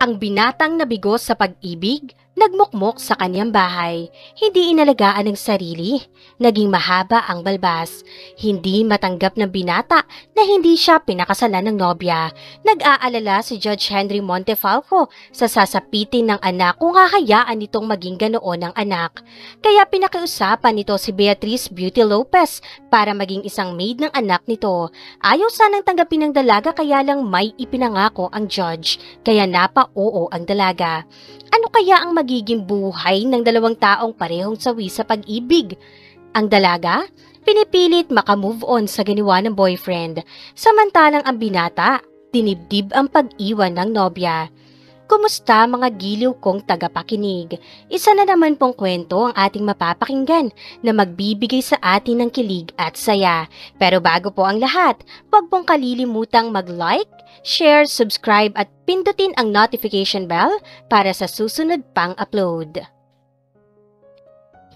Ang binatang nabigo sa pag-ibig, nagmukmok sa kanyang bahay, hindi inalagaan ng sarili, naging mahaba ang balbas, hindi matanggap ng binata na hindi siya pinakasalan ng nobya. Nag-aalala si Judge Henry Montefalco sa sasapitin ng anak kung hahayaan nitong maging ganoon ng anak. Kaya pinakiusapan nito si Beatrice Beauty Lopez para maging isang maid ng anak nito. Ayaw sanang tanggapin ng dalaga kaya lang may ipinangako ang judge, kaya napa-oo ang dalaga. Ano kaya ang magiging buhay ng dalawang taong parehong sawi sa pag-ibig? Ang dalaga, pinipilit makamove on sa ginawa ng boyfriend, samantalang ang binata, dinibdib ang pag-iwan ng nobya. Kumusta mga giliw kong tagapakinig? Isa na naman pong kwento ang ating mapapakinggan na magbibigay sa atin ng kilig at saya. Pero bago po ang lahat, huwag pong kalilimutang mag-like, share, subscribe at pindutin ang notification bell para sa susunod pang upload.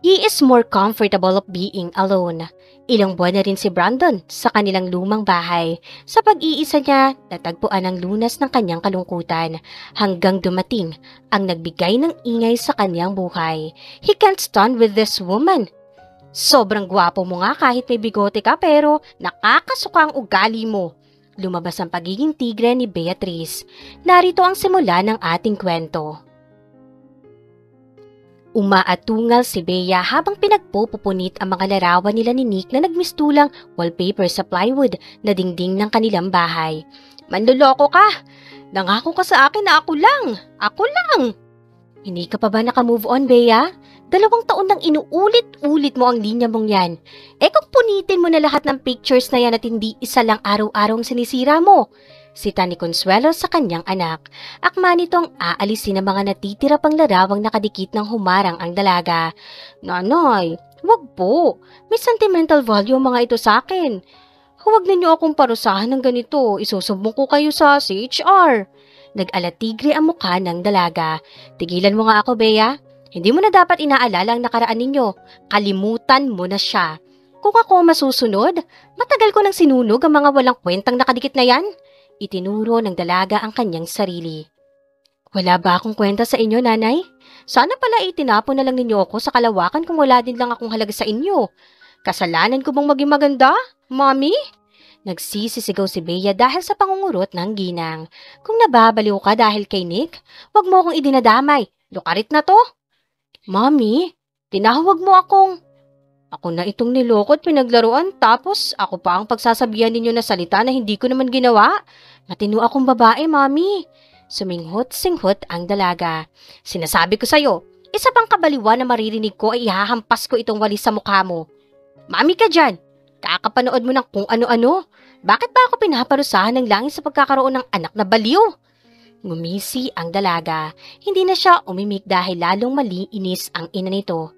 He is more comfortable of being alone. Ilang buwan na rin si Brandon sa kanilang lumang bahay. Sa pag-iisa niya, natagpuan ang lunas ng kanyang kalungkutan hanggang dumating ang nagbigay ng ingay sa kanyang buhay. He can't stand with this woman. Sobrang gwapo mo nga kahit may bigote ka pero nakakasuka ang ugali mo. Lumabas ang pagiging tigre ni Beatrice. Narito ang simula ng ating kwento. Umaatungal si Bea habang pinagpupunit ang mga larawan nila ni Nick na nagmistulang wallpaper sa plywood na dingding ng kanilang bahay. Manloloko ka! Nangako ka sa akin na ako lang! Ako lang! Hindi ka pa ba nakamove on, Bea? 2 taon nang inuulit-ulit mo ang linya mong yan. Kung punitin mo na lahat ng pictures na yan at hindi isa lang araw-araw ang sinisira mo. Sita ni Consuelo sa kanyang anak. Akma nitong aalisin ang mga natitira pang larawang nakadikit ng humarang ang dalaga. Nanay, wag po. May sentimental value ang mga ito sa akin. Huwag ninyo akong parusahan ng ganito. Isusumbong ko kayo sa CHR. Nag-alatigre ang mukha ng dalaga. Tigilan mo nga ako, Bea. Hindi mo na dapat inaalala ang nakaraan ninyo. Kalimutan mo na siya. Kung ako masusunod, matagal ko nang sinunog ang mga walang kwentang nakadikit na yan. Itinuro ng dalaga ang kanyang sarili. Wala ba akong kwenta sa inyo, nanay? Sana pala itinapon na lang ninyo ako sa kalawakan kung wala din lang akong halaga sa inyo. Kasalanan ko bang maging maganda, Mommy? Nagsisisigaw si Bea dahil sa pangungurot ng ginang. Kung nababaliw ka dahil kay Nick, wag mo akong idinadamay. Lukarit na to. Mommy, tinawag mo akong... Ako na itong niloko at pinaglaruan tapos ako pa ang pagsasabihan ninyo na salita na hindi ko naman ginawa. Matino akong babae, Mommy. Suminghot-singhot ang dalaga. Sinasabi ko sa'yo, isa pang kabaliwan na maririnig ko ay ihahampas ko itong walis sa mukha mo. Mami ka dyan. Kakapanood mo ng kung ano-ano. Bakit ba ako pinaparusahan ng langit sa pagkakaroon ng anak na baliw? Ngumisi ang dalaga. Hindi na siya umimik dahil lalong maliinis ang ina nito.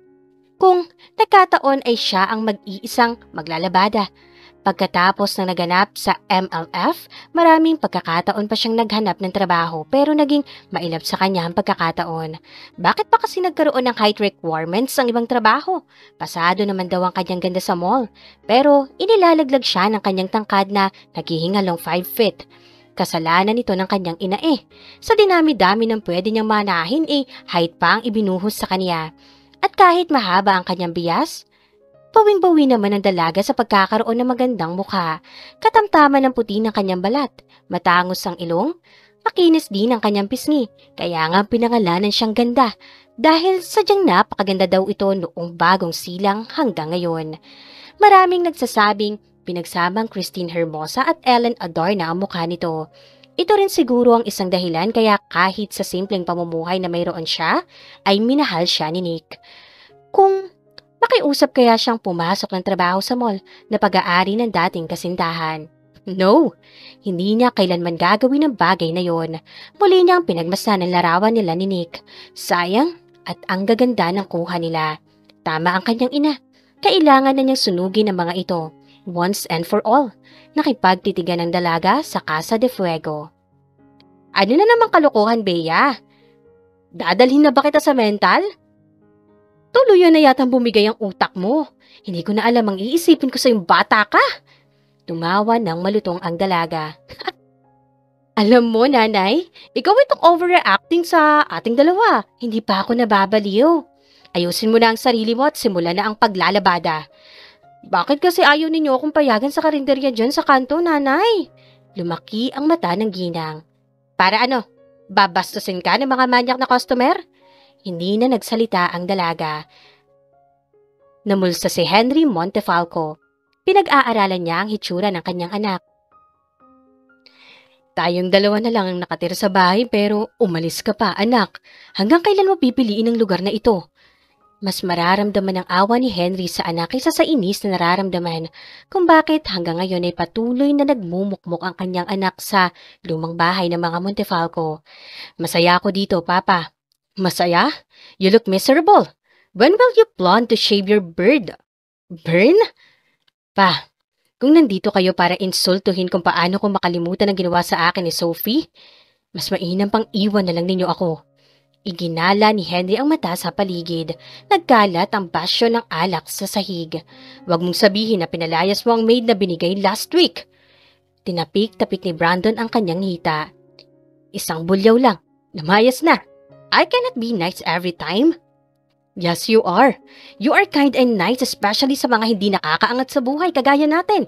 Kung nagkataon ay siya ang mag-iisang maglalabada. Pagkatapos na naganap sa MLF, maraming pagkakataon pa siyang naghanap ng trabaho pero naging mailap sa kanya ang pagkakataon. Bakit pa kasi nagkaroon ng height requirements ang ibang trabaho? Pasado naman daw ang kanyang ganda sa mall. Pero inilalaglag siya ng kanyang tangkad na naghihingalong 5 feet. Kasalanan nito ng kanyang ina Sa dinami-dami ng pwede niyang manahin height pa ang ibinuhos sa kanya. At kahit mahaba ang kanyang bias, bawing-bawi naman ang dalaga sa pagkakaroon ng magandang mukha. Katamtaman ng puti ng kanyang balat, matangos ang ilong, makinis din ang kanyang pisngi, kaya nga pinangalanan siyang ganda dahil sadyang napakaganda daw ito noong bagong silang hanggang ngayon. Maraming nagsasabing pinagsamang Christine Hermosa at Ellen Adorna ang mukha nito. Ito rin siguro ang isang dahilan kaya kahit sa simpleng pamumuhay na mayroon siya, ay minahal siya ni Nick. Kung makiusap kaya siyang pumasok ng trabaho sa mall na pag-aari ng dating kasintahan. No, hindi niya kailanman gagawin ang bagay na yon. Muli niyang pinagmasdan ang larawan nila ni Nick. Sayang at ang gaganda ng kuha nila. Tama ang kanyang ina. Kailangan na niyang sunugin ang mga ito. Once and for all. Nakipagtitigan ng dalaga sa Casa de Fuego. Ano na namang kalokohan, Bea? Dadalhin na ba kita sa mental? Tuluyan na yatang bumigay ang utak mo. Hindi ko na alam ang iisipin ko sa yung bata ka. Tumawa ng malutong ang dalaga. Alam mo, nanay, ikaw itong overreacting sa ating dalawa. Hindi pa ako nababaliw. Ayusin mo na ang sarili mo at simula na ang paglalabada. Bakit kasi ayaw ninyo akong payagan sa karinderya dyan sa kanto, nanay? Lumaki ang mata ng ginang. Para ano? Babastusin ka ng mga manyak na customer? Hindi na nagsalita ang dalaga. Namulsa si Henry Montefalco. Pinag-aaralan niya ang hitsura ng kanyang anak. Tayong dalawa na lang ang nakatira sa bahay pero umalis ka pa, anak. Hanggang kailan mo pipiliin ang lugar na ito? Mas mararamdaman ang awa ni Henry sa anak kaysa sa inis na nararamdaman kung bakit hanggang ngayon ay patuloy na nagmumukmok ang kanyang anak sa lumang bahay ng mga Montefalco. Masaya ako dito, Papa. Masaya? You look miserable. When will you plan to shave your beard? Burn? Pa, kung nandito kayo para insultuhin kung paano ko makalimutan ang ginawa sa akin ni Sophie, mas mainam pang iwan na lang ninyo ako. Iginala ni Henry ang mata sa paligid. Nagkalat ang basyo ng alak sa sahig. Huwag mong sabihin na pinalayas mo ang maid na binigay last week. Tinapik-tapik ni Brandon ang kanyang hita. Isang bulyaw lang. Namayas na. I cannot be nice every time. Yes, you are. You are kind and nice especially sa mga hindi nakakaangat sa buhay kagaya natin.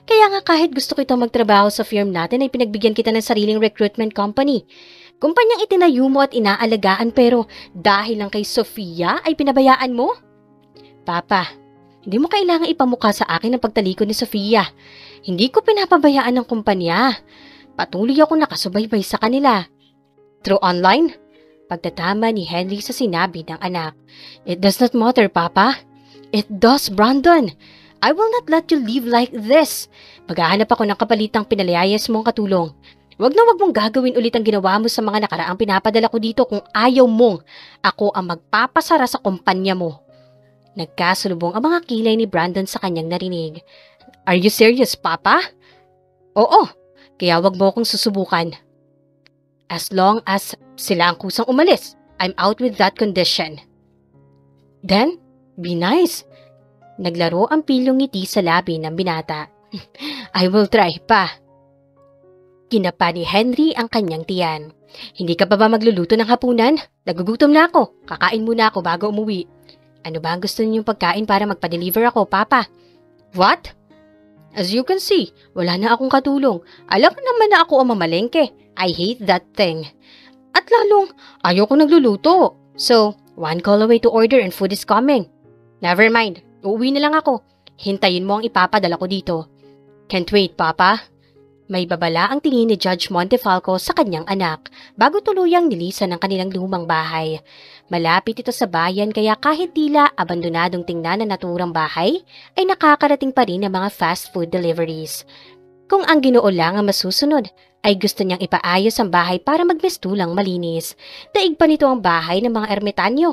Kaya nga kahit gusto kita magtrabaho sa firm natin ay pinagbigyan kita ng sariling recruitment company. Kumpanyang itinayo mo at inaalagaan pero dahil lang kay Sofia ay pinabayaan mo? Papa, hindi mo kailangan ipamukha sa akin ang pagtalikod ni Sofia. Hindi ko pinapabayaan ng kumpanya. Patuloy ako nakasubaybay sa kanila. Through online? Pagtatama ni Henry sa sinabi ng anak. It does not matter, Papa. It does, Brandon. I will not let you live like this. Maghahanap ako ng kapalitang pinalayas mong katulong. Wag na wag mong gagawin ulit ang ginawa mo sa mga nakaraang pinapadala ko dito kung ayaw mong ako ang magpapasara sa kumpanya mo. Nagkasulubong ang mga kilay ni Brandon sa kanyang narinig. Are you serious, Papa? Oo, kaya wag mo akong susubukan. As long as sila ang kusang umalis, I'm out with that condition. Then, be nice. Naglaro ang pilong ngiti sa labi ng binata. I will try, pa. Kinapa ni Henry ang kanyang tiyan. Hindi ka pa ba magluluto ng hapunan? Nagugutom na ako. Kakain muna ako bago umuwi. Ano ba ang gusto ninyong pagkain para magpa-deliver ako, Papa? What? As you can see, wala na akong katulong. Alam naman na ako ang mamalengke. I hate that thing. At lalong, ayoko nagluluto. So, one call away to order and food is coming. Never mind, uuwi na lang ako. Hintayin mo ang ipapadala ko dito. Can't wait, Papa. May babala ang tingin ni Judge Montefalco sa kanyang anak bago tuluyang nilisan ang kanilang lumang bahay. Malapit ito sa bayan kaya kahit tila abandonadong tingnan na naturang bahay, ay nakakarating pa rin ang mga fast food deliveries. Kung ang Ginoo lang ang masusunod, ay gusto niyang ipaayos ang bahay para magmistulang malinis. Daig pa nito ang bahay ng mga ermitanyo.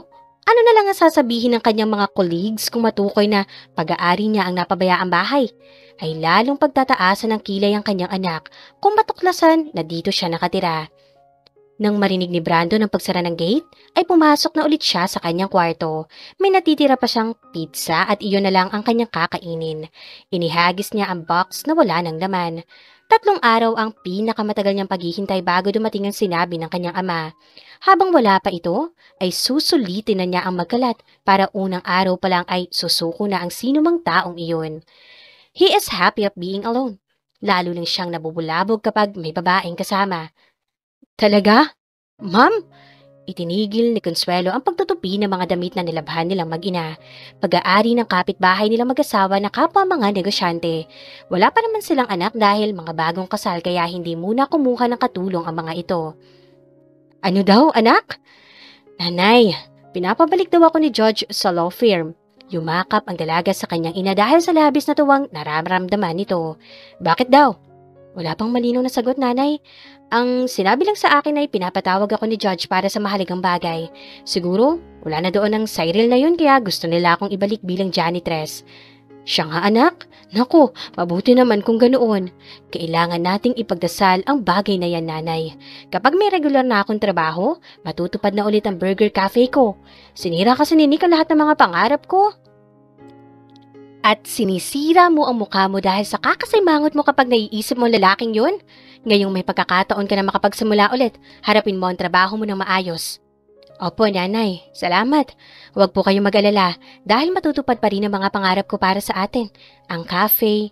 Ano na lang ang sasabihin ng kanyang mga colleagues kung matukoy na pag-aari niya ang napabayaang bahay? Ay lalong pagtataasan ng kilay ang kanyang anak kung matuklasan na dito siya nakatira. Nang marinig ni Brandon ang pagsara ng gate, ay pumasok na ulit siya sa kanyang kwarto. May natitira pa siyang pizza at iyon na lang ang kanyang kakainin. Inihagis niya ang box na wala ng laman. 3 araw ang pinakamatagal niyang paghihintay bago dumating ang sinabi ng kanyang ama. Habang wala pa ito, ay susulitin na niya ang magkalat para unang araw pa lang ay susuko na ang sinumang taong iyon. He is happy of being alone. Lalo lang siyang nabubulabog kapag may babaeng kasama. Talaga? Ma'am? Itinigil ni Consuelo ang pagtutupi ng mga damit na nilabhan nilang mag-ina. Pag-aari ng kapitbahay nilang mag-asawa na kapwa mga negosyante. Wala pa naman silang anak dahil mga bagong kasal kaya hindi muna kumuha ng katulong ang mga ito. Ano daw, anak? Nanay, pinapabalik daw ako ni Judge sa law firm. Yumakap ang dalaga sa kanyang ina dahil sa labis na tuwang nararamdaman nito. Bakit daw? Wala pang malinaw na sagot, nanay. Ang sinabi lang sa akin ay pinapatawag ako ni Judge para sa mahalagang bagay. Siguro, wala na doon ang Cyril na yun kaya gusto nila akong ibalik bilang janitress. Siya nga, anak? Naku, mabuti naman kung ganoon. Kailangan nating ipagdasal ang bagay na yan, nanay. Kapag may regular na akong trabaho, matutupad na ulit ang burger cafe ko. Sinira kasi ni Nick ang lahat ng mga pangarap ko. At sinisira mo ang mukha mo dahil sa kakasimangot mo kapag naiisip mo lalaking yun? Ngayong may pagkakataon ka na makapagsimula ulit, harapin mo ang trabaho mo ng maayos. Opo, nanay. Salamat. Huwag po kayong mag-alala dahil matutupad pa rin ang mga pangarap ko para sa atin. Ang cafe,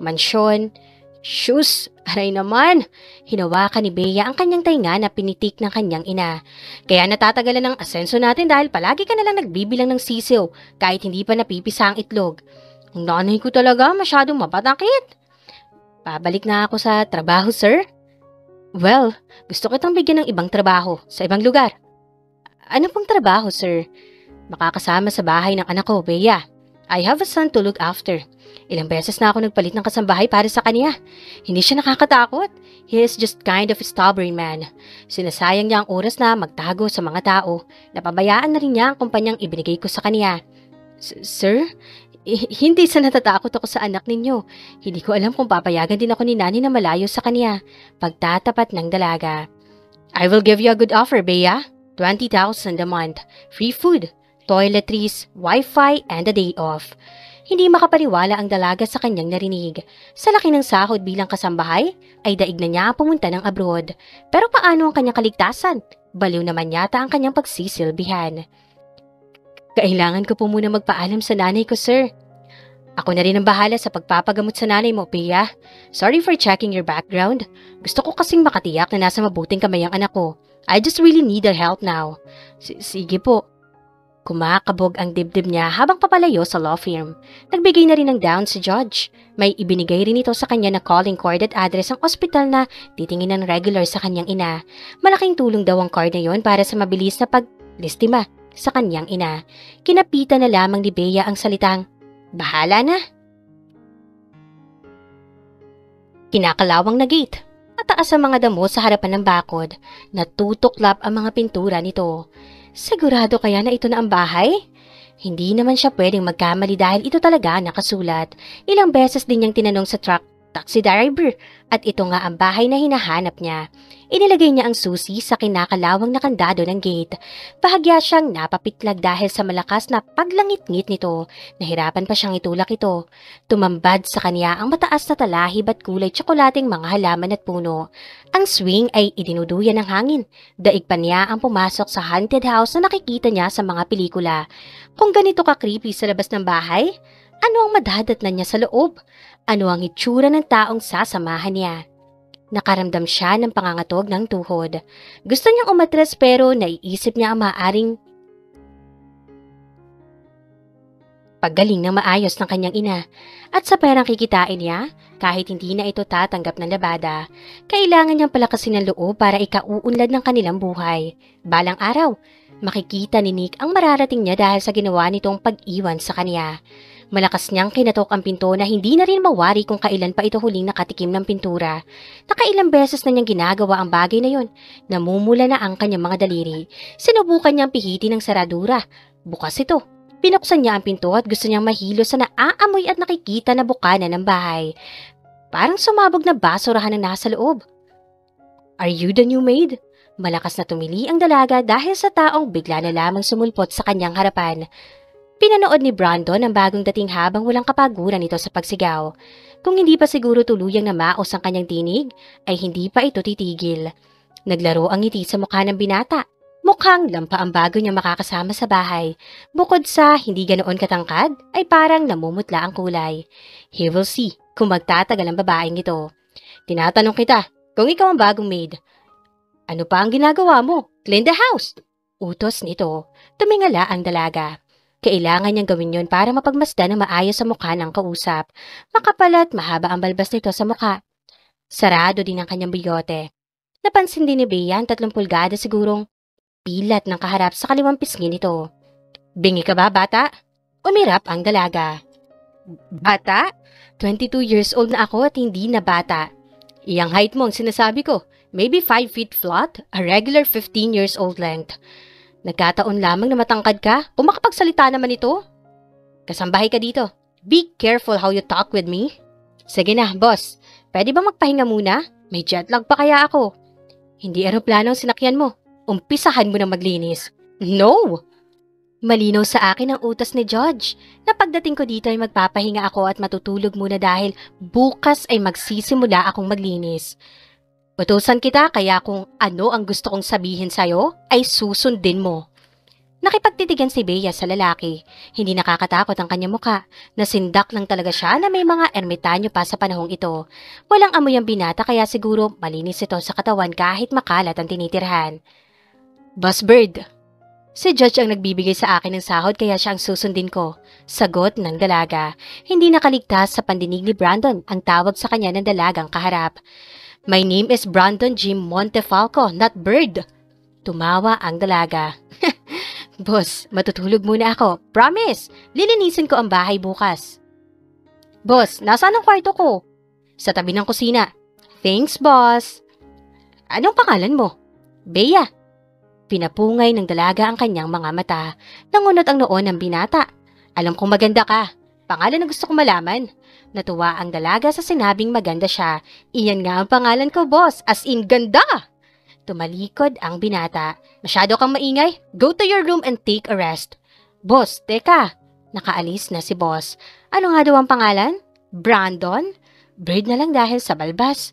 mansyon, shoes. Aray naman. Hinawakan ni Bea ang kanyang tainga na pinitik ng kanyang ina. Kaya natatagalan ng asenso natin dahil palagi ka nalang nagbibilang ng sisiw kahit hindi pa napipisa ang itlog. Ang nanay ko talaga masyadong mapatakit. Pabalik na ako sa trabaho, sir. Well, gusto kitang bigyan ng ibang trabaho sa ibang lugar. Ano pong trabaho, sir? Makakasama sa bahay ng anak ko, Bea. I have a son to look after. Ilang beses na ako nagpalit ng kasambahay para sa kanya. Hindi siya nakakatakot. He is just kind of a stubborn man. Sinasayang niya ang oras na magtago sa mga tao. Napabayaan na rin niya ang kumpanyang ibinigay ko sa kanya. Sir? Hindi sa natatakot ako sa anak ninyo. Hindi ko alam kung papayagan din ako ni Nani na malayo sa kanya. Pagtatapat ng dalaga. I will give you a good offer, Bea. 20,000 a month. Free food, toiletries, wifi, and a day off. Hindi makapaniwala ang dalaga sa kanyang narinig. Sa laki ng sahod bilang kasambahay, ay daig na niya pumunta ng abroad. Pero paano ang kanyang kaligtasan? Baliw naman yata ang kanyang pagsisilbihan. Kailangan ko po muna magpaalam sa nanay ko, sir. Ako na rin ang bahala sa pagpapagamot sa nanay mo, Bea. Sorry for checking your background. Gusto ko kasing makatiyak na nasa mabuting kamay ang anak ko. I just really need their help now. Sige po. Kumakabog ang dibdib niya habang papalayo sa law firm. Nagbigay na rin ng down si Judge. May ibinigay rin ito sa kanya na calling card at address ang ospital na titingin ng regular sa kanyang ina. Malaking tulong daw ang card na yon para sa mabilis na paglistima sa kanyang ina. Kinapitan na lamang ni Bea ang salitang, "Bahala na." Kinakalawang na gate. Mataas ang mga damo sa harapan ng bakod. Natutuklap ang mga pintura nito. Sigurado kaya na ito na ang bahay? Hindi naman siya pwedeng magkamali dahil ito talaga nakasulat. Ilang beses din niyang tinanong sa taxi driver at ito nga ang bahay na hinahanap niya. Inilagay niya ang susi sa kinakalawang na kandado ng gate. Bahagya siyang napapitlag dahil sa malakas na paglangit-ngit nito. Nahirapan pa siyang itulak ito. Tumambad sa kanya ang mataas na talahib at kulay tsokolating mga halaman at puno. Ang swing ay idinuduyan ng hangin. Daig pa niya ang pumasok sa haunted house na nakikita niya sa mga pelikula. Kung ganito ka-creepy sa labas ng bahay, ano ang madadatnan niya sa loob? Ano ang itsura ng taong sasamahan niya? Nakaramdam siya ng pangangatog ng tuhod. Gusto niyang umatras pero naiisip niya ang maaaring paggaling ng maayos ng kanyang ina. At sa perang kikitain niya, kahit hindi na ito tatanggap ng labada, kailangan niyang palakasin ang loob para ikauunlad ng kanilang buhay. Balang araw, makikita ni Nick ang mararating niya dahil sa ginawa nitong pag-iwan sa kanya. Malakas niyang kinatok ang pinto na hindi na rin mawari kung kailan pa ito huling nakatikim ng pintura. Nakailang beses na niyang ginagawa ang bagay na yon. Namumula na ang kanyang mga daliri. Sinubukan niyang pihitin ang saradura. Bukas ito. Pinuksan niya ang pinto at gusto niyang mahilo sa naaamoy at nakikita na bukana ng bahay. Parang sumabog na basurahan ang nasa loob. Are you the new maid? Malakas na tumili ang dalaga dahil sa taong bigla na lamang sumulpot sa kanyang harapan. Pinanood ni Brandon ang bagong dating habang walang kapaguran ito sa pagsigaw. Kung hindi pa siguro tuluyang na maos ang kanyang tinig, ay hindi pa ito titigil. Naglaro ang ngiti sa mukha ng binata. Mukhang lampa ang bago niya makakasama sa bahay. Bukod sa hindi ganoon katangkad, ay parang namumutla ang kulay. He will see kung magtatagal ang babaeng ito. Tinatanong kita, kung ikaw ang bagong maid, ano pa ang ginagawa mo? Clean the house! Utos nito. Tumingala ang dalaga. Kailangan niyang gawin yon para mapagmasdan na maayos sa mukha ng kausap. Makapal at mahaba ang balbas nito sa mukha. Sarado din ang kanyang bigote. Napansin din ni Bea ang 3 pulgada sigurong pilat ng kaharap sa kaliwang pisngi nito. Bingi ka ba, bata? Umirap ang dalaga. Bata? 22 years old na ako at hindi na bata. Iyang height mo ang sinasabi ko. Maybe 5 feet flat, a regular 15 years old length. Nagkataon lamang na matangkad ka? Kung makapagsalita naman ito? Kasambahay ka dito. Be careful how you talk with me. Sige na, boss. Pwede ba magpahinga muna? May jet lag pa kaya ako? Hindi eroplano ang sinakyan mo. Umpisahan mo na maglinis. No! Malinaw sa akin ang utos ni Judge na pagdating ko dito ay magpapahinga ako at matutulog muna dahil bukas ay magsisimula akong maglinis. Utusan kita kaya kung ano ang gusto kong sabihin sa'yo ay susundin mo. Nakipagtitigan si Bea sa lalaki. Hindi nakakatakot ang kanyang muka. Nasindak lang talaga siya na may mga ermitanyo pa sa panahong ito. Walang amoy ang binata kaya siguro malinis ito sa katawan kahit makalat ang tinitirhan. Boss Bird. Si Judge ang nagbibigay sa akin ng sahod kaya siya ang susundin ko. Sagot ng dalaga. Hindi nakaligtas sa pandinig ni Brandon ang tawag sa kanya ng dalagang kaharap. My name is Brandon Jim Montefalco, not Bird. Tumawa ang dalaga. Boss, matutulog muna ako. Promise, lilinisin ko ang bahay bukas. Boss, nasaan ang kwarto ko? Sa tabi ng kusina. Thanks, boss. Anong pangalan mo? Bea. Pinapungay ng dalaga ang kanyang mga mata. Nangunot ang noo ng binata. Alam kong maganda ka. Pangalan na gusto kong malaman. Natuwa ang dalaga sa sinabing maganda siya. Iyan nga ang pangalan ko, boss. As in, ganda! Tumalikod ang binata. Masyado kang maingay. Go to your room and take a rest. Boss, teka. Nakaalis na si boss. Ano nga daw ang pangalan? Brandon? Bird na lang dahil sa balbas.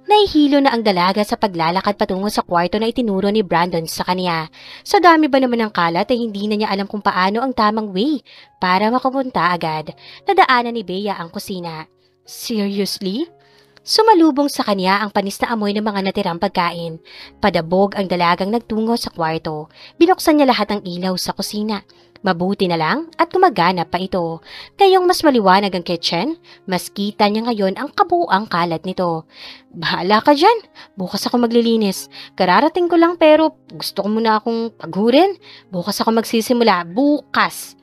Nahihilo na ang dalaga sa paglalakad patungo sa kwarto na itinuro ni Brandon sa kanya. Sa dami ba naman ng kalat ay hindi na niya alam kung paano ang tamang way para makapunta agad. Nadaanan ni Bea ang kusina. Seriously? Sumalubong sa kanya ang panis na amoy ng mga natirang pagkain. Padabog ang dalagang nagtungo sa kwarto. Binuksan niya lahat ng ilaw sa kusina. Mabuti na lang at gumagana pa ito. Ngayong mas maliwanag ang kitchen, mas kita niya ngayon ang kabuuang kalat nito. Bahala ka dyan. Bukas ako maglilinis. Kararating ko lang pero gusto ko muna akong paghurin. Bukas ako magsisimula. Bukas.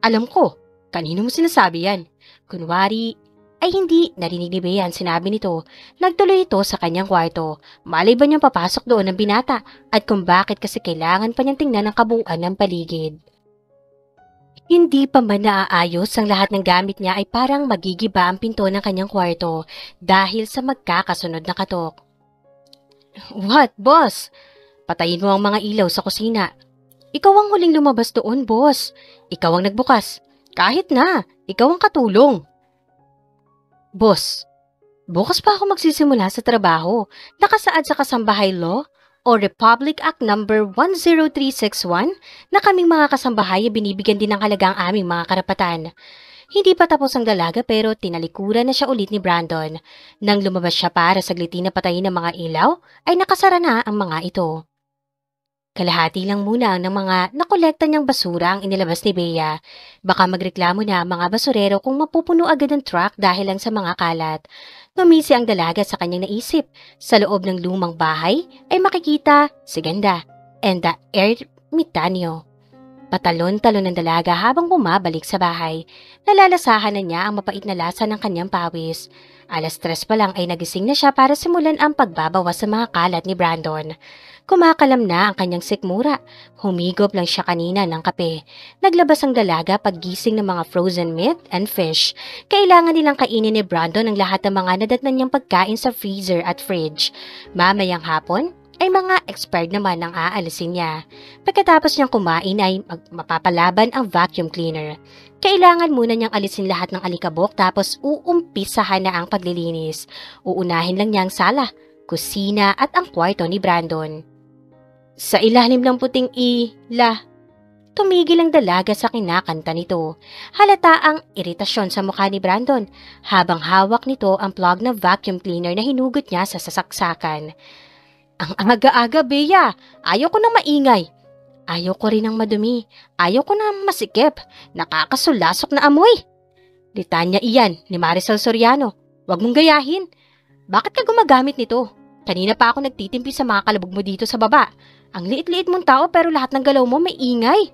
Alam ko, kanino mo sinasabi yan? Kunwari, ay hindi narinig ni Bea ang sinabi nito. Nagtuloy ito sa kanyang kwarto. Malay ba niyang papasok doon ng binata at kung bakit kasi kailangan pa niyang tingnan ang kabuuan ng paligid. Hindi pa man naaayos ang lahat ng gamit niya ay parang magigiba ang pinto ng kanyang kwarto dahil sa magkakasunod na katok. What, boss? Patayin mo ang mga ilaw sa kusina. Ikaw ang huling lumabas doon, boss. Ikaw ang nagbukas. Kahit na, ikaw ang katulong. Boss, bukas pa ako magsisimula sa trabaho. Nakasaad sa Kasambahay Law o Republic Act No. 10361 na kaming mga kasambahay ay binibigyan din ng halaga ang aming mga karapatan. Hindi pa tapos ang dalaga pero tinalikuran na siya ulit ni Brandon. Nang lumabas siya para saglitin na patayin ng mga ilaw, ay nakasara na ang mga ito. Kalahati lang muna ng mga nakolekta niyang basura ang inilabas ni Bea. Baka magreklamo na ang mga basurero kung mapupuno agad ang truck dahil lang sa mga kalat. Ngumisi ang dalaga sa kanyang naisip. Sa loob ng lumang bahay ay makikita si Ganda and the ermitanyo. Patalon-talon ng dalaga habang bumabalik sa bahay. Nalalasahan na niya ang mapait na lasa ng kanyang pawis. 3:00 pa lang ay nagising na siya para simulan ang pagbabawas sa mga kalat ni Brandon. Kumakalam na ang kanyang sikmura. Humigop lang siya kanina ng kape. Naglabas ang dalaga paggising ng mga frozen meat and fish. Kailangan nilang kainin ni Brandon ang lahat ng mga nadatnan niyang pagkain sa freezer at fridge. Mamayang hapon ay mga expired naman ang aalisin niya. Pagkatapos niyang kumain ay mapapalaban ang vacuum cleaner. Kailangan muna niyang alisin lahat ng alikabok tapos uumpisahan na ang paglilinis. Uunahin lang niya ang sala, kusina at ang kwarto ni Brandon. Sa ilalim ng puting tumigil ang dalaga sa kinakanta nito. Halata ang iritasyon sa mukha ni Brandon habang hawak nito ang plug ng vacuum cleaner na hinugot niya sa sasaksakan. Ang aga-aga, Bea. Ayaw ko nang maingay. Ayaw ko rin ng madumi. Ayaw ko nang masikip. Nakakasulasok na amoy. Litanya iyan ni Marisol Soriano. Huwag mong gayahin. Bakit ka gumagamit nito? Kanina pa ako nagtitimpi sa mga kalabog mo dito sa baba. Ang liit-liit mong tao pero lahat ng galaw mo may ingay.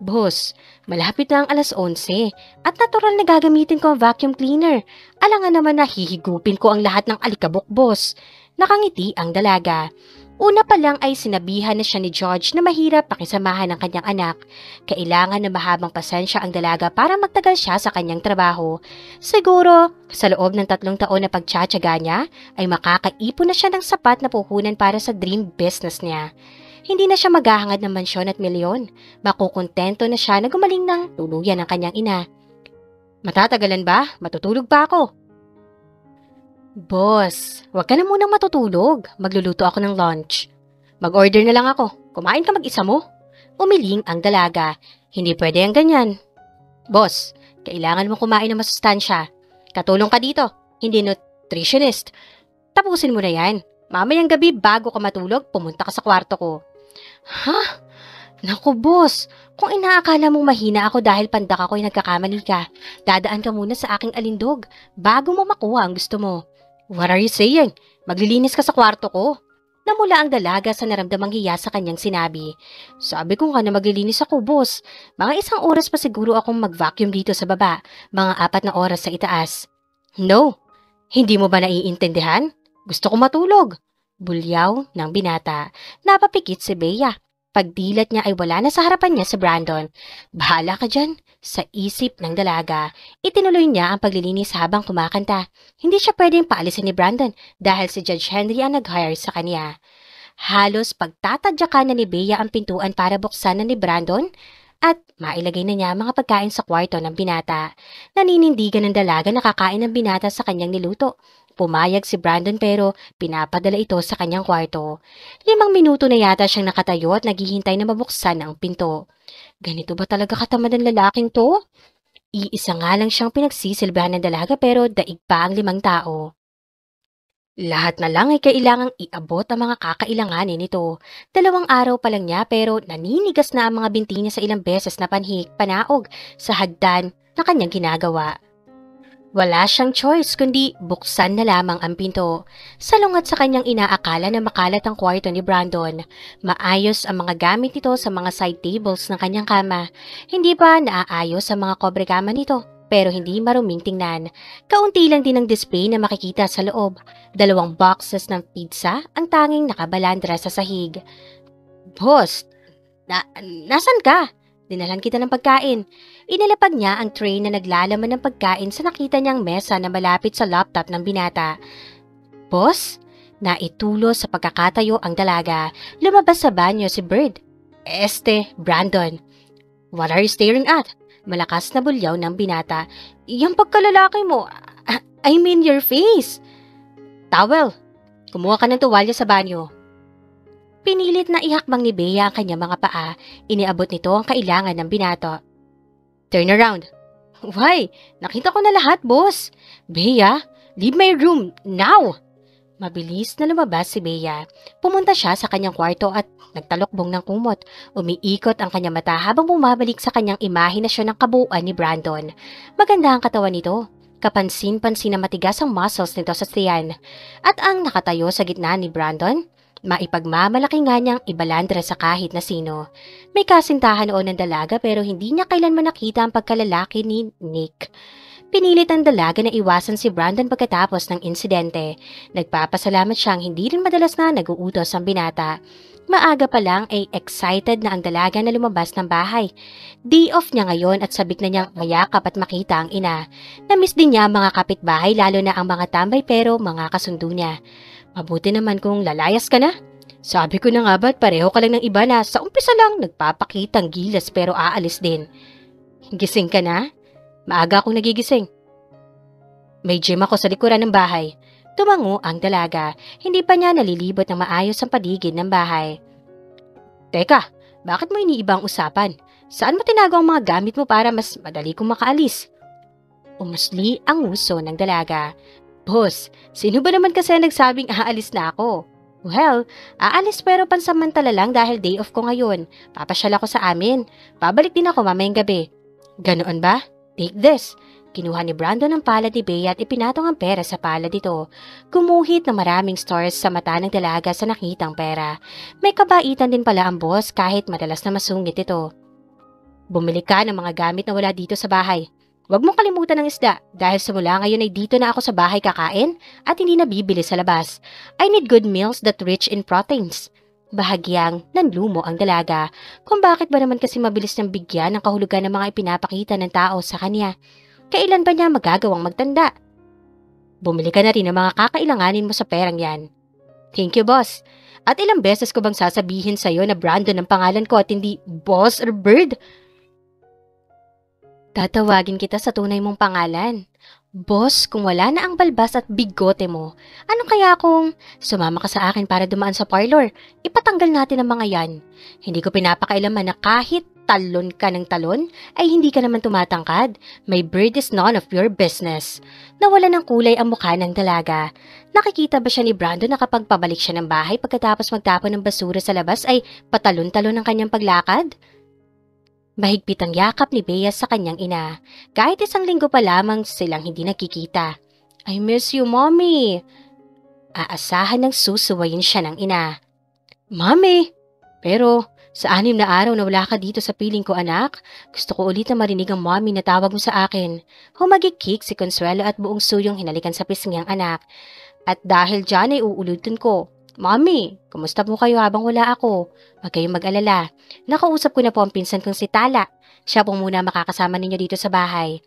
Boss, malapit na ang 11:00 at natural na gagamitin ko ang vacuum cleaner. Alangan naman na hihigupin ko ang lahat ng alikabok, boss. Nakangiti ang dalaga. Una pa lang ay sinabihan na siya ni George na mahirap pakisamahan ng kanyang anak. Kailangan na mahabang pasensya ang dalaga para magtagal siya sa kanyang trabaho. Siguro, sa loob ng 3 taon na pagtsatsaga niya, ay makakaipon na siya ng sapat na puhunan para sa dream business niya. Hindi na siya maghahangad ng mansyon at milyon. Makukontento na siya na gumaling ng tuluyan ng kanyang ina. Matatagalan ba? Matutulog pa ako. Boss, wag ka na munang matutulog. Magluluto ako ng lunch. Mag-order na lang ako. Kumain ka mag-isa mo. Umiling ang dalaga. Hindi pwede ang ganyan. Boss, kailangan mo kumain ng masustansya. Katulong ka dito, hindi nutritionist. Tapusin mo na yan. Mamayang gabi bago ka matulog, pumunta ka sa kwarto ko. Ha? Naku boss, kung inaakala mong mahina ako dahil pandak ako'y nagkakamali ka, dadaan ka muna sa aking alindog bago mo makuha ang gusto mo. What are you saying? Maglilinis ka sa kwarto ko? Namula ang dalaga sa naramdamang hiya sa kanyang sinabi. Sabi ko nga na maglilinis ako, boss. Mga 1 oras pa siguro akong mag-vacuum dito sa baba. Mga 4 na oras sa itaas. No, hindi mo ba naiintindihan? Gusto ko matulog. Bulyaw ng binata. Napapikit si Bea. Pagdilat niya ay wala na sa harapan niya si Brandon. Bahala ka dyan. Sa isip ng dalaga, itinuloy niya ang paglilinis habang kumakanta. Hindi siya pwedeng paalisin ni Brandon dahil si Judge Henry ang nag-hire sa kanya. Halos pagtatadyakan na ni Bea ang pintuan para buksan na ni Brandon at mailagay na niya ang mga pagkain sa kwarto ng binata. Naninindigan ng dalaga na kakain ng binata sa kanyang niluto. Pumayag si Brandon pero pinapadala ito sa kanyang kwarto. 5 minuto na yata siyang nakatayo at naghihintay na mabuksan ang pinto. Ganito ba talaga katamad ng lalaking to? Iisa nga lang siyang pinagsisilbihan ng dalaga pero daig pa ang 5 tao. Lahat na lang ay kailangang iabot ang mga kakailanganin nito. 2 araw pa lang niya pero naninigas na ang mga binti niya sa ilang beses na panaog sa hagdan na kanyang ginagawa. Wala siyang choice kundi buksan na lamang ang pinto. Salungat sa kanyang inaakala na makalat ang kwarto ni Brandon. Maayos ang mga gamit nito sa mga side tables ng kanyang kama. Hindi pa naaayos ang mga kobre kama nito, pero hindi maruming tingnan. Kaunti lang din ang display na makikita sa loob. 2 boxes ng pizza ang tanging nakabalandra sa sahig. Boss, nasan ka? Dinalan kita ng pagkain. Inilapag niya ang tray na naglalaman ng pagkain sa nakita niyang mesa na malapit sa laptop ng binata. Boss? Naitulo sa pagkakatayo ang dalaga. Lumabas sa banyo si Bird. Brandon. What are you staring at? Malakas na bulyaw ng binata. Yung pagkalalaki mo. I mean your face. Towel. Kumuha ka ng tuwalya sa banyo. Pinilit na ihakbang ni Bea ang kanyang mga paa. Iniabot nito ang kailangan ng binato. Turn around. Why? Nakita ko na lahat, boss. Bea, leave my room now. Mabilis na lumabas si Bea. Pumunta siya sa kanyang kwarto at nagtalokbong ng kumot. Umiikot ang kanyang mata habang bumabalik sa kanyang imahinasyon ng kabuuan ni Brandon. Maganda ang katawan nito. Kapansin-pansin na matigas ang muscles nito sa tiyan. At ang nakatayo sa gitna ni Brandon, maipagmamalaki nga niyang ibalandra sa kahit na sino. May kasintahan noon ng dalaga pero hindi niya kailanman nakita ang pagkalalaki ni Nick. Pinilit ang dalaga na iwasan si Brandon pagkatapos ng insidente. Nagpapasalamat siyang hindi rin madalas na nag-uutos ang binata. Maaga pa lang ay excited na ang dalaga na lumabas ng bahay. Day off niya ngayon at sabik na niyang mayakap at makita ang ina. Namiss din niya ang mga kapitbahay lalo na ang mga tambay pero mga kasundo niya. Mabuti naman kung lalayas ka na. Sabi ko na nga ba't pareho ka lang ng iba na sa umpisa lang nagpapakitang gilas pero aalis din. Gising ka na? Maaga akong nagigising. May gym ako sa likuran ng bahay. Tumango ang dalaga. Hindi pa niya nalilibot ng maayos ang paligid ng bahay. Teka, bakit mo iniibang usapan? Saan mo tinago ang mga gamit mo para mas madali kong makaalis? Umusli ang uso ng dalaga. Boss, sino ba naman kasi nagsabing aalis na ako? Well, aalis pero pansamantala lang dahil day off ko ngayon. Papasyal ako sa amin. Babalik din ako mamayang gabi. Ganoon ba? Take this. Kinuha ni Brandon ang palad ni Bea at ipinatong ang pera sa palad nito. Gumuhit na maraming stars sa mata ng dalaga sa nakitang pera. May kabaitan din pala ang boss kahit madalas na masungit ito. Bumili ka ng mga gamit na wala dito sa bahay. Huwag mong kalimutan ng isda dahil simula ngayon ay dito na ako sa bahay kakain at hindi na bibili sa labas. I need good meals that rich in proteins. Bahagyang nanlumo ang dalaga kung bakit ba naman kasi mabilis niyang bigyan ng kahulugan ng mga ipinapakita ng tao sa kanya. Kailan ba niya magagawang magtanda? Bumili ka na rin ng mga kakailanganin mo sa perang yan. Thank you, boss. At ilang beses ko bang sasabihin sa'yo na Brandon ang pangalan ko at hindi Boss or Bird? Tatawagin kita sa tunay mong pangalan. Boss, kung wala na ang balbas at bigote mo, ano kaya kung sumama ka sa akin para dumaan sa parlor? Ipatanggal natin ang mga yan. Hindi ko pinapakailaman na kahit talon ka ng talon, ay hindi ka naman tumatangkad. My bird is none of your business. Nawala ng kulay ang mukha ng dalaga. Nakikita ba siya ni Brandon na kapag pabalik siya ng bahay pagkatapos magtapon ng basura sa labas ay patalon-talon ang kanyang paglakad? Mahigpit ang yakap ni Bea sa kanyang ina. Kahit isang linggo pa lamang silang hindi nakikita. I miss you, Mommy. Aasahan ng susuwayin siya ng ina. Mommy! Pero sa 6 na araw na wala ka dito sa piling ko, anak, gusto ko ulit na marinig ang mommy na tawag mo sa akin. Humagikik si Consuelo at buong suyong hinalikan sa pisngi ang anak. At dahil dyan ay uulutin ko. Mommy, kumusta po kayo habang wala ako? Huwag kayong mag-alala. Nakausap ko na po ang pinsan kong si Tala. Siya po muna makakasama ninyo dito sa bahay.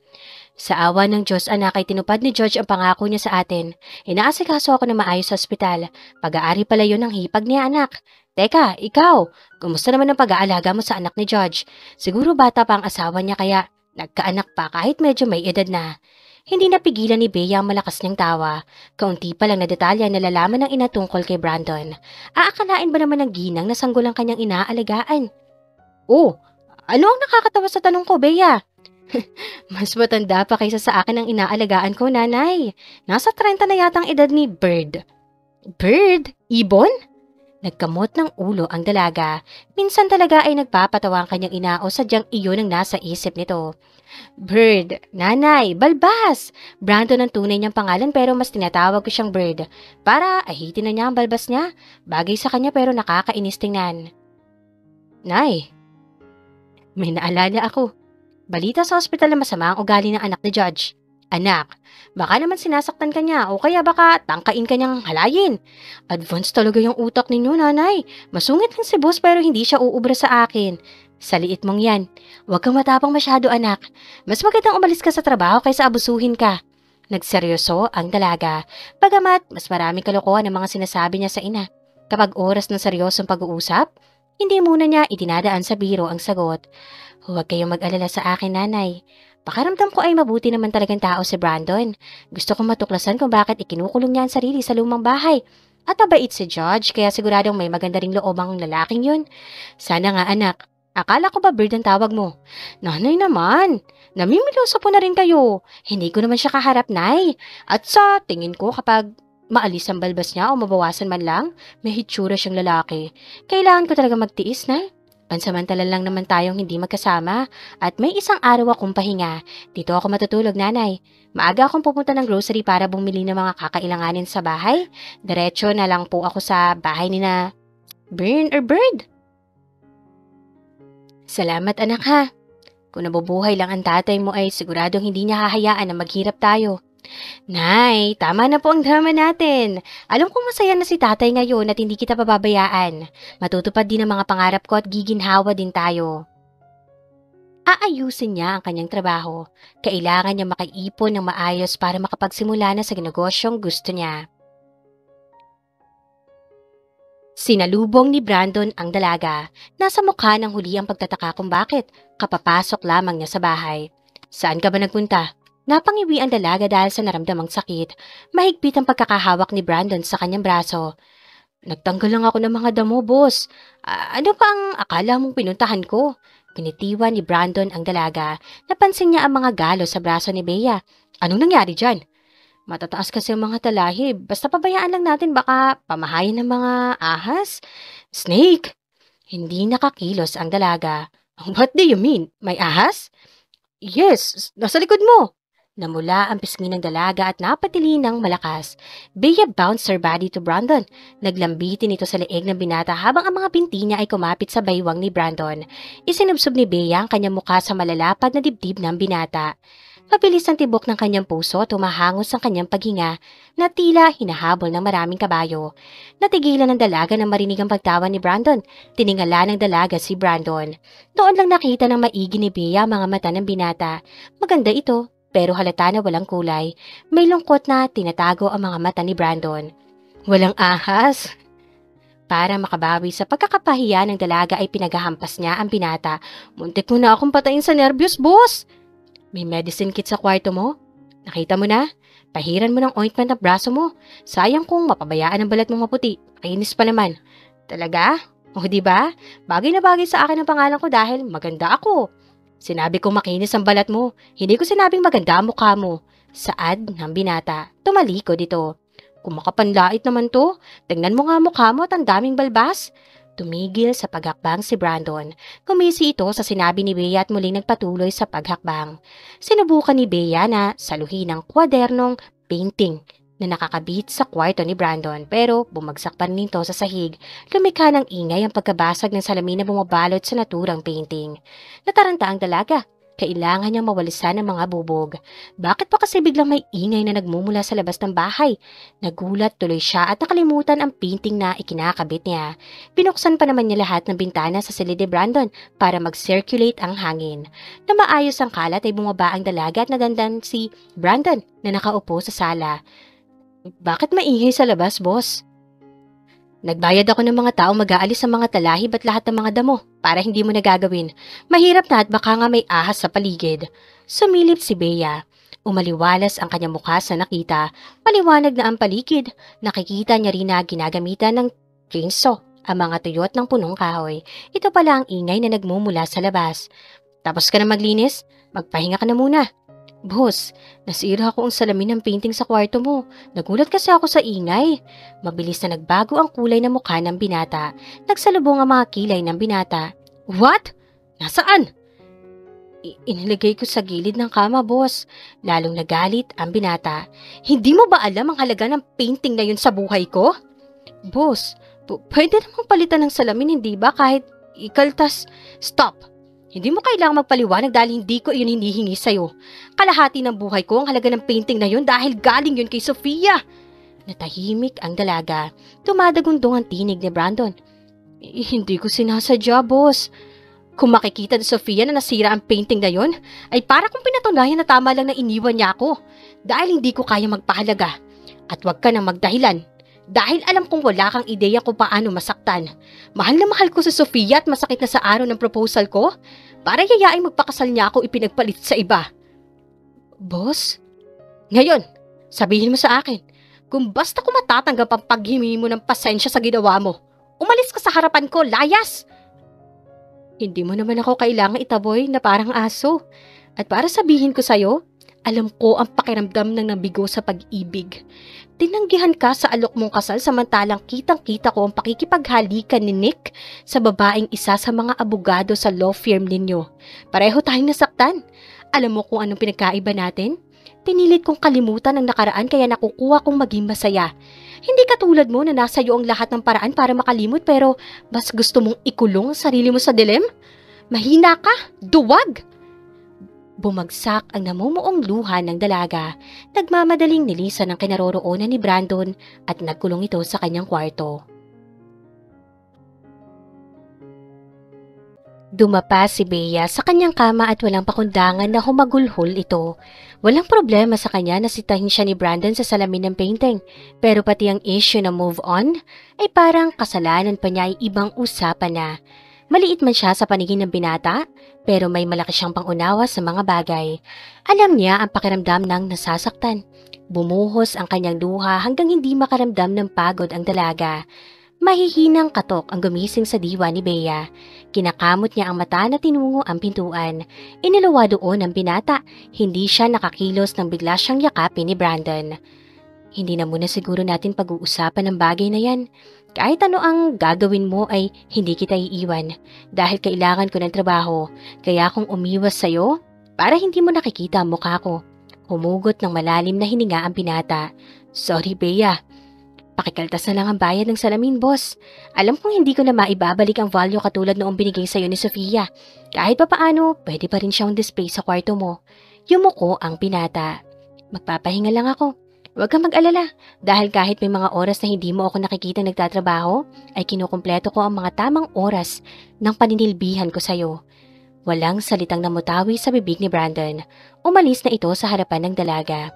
Sa awa ng Diyos, anak, ay tinupad ni George ang pangako niya sa atin. Inaasikaso ako na maayos sa ospital. Pag-aari pala yun ang hipag niya, anak. Teka, ikaw, kumusta naman ang pag-aalaga mo sa anak ni George? Siguro bata pa ang asawa niya kaya nagkaanak pa kahit medyo may edad na. Hindi napigilan ni Bea ang malakas niyang tawa. Kaunti pa lang na detalye na nalalaman ng ina tungkol kay Brandon. Aakalain ba naman ng ginang na sanggol ang kanyang inaalagaan? Oh, ano ang nakakatawa sa tanong ko, Bea? Mas matanda pa kaysa sa akin ang inaalagaan ko, nanay. Nasa 30 na yata ang edad ni Bird. Bird? Ibon? Nagkamot ng ulo ang dalaga. Minsan talaga ay nagpapatawa ang kanyang ina o sadyang iyon ang nasa isip nito. Bird, nanay, balbas! Brandon ang tunay niyang pangalan pero mas tinatawag ko siyang Bird. Para ahitin na niya ang balbas niya. Bagay sa kanya pero nakakainis tingnan. Nay, may naalala ako. Balita sa ospital na masama ang ugali ng anak ni Judge. Anak, baka naman sinasaktan ka niya o kaya baka tangkain ka niyang halayin. Advance talaga yung utak ninyo, nanay. Masungit lang si boss pero hindi siya uubra sa akin. Sa liit mong yan. Huwag kang matapang masyado, anak. Mas magandang umalis ka sa trabaho kaysa abusuhin ka. Nagseryoso ang dalaga. Bagamat mas maraming kalokohan ang mga sinasabi niya sa ina. Kapag oras ng seryosong pag-uusap, hindi muna niya itinadaan sa biro ang sagot. Huwag kayong mag-alala sa akin, nanay. Pakaramdam ko ay mabuti naman talagang tao si Brandon. Gusto kong matuklasan kung bakit ikinukulong niya ang sarili sa lumang bahay. At mabait si Judge, kaya siguradong may maganda ring loob ang lalaking yun. Sana nga, anak. Akala ko ba Bird ang tawag mo? Nanay naman. Namimiloso po na rin kayo. Hindi ko naman siya kaharap, nay. At sa tingin ko kapag maalis ang balbas niya o mabawasan man lang, may hitsura siyang lalaki. Kailangan ko talaga magtiis, nay. Pansamantala lang naman tayong hindi magkasama at may isang araw akong pahinga. Dito ako matutulog, nanay. Maaga akong pupunta ng grocery para bumili ng mga kakailanganin sa bahay. Diretso na lang po ako sa bahay ni na Burn or Bird. Salamat, anak, ha. Kung nabubuhay lang ang tatay mo ay siguradong hindi niya hahayaan na maghirap tayo. Nay, tama na po ang drama natin. Alam kong masaya na si tatay ngayon at hindi kita pababayaan. Matutupad din ang mga pangarap ko at giginhawa din tayo. Aayusin niya ang kanyang trabaho. Kailangan niya makaipon ng maayos para makapagsimula na sa negosyong gusto niya. Sinalubong ni Brandon ang dalaga. Nasa mukha ng huli ang pagtataka kung bakit kapapasok lamang niya sa bahay. Saan ka ba nagpunta? Napangiwi ang dalaga dahil sa naramdamang sakit. Mahigpit ang pagkakahawak ni Brandon sa kanyang braso. Nagtanggal lang ako ng mga damo, boss. Ano pa ang akala mong pinuntahan ko? Pinitiwan ni Brandon ang dalaga. Napansin niya ang mga galo sa braso ni Bea. Anong nangyari dyan? Matataas kasi ang mga talahib. Basta pabayaan lang natin baka pamahayan ng mga ahas. Snake! Hindi nakakilos ang dalaga. What do you mean? May ahas? Yes, nasa likod mo. Namula ang pisngi ng dalaga at napatili ng malakas. Bea bounced her body to Brandon. Naglambitin ito sa leeg ng binata habang ang mga binti niya ay kumapit sa baywang ni Brandon. Isinubsob ni Bea ang kanyang mukha sa malalapad na dibdib ng binata. Mabilis ang tibok ng kanyang puso at humahangos ang kanyang paghinga na tila hinahabol ng maraming kabayo. Natigilan ng dalaga nang marinig ang pagtawa ni Brandon. Tiningala ng dalaga si Brandon. Doon lang nakita ng maigi ni Bea ang mga mata ng binata. Maganda ito. Pero halata na walang kulay. May lungkot na tinatago ang mga mata ni Brandon. Walang ahas. Para makabawi sa pagkakapahiya ng dalaga ay pinaghahampas niya ang binata. Muntik mo na akong patayin sa nervyos, boss! May medicine kit sa kwarto mo? Nakita mo na? Pahiran mo ng ointment ang braso mo. Sayang kung mapabayaan ang balat mong maputi. Kainis pa naman. Talaga? O diba? Bagay na bagay sa akin ang pangalan ko dahil maganda ako. Sinabi kong makinis ang balat mo. Hindi ko sinabing maganda ang mukha mo. Saad ng binata. Tumalikod ito. Kung makapanlait naman to, tingnan mo nga mukha mo at ang daming balbas. Tumigil sa paghakbang si Brandon. Kumisi ito sa sinabi ni Bea at muling nagpatuloy sa paghakbang. Sinubukan ni Bea na saluhin ang kwadernong painting na nakakabit sa kwarto ni Brandon pero bumagsak pa rin ito sa sahig. Lumikha ng ingay ang pagkabasag ng salamin na bumabalot sa naturang painting. Nataranta ang dalaga. Kailangan niyang mawalisan ang mga bubog. Bakit pa kasi biglang may ingay na nagmumula sa labas ng bahay? Nagulat tuloy siya at nakalimutan ang painting na ikinakabit niya. Pinuksan pa naman niya lahat ng bintana sa silid ni Brandon para mag-circulate ang hangin. Na maayos ang kalat ay bumaba ang dalaga at nadandan si Brandon na nakaupo sa sala. Bakit maingay sa labas, boss? Nagbayad ako ng mga tao mag-aalis sa mga talahib at lahat ng mga damo para hindi mo nagagawin. Mahirap na at baka nga may ahas sa paligid. Sumilip si Bea. Umaliwalas ang kanyang mukha sa nakita. Maliwanag na ang paligid. Nakikita niya rin na ginagamitan ng chainsaw ang mga tuyot ng punong kahoy. Ito pala ang ingay na nagmumula sa labas. Tapos ka na maglinis? Magpahinga ka na muna. Boss, nasira ko ang salamin ng painting sa kwarto mo. Nagulat kasi ako sa ingay. Mabilis na nagbago ang kulay ng mukha ng binata. Nagsalubong ang mga kilay ng binata. What? Nasaan? Inilagay ko sa gilid ng kama, boss. Lalong nagalit ang binata. Hindi mo ba alam ang halaga ng painting na yun sa buhay ko? Boss, pwede namang palitan ng salamin, hindi ba? Kahit ikaltas. Stop! Hindi mo kailangang magpaliwanag dahil hindi ko iyon hinihingi sa'yo. Kalahati ng buhay ko ang halaga ng painting na yun dahil galing yun kay Sofia. Natahimik ang dalaga. Tumadagundong ang tinig ni Brandon. Hindi ko sinasadya, boss. Kung makikita ni Sofia na nasira ang painting na yun, ay para kung pinatunayan na tama lang na iniwan niya ako. Dahil hindi ko kaya magpahalaga. At huwag ka nang magdahilan. Dahil alam kong wala kang ideya kung paano masaktan. Mahal na mahal ko si Sofia at masakit na sa araw ng proposal ko. Para yayain magpakasal niya ako ipinagpalit sa iba. Boss? Ngayon, sabihin mo sa akin, kung basta ko matatanggap ang paghimi mo ng pasensya sa ginawa mo, umalis ka sa harapan ko, layas! Hindi mo naman ako kailangang itaboy na parang aso. At para sabihin ko sa'yo, alam ko ang pakiramdam ng nabigo sa pag-ibig. Tinanggihan ka sa alok mong kasal samantalang kitang-kita ko ang pakikipaghalikan ni Nick sa babaeng isa sa mga abogado sa law firm ninyo. Pareho tayong nasaktan. Alam mo kung anong pinagkaiba natin? Pinilit kong kalimutan ang nakaraan kaya nakukuha kong maging masaya. Hindi katulad mo na nasa iyo ang lahat ng paraan para makalimot pero mas gusto mong ikulong ang sarili mo sa dilim? Mahina ka! Duwag! Bumagsak ang namumuong luha ng dalaga. Nagmamadaling nilisan ang kinaroroonan ni Brandon at nagkulong ito sa kanyang kwarto. Dumapa si Bea sa kanyang kama at walang pakundangan na humagulhol ito. Walang problema sa kanya na sitahin siya ni Brandon sa salamin ng painting. Pero pati ang issue na move on ay parang kasalanan pa niya ay ibang usapan na. Maliit man siya sa paningin ng binata, pero may malaki siyang pangunawa sa mga bagay. Alam niya ang pakiramdam ng nasasaktan. Bumuhos ang kanyang luha hanggang hindi makaramdam ng pagod ang dalaga. Mahihinang katok ang gumising sa diwa ni Bea. Kinakamot niya ang mata na tinungo ang pintuan. Iniluwa doon ang binata. Hindi siya nakakilos nang bigla siyang yakapin ni Brandon. Hindi na muna siguro natin pag-uusapan ng bagay na yan. Kahit ano ang gagawin mo ay hindi kita iiwan dahil kailangan ko ng trabaho. Kaya kung umiwas sa'yo, para hindi mo nakikita ang mukha ko. Humugot ng malalim na hininga ang binata. Sorry, Bea. Pakikaltas na lang ang bayad ng salamin, boss. Alam kong hindi ko na maibabalik ang value katulad noong binigay sa'yo ni Sofia. Kahit pa paano, pwede pa rin siyang display sa kwarto mo. Yumuko ang binata. Magpapahinga lang ako. Huwag kang mag-alala dahil kahit may mga oras na hindi mo ako nakikita nagtatrabaho, ay kinukumpleto ko ang mga tamang oras ng paninilbihan ko sa'yo. Walang salitang namutawi sa bibig ni Brandon. Umalis na ito sa harapan ng dalaga.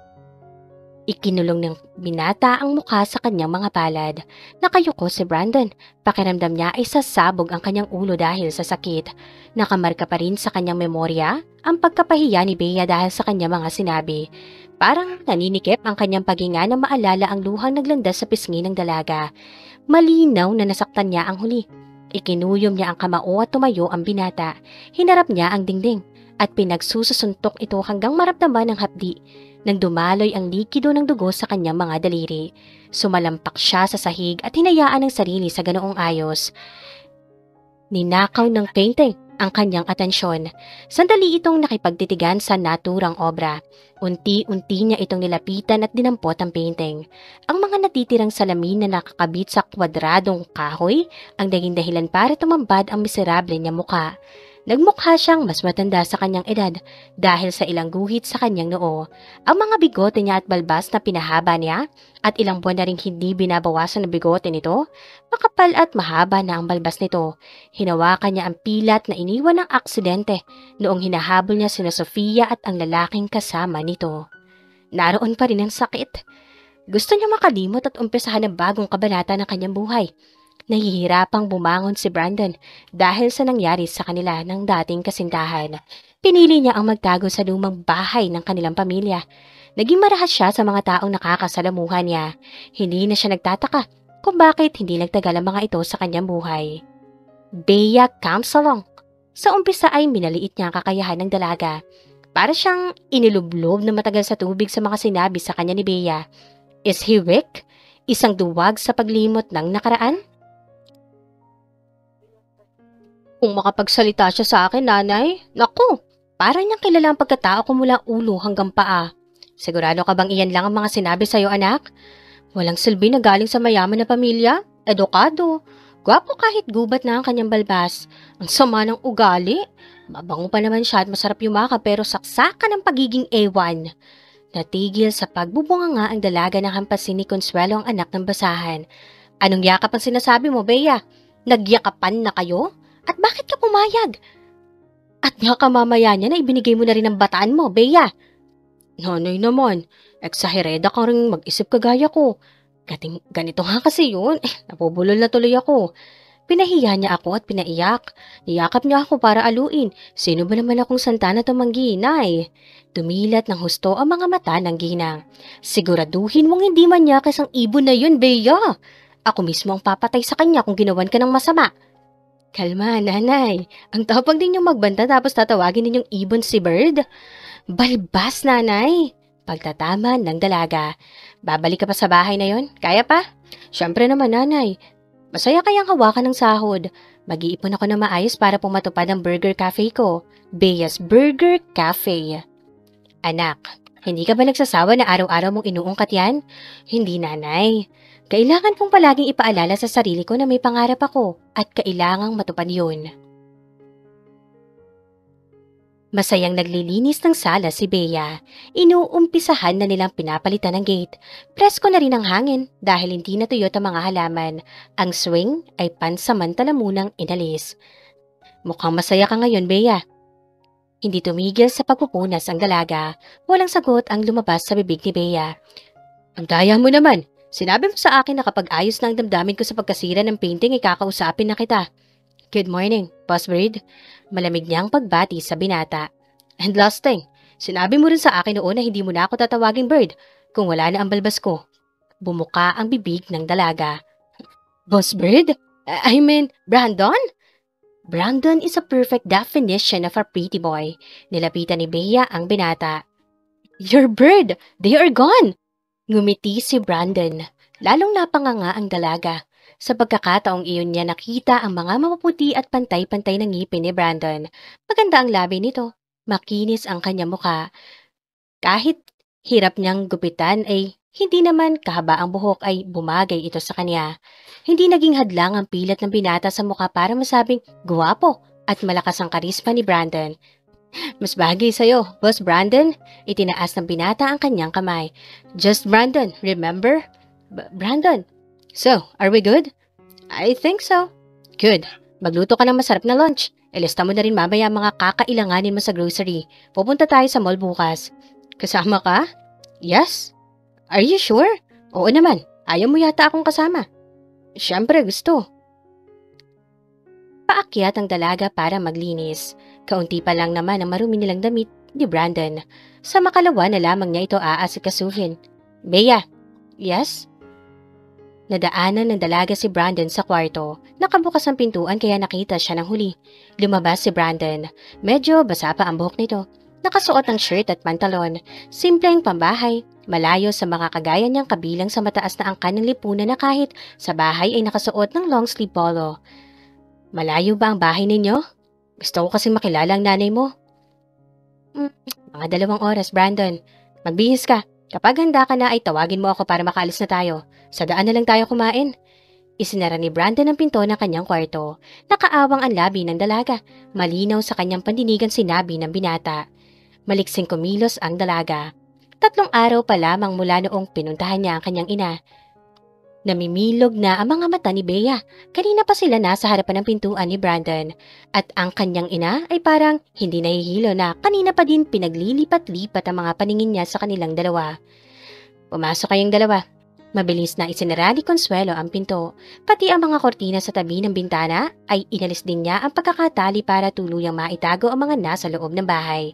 Ikinulong ng binata ang mukha sa kanyang mga palad. Nakayuko si Brandon. Pakiramdam niya ay sasabog ang kanyang ulo dahil sa sakit. Nakamarka pa rin sa kanyang memorya ang pagkapahiya ni Bea dahil sa kanyang mga sinabi. Parang naninikip ang kanyang paghinga na maalala ang luhang naglandas sa pisngi ng dalaga. Malinaw na nasaktan niya ang huli. Ikinuyom niya ang kamao at tumayo ang binata. Hinarap niya ang dingding at pinagsususuntok ito hanggang maramdaman ng hapdi. Nang dumaloy ang likido ng dugo sa kanyang mga daliri. Sumalampak siya sa sahig at hinayaan ang sarili sa ganoong ayos. Ninakaw ng painting ang kanyang atensyon. Sandali itong nakipagtitigan sa naturang obra. Unti-unti niya itong nilapitan at dinampot ang painting. Ang mga natitirang salamin na nakakabit sa kwadradong kahoy ang naging dahilan para tumambad ang miserable niya mukha. Nagmukha siyang mas matanda sa kanyang edad dahil sa ilang guhit sa kanyang noo. Ang mga bigote niya at balbas na pinahaba niya at ilang buwan na ring hindi binabawasan ng bigote nito, makapal at mahaba na ang balbas nito. Hinawakan niya ang pilat na iniwan ng aksidente noong hinahabol niya sina Sofia at ang lalaking kasama nito. Naroon pa rin ang sakit. Gusto niya makalimot at umpisahan ang bagong kabanata ng kanyang buhay. Nahihirapang bumangon si Brandon dahil sa nangyari sa kanila ng dating kasintahan. Pinili niya ang magtago sa lumang bahay ng kanilang pamilya. Naging marahas siya sa mga taong nakakasalamuhan niya. Hindi na siya nagtataka kung bakit hindi nagtagal ang mga ito sa kanyang buhay. Bea Kamsalong. Sa umpisa ay minaliit niya ang kakayahan ng dalaga. Para siyang inilublob na matagal sa tubig sa mga sinabi sa kanya ni Bea. Is he weak? Isang duwag sa paglimot ng nakaraan? Kung makapagsalita siya sa akin, nanay, naku, parang niyang kilala ang pagkatao ko mula ulo hanggang paa. Sigurado ka bang iyan lang ang mga sinabi sa'yo, anak? Walang silbi na galing sa mayaman na pamilya, edukado, gwapo kahit gubat na ang kanyang balbas. Ang sama ng ugali, mabango pa naman siya at masarap yumaka pero saksakan ng pagiging ewan. Natigil sa pagbubunga nga ang dalaga ng hampasin ni Consuelo ang anak ng basahan. Anong yakap ang sinasabi mo, Bea? Nagyakapan na kayo? At bakit ka pumayag? At nga kamamaya niya na ibinigay mo na rin ang bataan mo, Bea. Nanay naman, eksahereda ka rin mag-isip kagaya ko. Ganito nga kasi yun, napubulol na tuloy ako. Pinahiya niya ako at pinaiyak. Niyakap niya ako para aluin. Sino ba naman akong santa na tumanggi, nay? Tumilat ng husto ang mga mata ng ginang. Siguraduhin mong hindi man niya kasang ibon na yun, Bea. Ako mismo ang papatay sa kanya kung ginawan ka ng masama. Kalma, nanay. Ang tapang din yung magbanta tapos tatawagin ninyong ibon si Bird. Balbas, nanay. Pagtataman ng dalaga. Babalik ka pa sa bahay na yon? Kaya pa? Siyempre naman, nanay. Masaya kayang hawakan ng sahod. Mag-iipon ako na maayos para pumatupad ang burger cafe ko. Bea's Burger Cafe. Anak, hindi ka ba nagsasawa na araw-araw mong inuungkat yan? Hindi, nanay. Kailangan kong palaging ipaalala sa sarili ko na may pangarap ako at kailangang matupad yun. Masayang naglilinis ng sala si Bea. Inuumpisahan na nilang pinapalitan ng gate. Presko na rin ang hangin dahil hindi natuyot ang mga halaman. Ang swing ay pansamantala munang inalis. Mukhang masaya ka ngayon, Bea. Hindi tumigil sa pagpupunas ang dalaga. Walang sagot ang lumabas sa bibig ni Bea. Ang daya mo naman. Sinabi mo sa akin na kapag ayos na ang damdamin ko sa pagkasira ng painting, kakausapin na kita. Good morning, Boss Bird. Malamig niyang pagbati sa binata. And last thing, sinabi mo rin sa akin noon na hindi mo na ako tatawaging Bird kung wala na ang balbas ko. Bumuka ang bibig ng dalaga. Boss Bird? I mean, Brandon? Brandon is a perfect definition of a pretty boy. Nilapitan ni Bea ang binata. Your Bird! They are gone! Ngumiti si Brandon. Lalong napanganga ang dalaga. Sa pagkakataong iyon niya nakita ang mga mapuputi at pantay-pantay na ngipin ni Brandon. Maganda ang labi nito. Makinis ang kanyang mukha. Kahit hirap niyang gupitan ay hindi naman kahaba ang buhok ay bumagay ito sa kanya. Hindi naging hadlang ang pilat ng binata sa mukha para masabing guwapo at malakas ang karisma ni Brandon. Mas bagay sa'yo, Boss Brandon. Itinaas ng binata ang kanyang kamay. Just Brandon, remember? Brandon. So, are we good? I think so. Good. Magluto ka ng masarap na lunch. Ilista mo na rin mamaya ang mga kakailanganin mo sa grocery. Pupunta tayo sa mall bukas. Kasama ka? Yes. Are you sure? Oo naman, ayaw mo yata akong kasama. Siyempre gusto. Paakyat ang dalaga para maglinis. Kaunti pa lang naman ang marumi nilang damit ni Brandon. Sa makalawa na lamang niya ito aasikasuhin. Bea, yes? Nadaanan ng dalaga si Brandon sa kwarto. Nakabukas ang pintuan kaya nakita siya ng huli. Lumabas si Brandon. Medyo basa pa ang buhok nito. Nakasuot ng shirt at pantalon. Simpleng pambahay. Malayo sa mga kagaya niyang kabilang sa mataas na angkan ng lipunan na kahit sa bahay ay nakasuot ng long sleeve polo. Malayo ba ang bahay ninyo? Gusto ko kasing makilala ang nanay mo. Mga 2 oras, Brandon. Magbihis ka. Kapag handa ka na ay tawagin mo ako para makaalis na tayo. Sa daan na lang tayo kumain. Isinara ni Brandon ang pinto ng kanyang kwarto. Nakaawang ang labi ng dalaga. Malinaw sa kanyang pandinigan sinabi ng binata. Maliksing kumilos ang dalaga. 3 araw pa lamang mula noong pinuntahan niya ang kanyang ina. Namimilog na ang mga mata ni Bea. Kanina pa sila nasa harapan ng pintuan ni Brandon. At ang kanyang ina ay parang hindi nahihilo na kanina pa din pinaglilipat-lipat ang mga paningin niya sa kanilang dalawa. Pumasok kayong dalawa. Mabilis na isinara ni Consuelo ang pinto. Pati ang mga kortina sa tabi ng bintana ay inalis din niya ang pagkakatali para tuluyang maitago ang mga nasa loob ng bahay.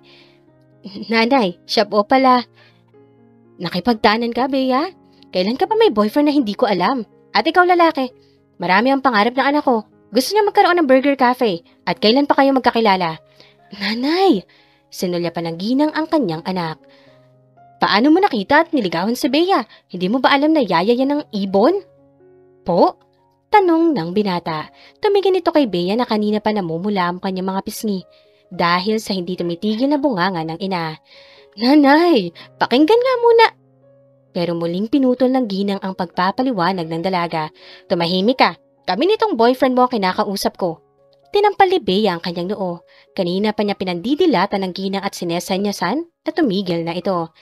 Nanay, siya po pala. Nakipagtanan ka, Bea? Kailan ka pa may boyfriend na hindi ko alam? At ikaw lalaki. Marami ang pangarap ng anak ko. Gusto niya magkaroon ng burger cafe. At kailan pa kayo magkakilala? Nanay! Sinulya pa ng ginang ang kanyang anak. Paano mo nakita at niligawan si Bea? Hindi mo ba alam na yaya yan ng ibon? Po? Tanong ng binata. Tumingin ito kay Bea na kanina pa namumula ang kanyang mga pisngi. Dahil sa hindi tumitigil na bunganga ng ina. Nanay, pakinggan nga muna. Pero muling pinutol ng ginang ang pagpapaliwanag ng dalaga. Tumahimik ka. Kami nitong boyfriend mo ang kinakausap ko. Tinampal ni Bea ang kanyang noo. Kanina pa niya pinandidilatan ng ginang at sinesanyasan na tumigil na ito.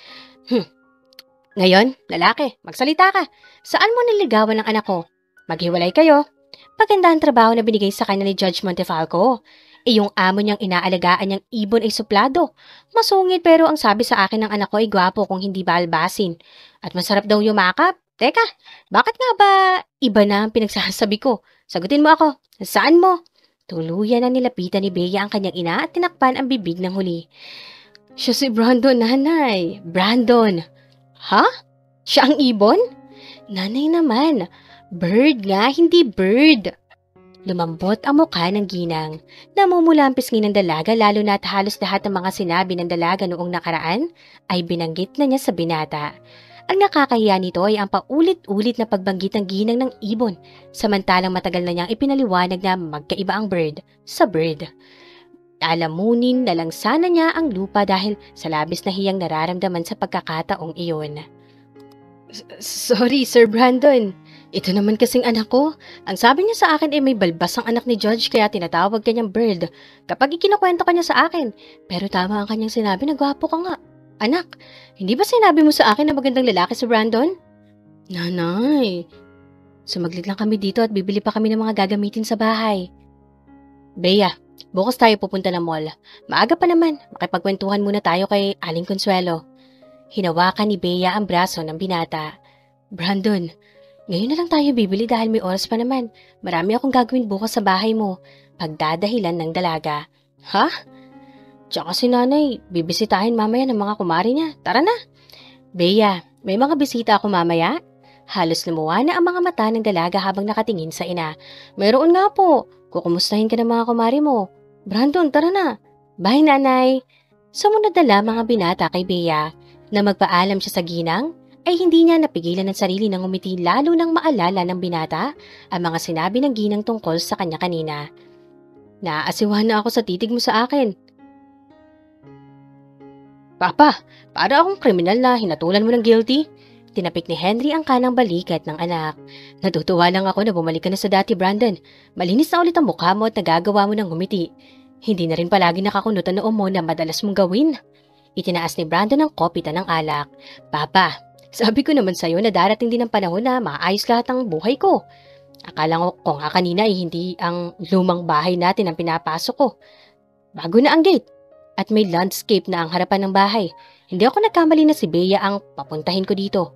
Ngayon, lalaki, magsalita ka. Saan mo niligawan ng anak ko? Maghiwalay kayo. Maganda ang trabaho na binigay sa kanya ni Judge Montefalco. Yung amo niyang inaalagaan niyang ibon ay suplado. Masungit pero ang sabi sa akin ng anak ko ay gwapo kung hindi balbasin. At masarap daw yumakap. Teka, bakit nga ba iba na ang pinagsasabi ko? Sagutin mo ako. Saan mo? Tuluyan na nilapitan ni Bea ang kanyang ina at tinakpan ang bibig ng huli. Siya si Brandon, nanay. Brandon. Ha? Siya ang ibon? Nanay naman. Bird nga, hindi bird. Lumambot ang mukha ng ginang. Namumula ang pisngi ng dalaga lalo na at halos lahat ng mga sinabi ng dalaga noong nakaraan ay binanggit na niya sa binata. Ang nakakahiya nito ay ang paulit-ulit na pagbanggit ng ginang ng ibon, samantalang matagal na niyang ipinaliwanag na magkaiba ang bird sa bird. Alamunin na lang sana niya ang lupa dahil sa labis na hiyang nararamdaman sa pagkakataong iyon. Sorry, Sir Brandon. Ito naman kasing anak ko. Ang sabi niya sa akin ay may balbas ang anak ni Judge kaya tinatawag kanyang bird kapag ikinukwento kanya sa akin. Pero tama ang kanyang sinabi na gwapo ka nga. Anak, hindi ba sinabi mo sa akin na magandang lalaki si Brandon? Nanay, sumaglit lang kami dito at bibili pa kami ng mga gagamitin sa bahay. Bea, bukas tayo pupunta ng mall. Maaga pa naman, makipagkwentuhan muna tayo kay Aling Consuelo. Hinawakan ni Bea ang braso ng binata. Brandon, ngayon na lang tayo bibili dahil may oras pa naman. Marami akong gagawin bukas sa bahay mo. Pagdadahilan ng dalaga. Ha? Tsaka si nanay, bibisitahin mamaya ng mga kumari niya. Tara na. Bea, may mga bisita ako mamaya? Halos lumuwa na ang mga mata ng dalaga habang nakatingin sa ina. Mayroon nga po. Kukumustahin ka ng mga kumari mo. Brandon, tara na. Bye, nanay. Sumunod na lang mga binata kay Bea. Na magpaalam siya sa ginang, ay hindi niya napigilan ng sarili ng umiti lalo nang maalala ng binata ang mga sinabi ng ginang tungkol sa kanya kanina. Naaasiwahan na ako sa titig mo sa akin. Papa, para akong kriminal na hinatulan mo ng guilty? Tinapik ni Henry ang kanang balikat ng anak. Natutuwa lang ako na bumalik ka na sa dati, Brandon. Malinis na ulit ang mukha mo at nagagawa mo ng umiti. Hindi na rin palagi nakakunutan noon mo na madalas mong gawin. Itinaas ni Brandon ang kopita ng alak. Papa, sabi ko naman sa'yo na darating din ang panahon na maayos lahat ang buhay ko. Akala ko nga kanina ay hindi ang lumang bahay natin ang pinapasok ko. Bago na ang gate at may landscape na ang harapan ng bahay. Hindi ako nagkamali na si Bea ang papuntahin ko dito.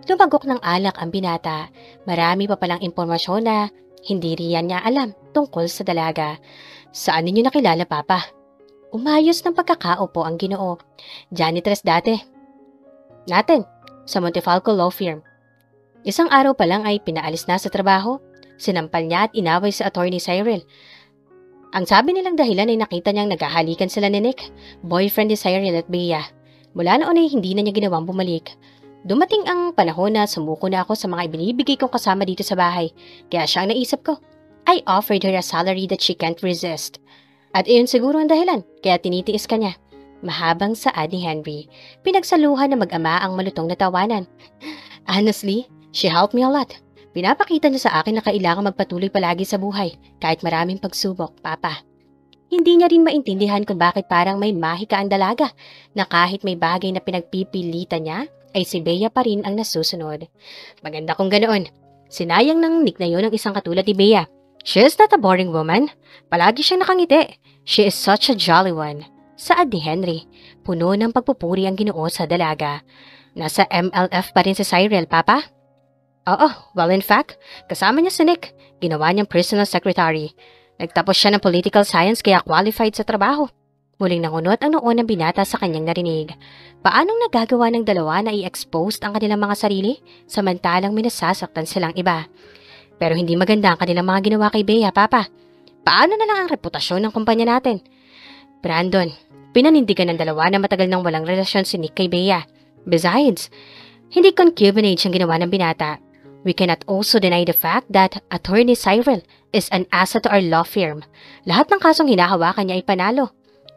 Lumagok ng alak ang binata. Marami pa palang impormasyon na hindi riyan niya alam tungkol sa dalaga. Saan ninyo nakilala, Papa? Umayos ng pagkakaupo ang Ginoo. Janitress dati. Natin, sa Montefalco Law Firm. Isang araw pa lang ay pinaalis na sa trabaho. Sinampal niya at inaway sa Attorney Cyril. Ang sabi nilang dahilan ay nakita niyang naghahalikan sila ni Nick, boyfriend ni Cyril at Bea. Mula noon ay hindi na niya ginawang bumalik. Dumating ang panahon na sumuko na ako sa mga ibinibigay kong kasama dito sa bahay. Kaya siya ang naisip ko. I offered her a salary that she can't resist. At iyon siguro ang dahilan, kaya tinitiis ka niya. Mahabang saad ni Henry. Pinagsaluhan na mag-ama ang malutong na tawanan. Honestly, she helped me a lot. Pinapakita niya sa akin na kailangan magpatuloy palagi sa buhay, kahit maraming pagsubok, Papa. Hindi niya rin maintindihan kung bakit parang may mahika ang dalaga, na kahit may bagay na pinagpipilitan niya, ay si Bea pa rin ang nasusunod. Maganda kung ganoon. Sinayang ng Nick na yun ang isang katulad ni Bea. She is not a boring woman. Palagi siyang nakangiti. She is such a jolly one. Saad ni Henry, puno ng pagpupuri ang Ginoo sa dalaga. Nasa MLF pa rin si Cyril, Papa? Oo, well in fact, kasama niya si Nick. Ginawa niyang personal secretary. Nagtapos siya ng political science kaya qualified sa trabaho. Muling nangunot ang noon ng binata sa kanyang narinig. Paanong nagagawa ng dalawa na i-expose ang kanilang mga sarili samantalang minasasaktan silang iba? Pero hindi maganda ang kanilang mga ginawa kay Bea, Papa. Paano na lang ang reputasyon ng kumpanya natin? Brandon, pinanindigan ng dalawa na matagal nang walang relasyon si Nick kay Bea. Besides, hindi concubinage ang ginawa ng binata. We cannot also deny the fact that Attorney Cyril is an asset to our law firm. Lahat ng kasong hinahawakan niya ay panalo.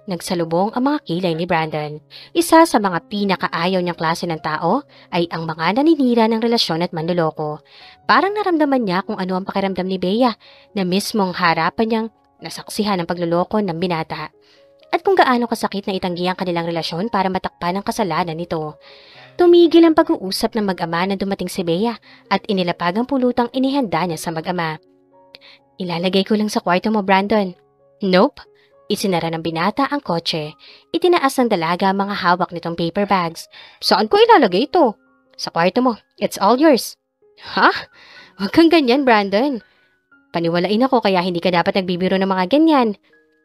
Nagsalubong ang mga kilay ni Brandon. Isa sa mga pinakaayaw niyang klase ng tao ay ang mga naninira ng relasyon at manloloko. Parang naramdaman niya kung ano ang pakiramdam ni Bea na mismong harapan niyang nasaksihan ang pagloloko ng binata. At kung gaano kasakit na itanggi ang kanilang relasyon para matakpan ang kasalanan nito. Tumigil ang pag-uusap ng mag-ama na dumating si Bea at inilapag ang pulutang inihanda niya sa mag-ama. Ilalagay ko lang sa kwarto mo, Brandon. Nope. Isinara ng binata ang kotse. Itinaas ng dalaga ang mga hawak nitong paper bags. Saan ko ilalagay ito? Sa kwarto mo. It's all yours. Ha? Huwag kang ganyan, Brandon. Paniwalain ako kaya hindi ka dapat nagbibiro ng mga ganyan.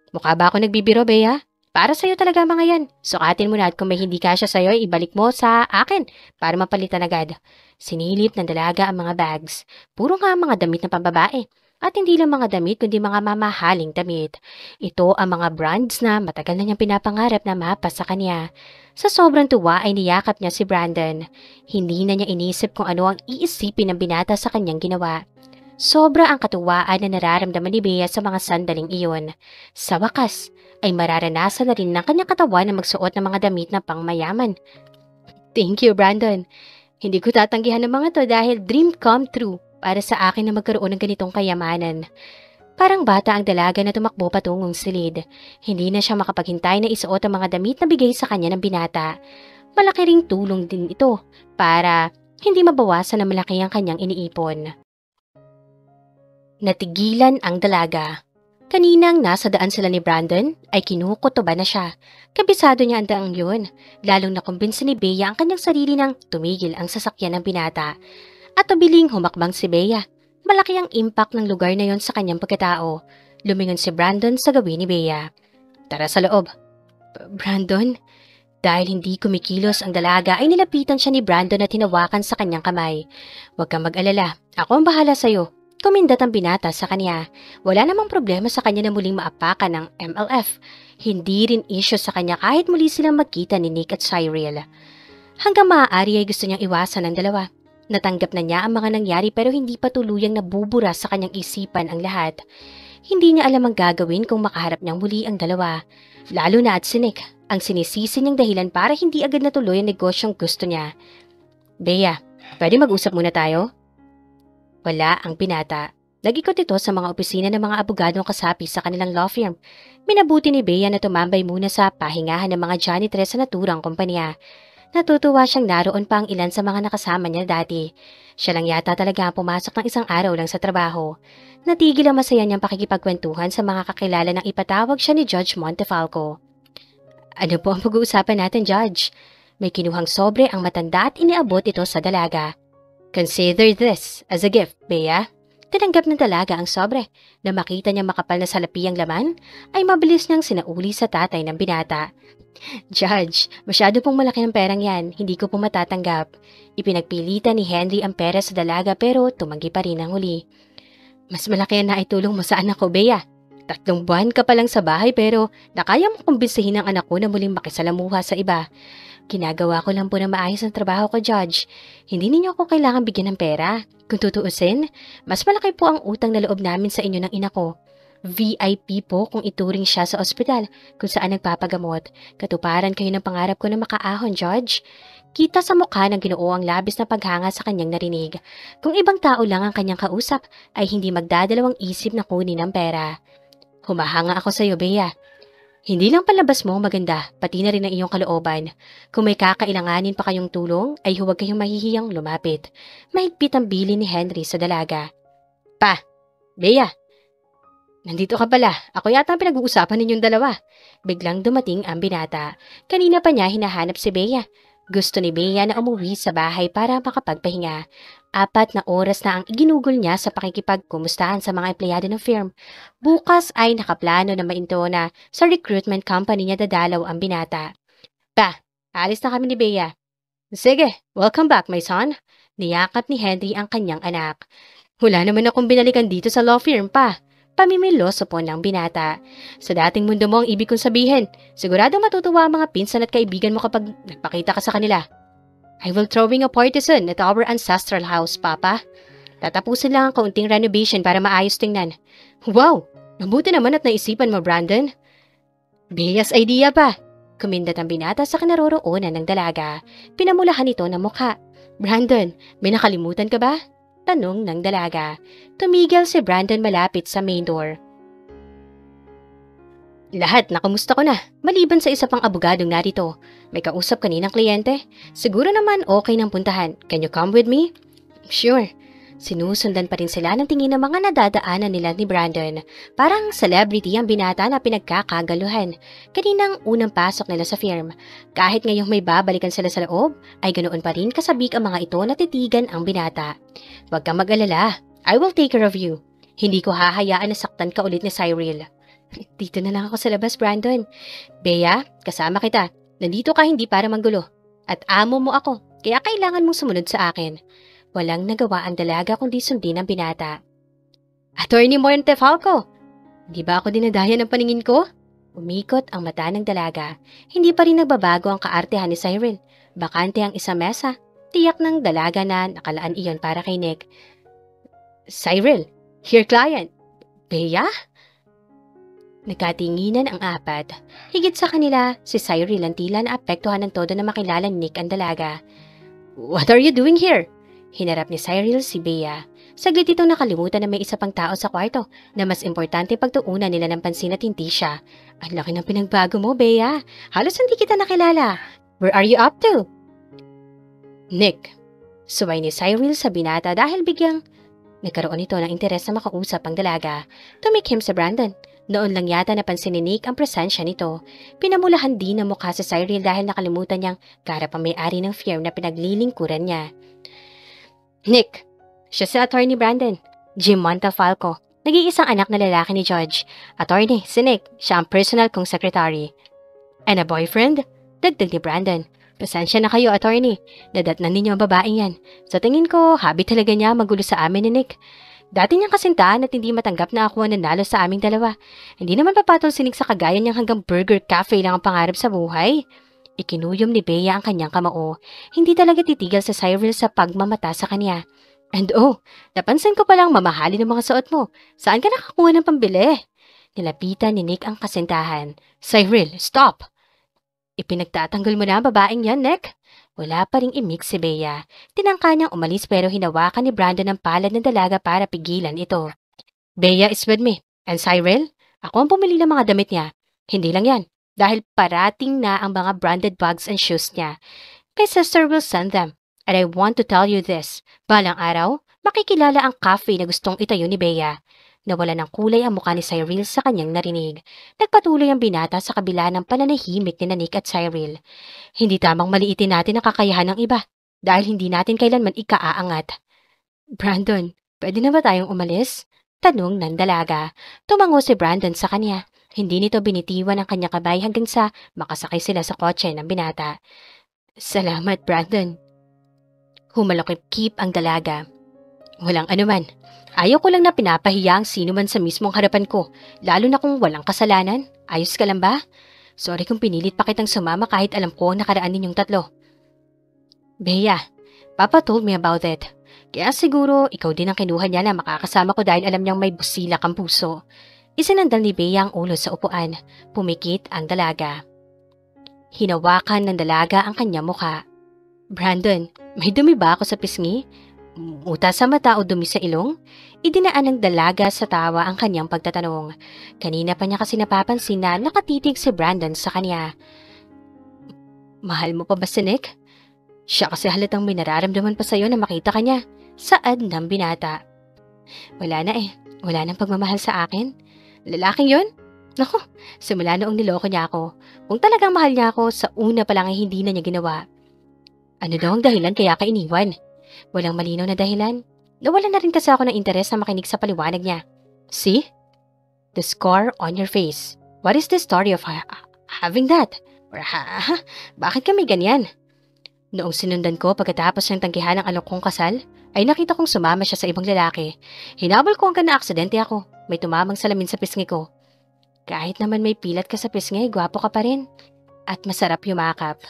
Mukha ba ako nagbibiro, Bea? Para sa'yo talaga mga yan. Sukatin mo na at kung may hindi kasya sa'yo, ibalik mo sa akin para mapalitan agad. Sinilip ng dalaga ang mga bags. Puro nga mga damit na pambabae. At hindi lang mga damit kundi mga mamahaling damit. Ito ang mga brands na matagal na niyang pinapangarap na mapas sa kanya. Sa sobrang tuwa ay niyakap niya si Brandon. Hindi na niya inisip kung ano ang iisipin ng binata sa kanyang ginawa. Sobra ang katuwaan na nararamdaman ni Bea sa mga sandaling iyon. Sa wakas, ay mararanasan na rin ng kanyang katawan na magsuot ng mga damit na pangmayaman. Thank you, Brandon. Hindi ko tatanggihan ng mga to dahil dream come true para sa akin na magkaroon ng ganitong kayamanan. Parang bata ang dalaga na tumakbo patungong silid. Hindi na siya makapaghintay na isuot ang mga damit na bigay sa kanya ng binata. Malaki ring tulong din ito para hindi mabawasan na malaki ang kanyang iniipon. Natigilan ang dalaga. Kaninang nasa daan sila ni Brandon ay kinukutuba na siya. Kabisado niya ang daang yun. Lalong nakumbinsi ni Bea ang kanyang sarili nang tumigil ang sasakyan ng binata. At tubiling humakbang si Bea. Malaki ang impact ng lugar na yon sa kanyang pagkatao. Lumingon si Brandon sa gawin ni Bea. Tara sa loob. Brandon? Dahil hindi kumikilos ang dalaga ay nilapitan siya ni Brandon at hinawakan sa kanyang kamay. Huwag kang mag-alala. Ako ang bahala sa'yo. Tumindat ang binata sa kanya. Wala namang problema sa kanya na muling maapakan ng MLF. Hindi rin issue sa kanya kahit muli silang magkita ni Nick at Cyril. Hanggang maaari ay gusto niyang iwasan ang dalawa. Natanggap na niya ang mga nangyari pero hindi pa tuluyang nabubura sa kanyang isipan ang lahat. Hindi niya alam ang gagawin kung makaharap niyang muli ang dalawa. Lalo na at si Nick, ang sinisisi niyang dahilan para hindi agad natuloy ang negosyong gusto niya. Bea, pwede mag-usap muna tayo? Wala ang binata. Nag-ikot ito sa mga opisina ng mga abogadong kasapi sa kanilang law firm. Minabuti ni Bea na tumambay muna sa pahingahan ng mga janitress sa naturang kumpanya. Natutuwa siyang naroon pa ang ilan sa mga nakasama niya dati. Siya lang yata talaga ang pumasok ng isang araw lang sa trabaho. Natigil ang masaya niyang pakikipagkwentuhan sa mga kakilala nang ipatawag siya ni Judge Montefalco. Ano po ang pag-uusapan natin, Judge? May kinuhang sobre ang matanda at iniabot ito sa dalaga. Consider this as a gift, Bea. Tinanggap ng dalaga ang sobre. Na makita niya makapal na salapi ang laman, ay mabilis niyang sinauli sa tatay ng binata. Judge, masyado pong malaki ang perang yan, hindi ko po matatanggap. Ipinagpilitan ni Henry ang pera sa dalaga pero tumanggi pa rin ang huli. Mas malaki ang naitulong mo sa anak ko, Bea. 3 buwan ka pa lang sa bahay pero nakaya mo kumbinsihin ang anak ko na muling makisalamuha sa iba. Ginagawa ko lang po na maayos ang trabaho ko, Judge. Hindi ninyo ako kailangan bigyan ng pera. Kung tutuusin, mas malaki po ang utang na loob namin sa inyo ng ina ko. VIP po kung ituring siya sa ospital kung saan nagpapagamot. Katuparan kayo ng pangarap ko na makaahon, Judge. Kita sa mukha ng Ginoo ang labis na paghanga sa kanyang narinig. Kung ibang tao lang ang kanyang kausap, ay hindi magdadalawang isip na kunin ang pera. Humahanga ako sa iyo, Bea. Hindi lang palabas mo maganda, pati na rin ang iyong kalooban. Kung may kakailanganin pa kayong tulong, ay huwag kayong mahihiyang lumapit. Mahigpit ang bili ni Henry sa dalaga. Pa, Bea, nandito ka pala. Ako yata ang pinag-uusapan ninyong dalawa. Biglang dumating ang binata. Kanina pa niya hinahanap si Bea. Gusto ni Bea na umuwi sa bahay para makapagpahinga. 4 na oras na ang iginugol niya sa pakikipagkumustahan sa mga empleyado ng firm. Bukas ay nakaplano na mainto na sa recruitment company niya dadalaw ang binata. Pa, alis na kami ni Bea. Sige, welcome back, my son. Niyakap ni Henry ang kanyang anak. Wala naman akong binalikan dito sa law firm, pa. Pamimiloso po ng binata. Sa dating mundo mo ang ibig kong sabihin. Sigurado matutuwa ang mga pinsan at kaibigan mo kapag nagpakita ka sa kanila. I will throwing a party soon at our ancestral house, Papa. Tatapusin lang ang kaunting renovation para maayos tingnan. Wow! Mabuti naman at naisipan mo, Brandon. Bea's idea pa. Kumindat ang binata sa kinaroroonan ng dalaga. Pinamulahan ito ng mukha. Brandon, may nakalimutan ka ba? Tanong ng dalaga. Tumigil si Brandon malapit sa main door. Lahat nakumusta ko na, maliban sa isa pang abogadong narito. May kausap kaninang kliyente. Siguro naman okay nang puntahan. Can you come with me? Sure. Sinusundan pa rin sila ng tingin ng mga nadadaanan nila ni Brandon. Parang celebrity ang binata na pinagkakagaluhan. Kaninang unang pasok nila sa firm. Kahit ngayong may babalikan sila sa loob, ay ganoon pa rin kasabik ang mga ito na titigan ang binata. Huwag kang mag-alala. I will take care of you. Hindi ko hahayaan na saktan ka ulit ni Cyril. Dito na lang ako sa labas, Brandon. Bea, kasama kita. Nandito ka hindi para manggulo. At amo mo ako, kaya kailangan mong sumunod sa akin. Walang nagawa ang dalaga kundi sundin ang binata. Attorney Montefalco, di ba ako dinadaya ng paningin ko? Umikot ang mata ng dalaga. Hindi pa rin nagbabago ang kaartehan ni Cyril. Bakante ang isang mesa. Tiyak ng dalaga na nakalaan iyon para kay Nick. Cyril, your client. Bea? Nagkatinginan ang 4. Higit sa kanila, si Cyril ang tila na apektuhan ng todo na makilala ni Nick ang dalaga. What are you doing here? Hinarap ni Cyril si Bea. Saglit itong nakalimutan na may isa pang tao sa kwarto na mas importante pagtuunan nila ng pansin at hindi siya. Ang laki ng pinagbago mo, Bea. Halos hindi kita nakilala. Where are you up to? Nick. Suway ni Cyril sa binata dahil bigyang nagkaroon ito ng interes na makausap ang dalaga. Tumikim sa Brandon. Noon lang yata napansin ni Nick ang presensya nito. Pinamulahan din ang mukha sa Cyril dahil nakalimutan niyang karap ang may-ari ng firm na pinaglilingkuran niya. Nick, siya si Attorney Brandon, Jim Montefalco, nag-iisang anak na lalaki ni Judge. Attorney, si Nick, siya ang personal kong secretary. And a boyfriend? Dagdag ni Brandon. Pasensya na kayo, Attorney. Nadatnan ninyo ang babaeng yan. Sa tingin ko, habi talaga niya magulo sa amin ni Nick. Dati niyang kasintahan at hindi matanggap na ako ang nanalo sa aming dalawa. Hindi naman papatol si Nick sa kagaya niyang hanggang burger cafe lang ang pangarap sa buhay. Ikinuyom ni Bea ang kanyang kamao. Hindi talaga titigil sa Cyril sa pagmamata sa kanya. And napansin ko palang mamahali ng mga suot mo. Saan ka nakakuha ng pambili? Nilapitan ni Nick ang kasintahan. Cyril, stop! Ipinagtatanggol mo na ang babaeng yan, Nick? Wala pa ring imik si Bea. Tinangka niyang umalis pero hinawakan ni Brandon ang palad ng dalaga para pigilan ito. Bea is with me. And Cyril? Ako ang pumili ng mga damit niya. Hindi lang yan. Dahil parating na ang mga branded bags and shoes niya. My sister will send them. And I want to tell you this. Balang araw, makikilala ang cafe na gustong itayo ni Bea. Nawala ng kulay ang mukha ni Cyril sa kanyang narinig. Nagpatuloy ang binata sa kabila ng pananahimik ni Nick at Cyril. Hindi tamang maliitin natin ang kakayahan ng iba. Dahil hindi natin kailanman ikaaangat. Brandon, pwede na ba tayong umalis? Tanong ng dalaga. Tumango si Brandon sa kanya. Hindi nito binitiwan ang kanya kabay hanggang sa makasakay sila sa kotse ng binata. Salamat, Brandon. Humalakip-kip ang dalaga. Walang anuman. Ayaw ko lang na pinapahiya ang sino man sa mismong harapan ko, lalo na kung walang kasalanan. Ayos ka lang ba? Sorry kung pinilit pa kitang sumama kahit alam ko ang nakaraan ninyong tatlo. Bea, Papa told me about it. Kaya siguro ikaw din ang kinuha niya na makakasama ko dahil alam niyang may busila kang puso. Isinandal ni Bea ang ulo sa upuan. Pumikit ang dalaga. Hinawakan ng dalaga ang kanya mukha. Brandon, may dumi ba ako sa pisngi? Muta sa mata o dumi sa ilong? Idinaan ng dalaga sa tawa ang kanyang pagtatanong. Kanina pa niya kasi napapansin na nakatitig si Brandon sa kanya. Mahal mo pa ba si Nick? Siya kasi halatang may nararamdaman pa sa'yo na makita ka niya. Saad ng binata. Wala na eh. Wala nang pagmamahal sa akin. Lalaking yun? Naku, simula noong niloko niya ako. Kung talagang mahal niya ako, sa una pa lang ay hindi na niya ginawa. Ano daw ang dahilan kaya ka iniwan? Walang malinaw na dahilan. Nawala na rin kasi ako ng interes na makinig sa paliwanag niya. See? The scar on your face. What is the story of having that? Or bakit kami ganyan? Noong sinundan ko pagkatapos ng tanggihan ng alok kong kasal, ay nakita kong sumama siya sa ibang lalaki. Hinabol ko hanggang na-aksidente ako. May tumamang salamin sa pisngi ko. Kahit naman may pilat ka sa pisngi, gwapo ka pa rin. At masarap yumakap.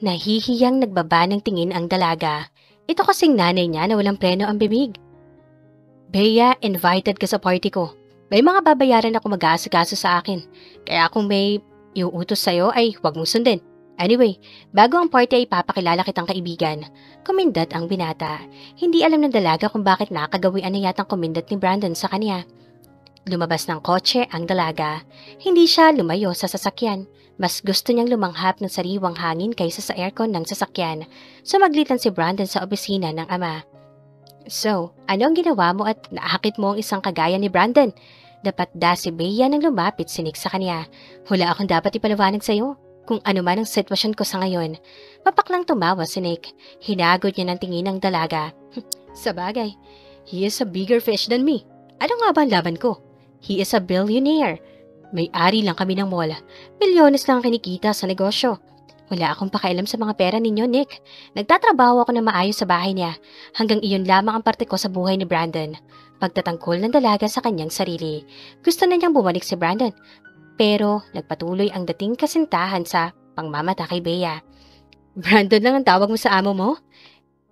Nahihiyang nagbaba ng tingin ang dalaga. Ito kasing nanay niya na walang preno ang bibig. Bea, invited ka sa party ko. May mga babayaran ako mag-aasikaso sa akin. Kaya kung may iuutos sa'yo ay huwag mong sundin. Anyway, bago ang party ay papakilala kitang kaibigan. Kumindat ang binata. Hindi alam ng dalaga kung bakit nakagawian na yatang kumindat ni Brandon sa kanya. Lumabas ng kotse ang dalaga. Hindi siya lumayo sa sasakyan. Mas gusto niyang lumanghap ng sariwang hangin kaysa sa aircon ng sasakyan. Sumaglitan si Brandon sa opisina ng ama. So, ano ang ginawa mo at naakit mo ang isang kagaya ni Brandon? Dapat si Bea nang lumapit si Nick sa kanya. Wala akong dapat ipaliwanag sa'yo. Kung ano man ang sitwasyon ko sa ngayon. Papaklang tumawa si Nick. Hinagod niya ng tingin ng dalaga. Sabagay, he is a bigger fish than me. Ano nga ba ang laban ko? He is a billionaire. May-ari lang kami ng mall. Milyones lang ang kinikita sa negosyo. Wala akong pakialam sa mga pera ninyo, Nick. Nagtatrabaho ako na maayos sa bahay niya. Hanggang iyon lamang ang parte ko sa buhay ni Brandon. Pagtatangkol ng dalaga sa kanyang sarili. Gusto na niyang bumalik si Brandon. Pero nagpatuloy ang dating kasintahan sa pangmamata kay Bea. Brandon lang ang tawag mo sa amo mo?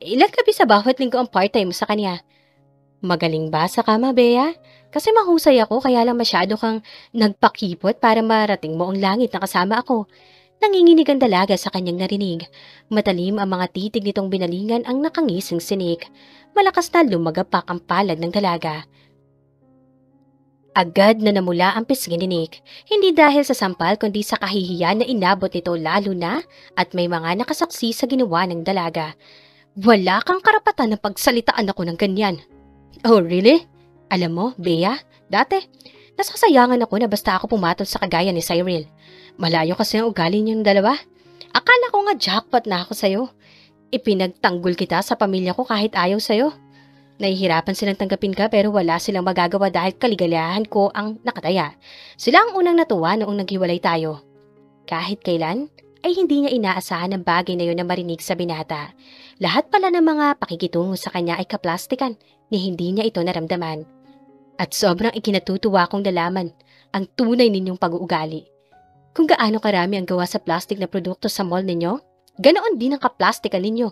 Ilang gabi sa bawat linggo ang part-time mo sa kanya? Magaling ba sa kama, Bea? Kasi mahusay ako kaya lang masyado kang nagpakipot para marating mo ang langit na kasama ako. Nanginginig ang dalaga sa kanyang narinig. Matalim ang mga titig nitong binalingan ang nakangising sinik. Malakas na lumagapak ang palad ng dalaga. Agad na namula ang pisngi ni Nick. Hindi dahil sa sampal kundi sa kahihiyan na inabot nito lalo na at may mga nakasaksi sa ginawa ng dalaga. Wala kang karapatan na pagsalitaan ako ng ganyan. Oh, really? Alam mo, Bea, dati, nasasayangan ako na basta ako pumatol sa kagaya ni Cyril. Malayo kasi ang ugali niyong dalawa. Akala ko nga jackpot na ako sa'yo. Ipinagtanggol kita sa pamilya ko kahit ayaw sa'yo. Nahihirapan silang tanggapin ka pero wala silang magagawa dahil kaligayahan ko ang nakataya. Sila ang unang natuwa noong naghiwalay tayo. Kahit kailan, ay hindi niya inaasahan ang bagay na yun na marinig sa binata. Lahat pala ng mga pakikitungo sa kanya ay kaplastikan ni hindi niya ito naramdaman. At sobrang ikinatutuwa kong nalaman ang tunay ninyong pag-uugali. Kung gaano karami ang gawa sa plastic na produkto sa mall ninyo, ganoon din ang kaplastikan ninyo.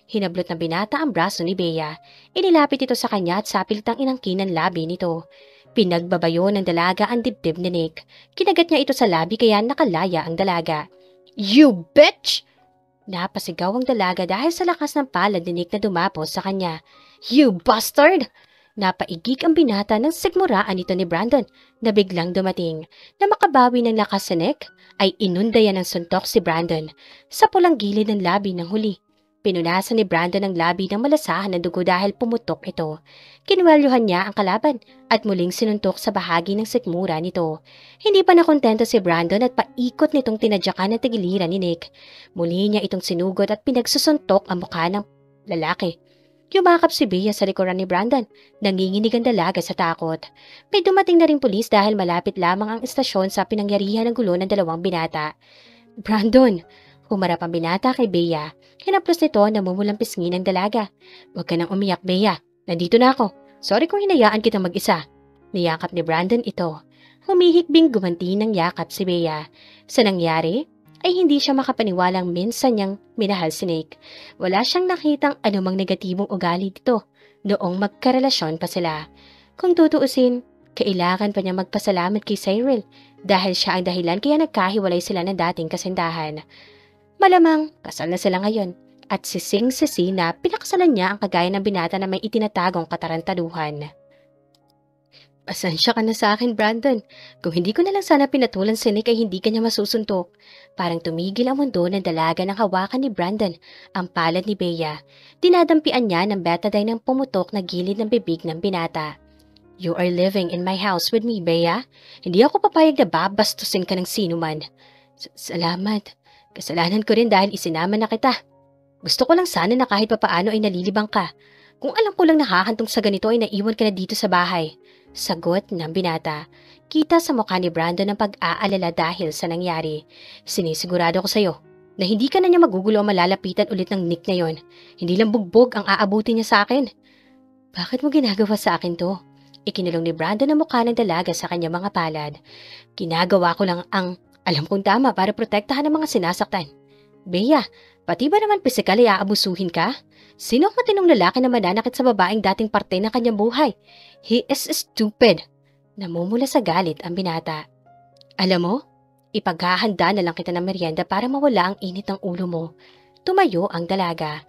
Hinablot ng binata ang braso ni Bea. Inilapit ito sa kanya at sapiltang inangkin ang labi nito. Pinagbabayo ng dalaga ang dibdib ni Nick. Kinagat niya ito sa labi kaya nakalaya ang dalaga. You bitch! Napasigaw ang dalaga dahil sa lakas ng palad ni Nick na dumapos sa kanya. You bastard! Napaigik ang binata ng sigmuraan nito ni Brandon na biglang dumating. Na makabawi ng lakas si Nick, ay inundayan ng suntok si Brandon sa pulang gilid ng labi ng huli. Pinunasan ni Brandon ang labi ng malasahan ng dugo dahil pumutok ito. Kinuwelyuhan niya ang kalaban at muling sinuntok sa bahagi ng sikmura nito. Hindi pa nakontento si Brandon at paikot nitong tinadyakan na tigiliran ni Nick. Muli niya itong sinugot at pinagsusuntok ang mukha ng lalaki. Yumakap si Bea sa likuran ni Brandon. Nanginginig ang dalaga sa takot. May dumating na ring pulis dahil malapit lamang ang istasyon sa pinangyarihan ng gulo ng dalawang binata. Brandon! Humarap ang binata kay Bea. Hinaplos nito na mumulang pisngi ng dalaga. Huwag ka nang umiyak, Bea. Nandito na ako. Sorry kung hinayaan kitang mag-isa. Niyakap ni Brandon ito. Humihikbing gumanti ng yakap si Bea. Sa nangyari, ay hindi siya makapaniwalang minsan niyang minahal si Nick. Wala siyang nakitang anumang negatibong ugali dito noong magkarelasyon pa sila. Kung tutuusin, kailangan pa niya magpasalamat kay Cyril dahil siya ang dahilan kaya nagkahiwalay sila ng dating kasintahan. Malamang kasal na sila ngayon at sising-sisi na pinakasalan niya ang kagaya ng binata na may itinatagong katarantaduhan. Pasensya ka na sa akin, Brandon. Kung hindi ko na lang sana pinatulan si Nick ay hindi kanya masusuntok. Parang tumigil ang mundo ng dalaga ng hawakan ni Brandon, ang palad ni Bea. Dinadampian niya ng betadine ng pumutok na gilid ng bibig ng binata. You are living in my house with me, Bea. Hindi ako papayag na babastusin ka ng sino man. Salamat. Kasalanan ko rin dahil isinama na kita. Gusto ko lang sana na kahit papaano ay nalilibang ka. Kung alam ko lang nakahantong sa ganito ay naiwan ka na dito sa bahay. Sagot ng binata. Kita sa mukha ni Brandon ang pag-aalala dahil sa nangyari. Sinisigurado ko sa'yo na hindi ka na niya magugulo o malalapitan ulit ng Nick na yon. Hindi lang bugbog ang aabutin niya sa akin. Bakit mo ginagawa sa akin to? Ikinulong ni Brandon ang mukha ng dalaga sa kanyang mga palad. Ginagawa ko lang ang alam kong tama para protektahan ang mga sinasaktan. Bea, pati ba naman pisikal ay aabusuhin ka? Sino ang matinong lalaki na mananakit sa babaeng dating parte ng kanyang buhay? He is stupid. Namumula sa galit ang binata. Alam mo, ipaghahanda na lang kita ng merienda para mawala ang init ng ulo mo. Tumayo ang dalaga.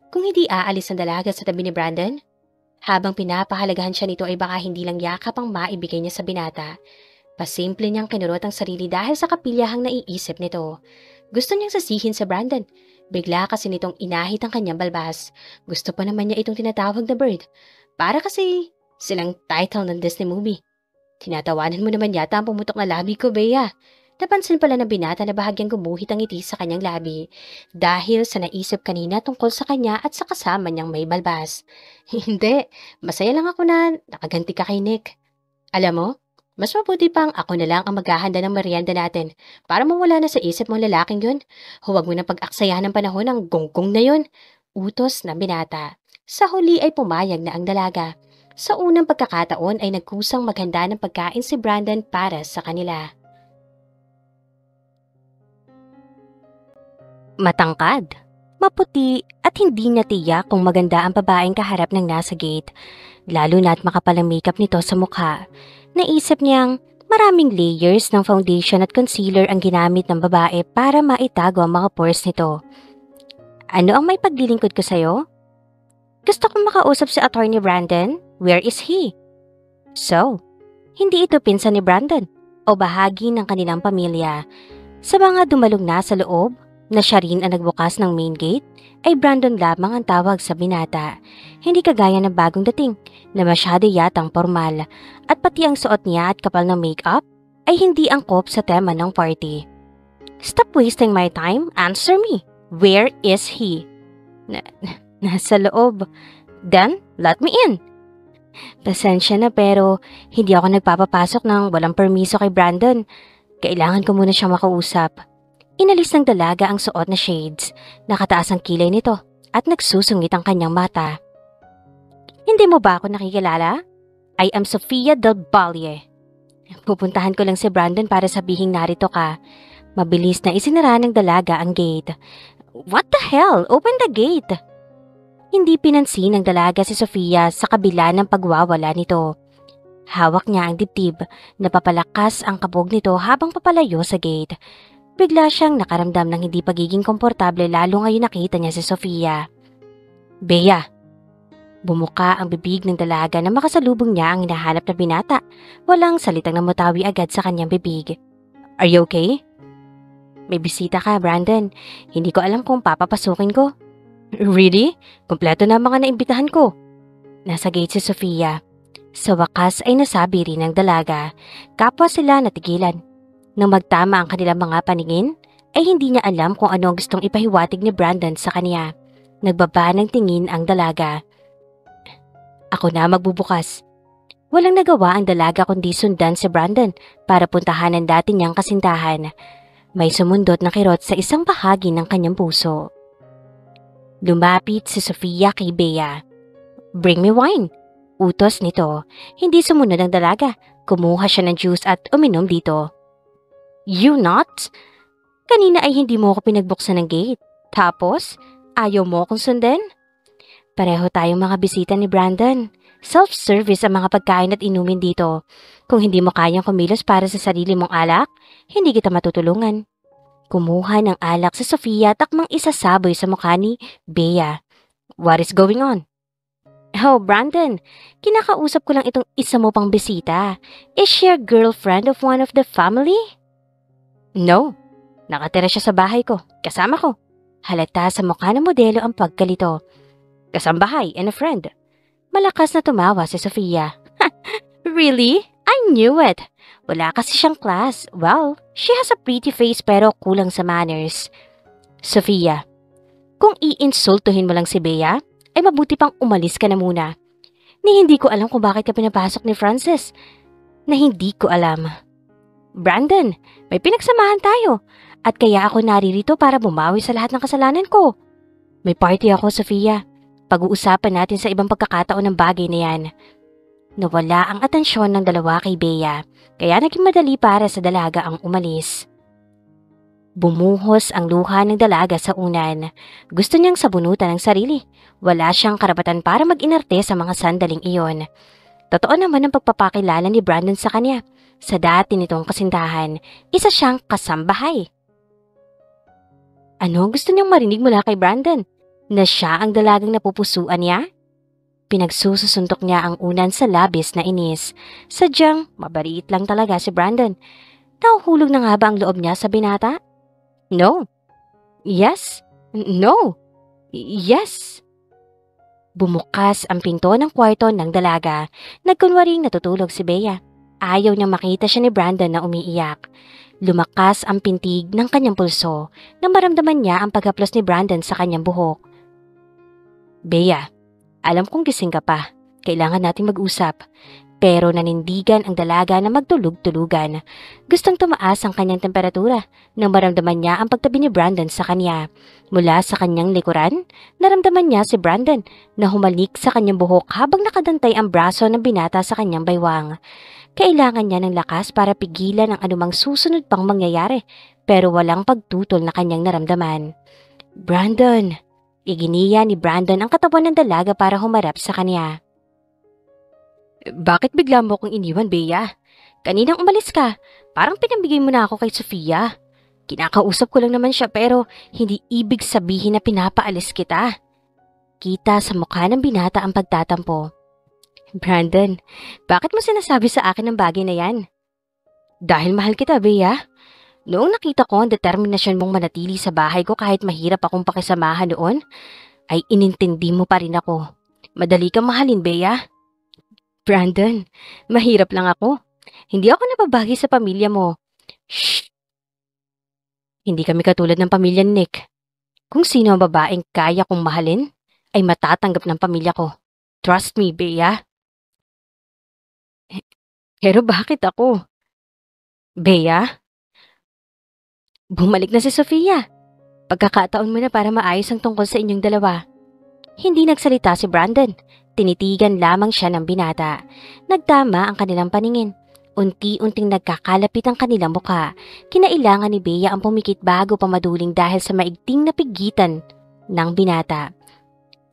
Kung hindi aalis ang dalaga sa tabi ni Brandon, habang pinapahalagahan siya nito ay baka hindi lang yakap ang maibigay niya sa binata. Pasimple niyang kinurot ang sarili dahil sa kapilyahang naiisip nito. Gusto niyang sasihin sa Brandon. Bigla kasi nitong inahit ang kanyang balbas. Gusto pa naman niya itong tinatawag na bird. Para kasi silang title ng Disney movie. Tinatawanan mo naman yata ang pumutok na labi ko, Bea. Napansin pala ng binata na bahagyang gumuhit ang ngiti sa kanyang labi dahil sa naisip kanina tungkol sa kanya at sa kasama niyang may balbas. Hindi, masaya lang ako na nakaganti ka kay Nick. Alam mo, mas mabuti pang ako na lang ang maghahanda ng merienda natin para mawala na sa isip mong lalaking yun. Huwag mo na pag-aksayahan ng panahon ng gonggong na yun. Utos ng binata. Sa huli ay pumayag na ang dalaga. Sa unang pagkakataon ay nagkusang maghanda ng pagkain si Brandon para sa kanila. Matangkad, maputi at hindi niya tiyak kung maganda ang babaeng kaharap ng nasa gate. Lalo na't makapal ang makeup nito sa mukha. Naisip niyang maraming layers ng foundation at concealer ang ginamit ng babae para maitago ang mga pores nito. Ano ang may paglilingkod ko sa'yo? Gusto kong makausap si Attorney Brandon. Where is he? So, hindi ito pinsan ni Brandon o bahagi ng kanilang pamilya. Sa mga dumalog na sa loob, na siya rin ang nagbukas ng main gate, ay Brandon lamang ang tawag sa binata. Hindi kagaya ng bagong dating na masyado yatang formal at pati ang suot niya at kapal ng makeup ay hindi angkop sa tema ng party. Stop wasting my time. Answer me. Where is he? Nasa loob. Then, let me in. Pasensya na pero hindi ako nagpapapasok ng walang permiso kay Brandon. Kailangan ko muna siyang makausap. Inalis ng dalaga ang suot na shades, nakataas ang kilay nito at nagsusungit ang kanyang mata. Hindi mo ba ako nakikilala? I am Sofia Del Valle. Pupuntahan ko lang si Brandon para sabihin narito ka. Mabilis na isinara ng dalaga ang gate. What the hell? Open the gate! Hindi pinansin ng dalaga si Sofia sa kabila ng pagwawala nito. Hawak niya ang dibdib, napapalakas ang kabog nito habang papalayo sa gate. Bigla siyang nakaramdam ng hindi pagiging komportable lalo ngayon nakita niya si Sofia. Bea! Bumuka ang bibig ng dalaga na makasalubong niya ang hinahanap na binata. Walang salitang namutawi agad sa kanyang bibig. Are you okay? May bisita ka, Brandon. Hindi ko alam kung papapasukin ko. Really? Kompleto na mga naimbitahan ko. Nasa gate si Sofia. Sa wakas ay nasabi rin ng dalaga. Kapwa sila natigilan. Nang magtama ang kanilang mga paningin, ay hindi niya alam kung ano ang gustong ipahiwatig ni Brandon sa kanya. Nagbaba ng tingin ang dalaga. Ako na magbubukas. Walang nagawa ang dalaga kundi sundan si Brandon para puntahan ang dati niyang kasintahan. May sumundot na kirot sa isang bahagi ng kanyang puso. Lumapit si Sofia kay Bea. "Bring me wine." Utos nito. Hindi sumunod ang dalaga. Kumuha siya ng juice at uminom dito. "You not? Kanina ay hindi mo ako pinagbuksan ng gate. Tapos, ayaw mo akong sundan?" Pareho tayong mga bisita ni Brandon. Self-service ang mga pagkain at inumin dito. Kung hindi mo kayang kumilos para sa sarili mong alak, hindi kita matutulungan. Kumuha ng alak si Sofia at akmang isasaboy sa mukha ni Bea. "What is going on?" "Oh, Brandon, kinakausap ko lang itong isa mo pang bisita. Is she a girlfriend of one of the family?" "No, nakatira siya sa bahay ko, kasama ko." Halata sa mukha ng modelo ang pagkalito. "Kasambahay and a friend." Malakas na tumawa si Sofia. "Really? I knew it. Wala kasi siyang class. Well, she has a pretty face pero kulang sa manners." "Sofia, kung iinsultuhin mo lang si Bea, ay mabuti pang umalis ka na muna. Hindi ko alam kung bakit ka pinapasok ni Francis. Na hindi ko alam. Brandon, may pinagsamahan tayo. At kaya ako naririto para bumawi sa lahat ng kasalanan ko. May party ako, Sofia. Pag-uusapan natin sa ibang pagkakataon ng bagay na yan." Nawala ang atensyon ng dalawa kay Bea, kaya naging madali para sa dalaga ang umalis. Bumuhos ang luha ng dalaga sa unan. Gusto niyang sabunutan ang sarili. Wala siyang karapatan para mag-inarte sa mga sandaling iyon. Totoo naman ang pagpapakilala ni Brandon sa kanya. Sa dati nitong kasintahan, isa siyang kasambahay. Ano gusto niyang marinig mula kay Brandon? Na siya ang dalagang napupusuan niya? Pinagsususuntok niya ang unan sa labis na inis. Sadyang mabariit lang talaga si Brandon. Nahuhulog na nga ba ang loob niya sa binata? No. Yes. No. Yes. Bumukas ang pinto ng kwarto ng dalaga. Nagkunwaring natutulog si Bea. Ayaw niyang makita siya ni Brandon na umiiyak. Lumakas ang pintig ng kanyang pulso nang maramdaman niya ang paghaplos ni Brandon sa kanyang buhok. "Bea, alam kong gising ka pa. Kailangan nating mag-usap." Pero nanindigan ang dalaga na magtulog-tulugan. Gustong tumaas ang kanyang temperatura nang maramdaman niya ang pagtabi ni Brandon sa kanya. Mula sa kanyang likuran, naramdaman niya si Brandon na humalik sa kanyang buhok habang nakadantay ang braso ng binata sa kanyang baywang. Kailangan niya ng lakas para pigilan ang anumang susunod pang mangyayari, pero walang pagtutol na kanyang naramdaman. "Brandon!" Iginiya ni Brandon ang katawan ng dalaga para humarap sa kanya. "Bakit bigla mo akong iniwan, Bea? Kaninang umalis ka, parang pinambigay mo na ako kay Sofia. Kinakausap ko lang naman siya pero hindi ibig sabihin na pinapaalis kita." Kita sa mukha ng binata ang pagtatampo. "Brandon, bakit mo sinasabi sa akin ang bagay na yan?" "Dahil mahal kita, Bea. Noong nakita ko ang determinasyon mong manatili sa bahay ko kahit mahirap akong pakisamahan noon, ay inintindi mo pa rin ako. Madali kang mahalin, Bea." "Brandon, mahirap lang ako. Hindi ako nababagi sa pamilya mo." "Shh! Hindi kami katulad ng pamilya ni Nick. Kung sino ang babaeng kaya kong mahalin, ay matatanggap ng pamilya ko. Trust me, Bea." "Pero bakit ako?" "Bea, bumalik na si Sofia. Pagkakataon mo na para maayos ang tungkol sa inyong dalawa." Hindi nagsalita si Brandon. Tinitigan lamang siya ng binata. Nagtama ang kanilang paningin. Unti-unting nagkakalapit ang kanilang mukha. Kinailangan ni Bea ang pumikit bago pa maduling dahil sa maigting na pigitan ng binata.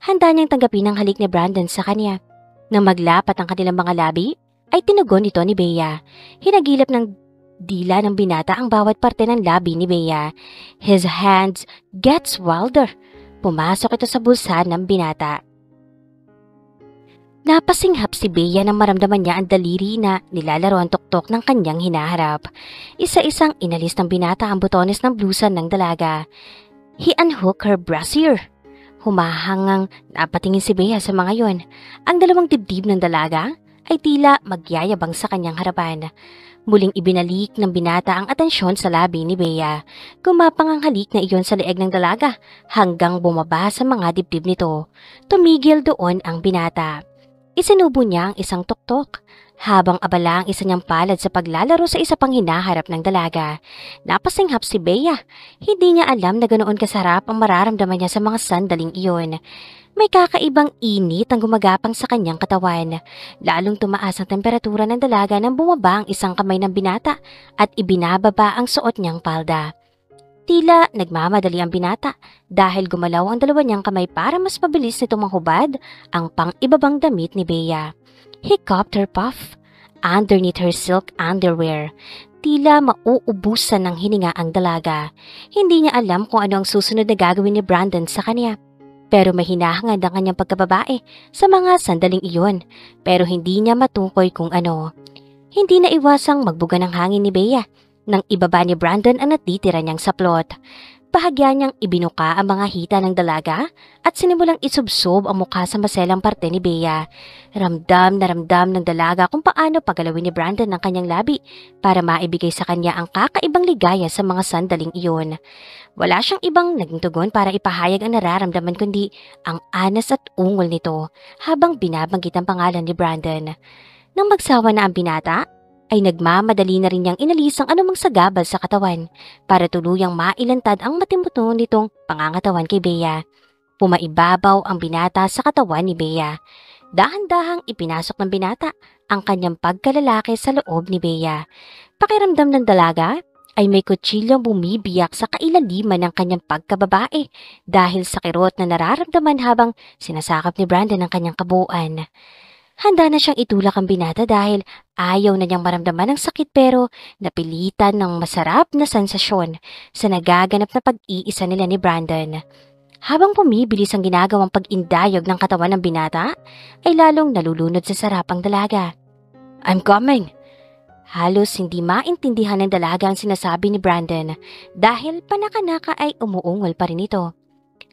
Handa niyang tanggapin ang halik ni Brandon sa kanya. Nang maglapat ang kanilang mga labi, ay tinugon ito ni Bea. Hinagilap ng dila ng binata ang bawat parte ng labi ni Bea. His hands gets wilder. Pumasok ito sa bulsa ng binata. Napasinghap si Bea nang maramdaman niya ang daliri na nilalaro ang tuktok ng kanyang hinaharap. Isa-isang inalis ng binata ang butones ng blusa ng dalaga. He unhooked her brassiere. Humahangang napatingin si Bea sa mga yon. Ang dalawang dibdib ng dalaga ay tila magyayabang sa kanyang harapan. Muling ibinalik ng binata ang atensyon sa labi ni Bea. Gumapang ang halik na iyon sa leeg ng dalaga hanggang bumaba sa mga dibdib nito. Tumigil doon ang binata. Isinubo niya ang isang tuktok. Habang abala ang isa niyang palad sa paglalaro sa isa pang hinaharap ng dalaga. Napasinghap si Bea. Hindi niya alam na ganoon kasarap ang mararamdaman niya sa mga sandaling iyon. May kakaibang init ang gumagapang sa kanyang katawan. Lalong tumaas ang temperatura ng dalaga nang bumaba ang isang kamay ng binata at ibinababa ang suot niyang palda. Tila nagmamadali ang binata dahil gumalaw ang dalawa niyang kamay para mas mabilis nitong manghubad ang pang-ibabang damit ni Bea. He cupped her puff underneath her silk underwear. Tila mauubusan ng hininga ang dalaga. Hindi niya alam kung ano ang susunod na gagawin ni Brandon sa kanya. Pero may hinahangad ang kanyang pagkababae sa mga sandaling iyon. Pero hindi niya matukoy kung ano. Hindi na iwasang magbuga ng hangin ni Bea nang ibaba ni Brandon ang natitira niyang saplot. Bahagya niyang ibinuka ang mga hita ng dalaga at sinimulang isubsob ang mukha sa maselang parte ni Bea. Ramdam na ramdam ng dalaga kung paano pagalawin ni Brandon ang kanyang labi para maibigay sa kanya ang kakaibang ligaya sa mga sandaling iyon. Wala siyang ibang naging tugon para ipahayag ang nararamdaman kundi ang anas at ungol nito habang binabanggit ang pangalan ni Brandon. Nang magsawa na ang binata, ay nagmamadali na rin niyang inalis ang anumang sagabal sa katawan para tuluyang mailantad ang matimuto nitong pangangatawan kay Bea. Pumaibabaw ang binata sa katawan ni Bea. Dahan-dahang ipinasok ng binata ang kanyang pagkalalaki sa loob ni Bea. Pakiramdam ng dalaga ay may kutsilyong bumibiyak sa kailaliman ng kanyang pagkababae dahil sa kirot na nararamdaman habang sinasakap ni Brandon ang kanyang kabuuan. Handa na siyang itulak ang binata dahil ayaw na niyang maramdaman ang sakit pero napilitan ng masarap na sensasyon sa nagaganap na pag-iisa nila ni Brandon. Habang pumibilis ang ginagawang pag-indayog ng katawan ng binata, ay lalong nalulunod sa sarap ang dalaga. "I'm coming!" Halos hindi maintindihan ng dalaga ang sinasabi ni Brandon dahil panaka-naka ay umuungol pa rin ito.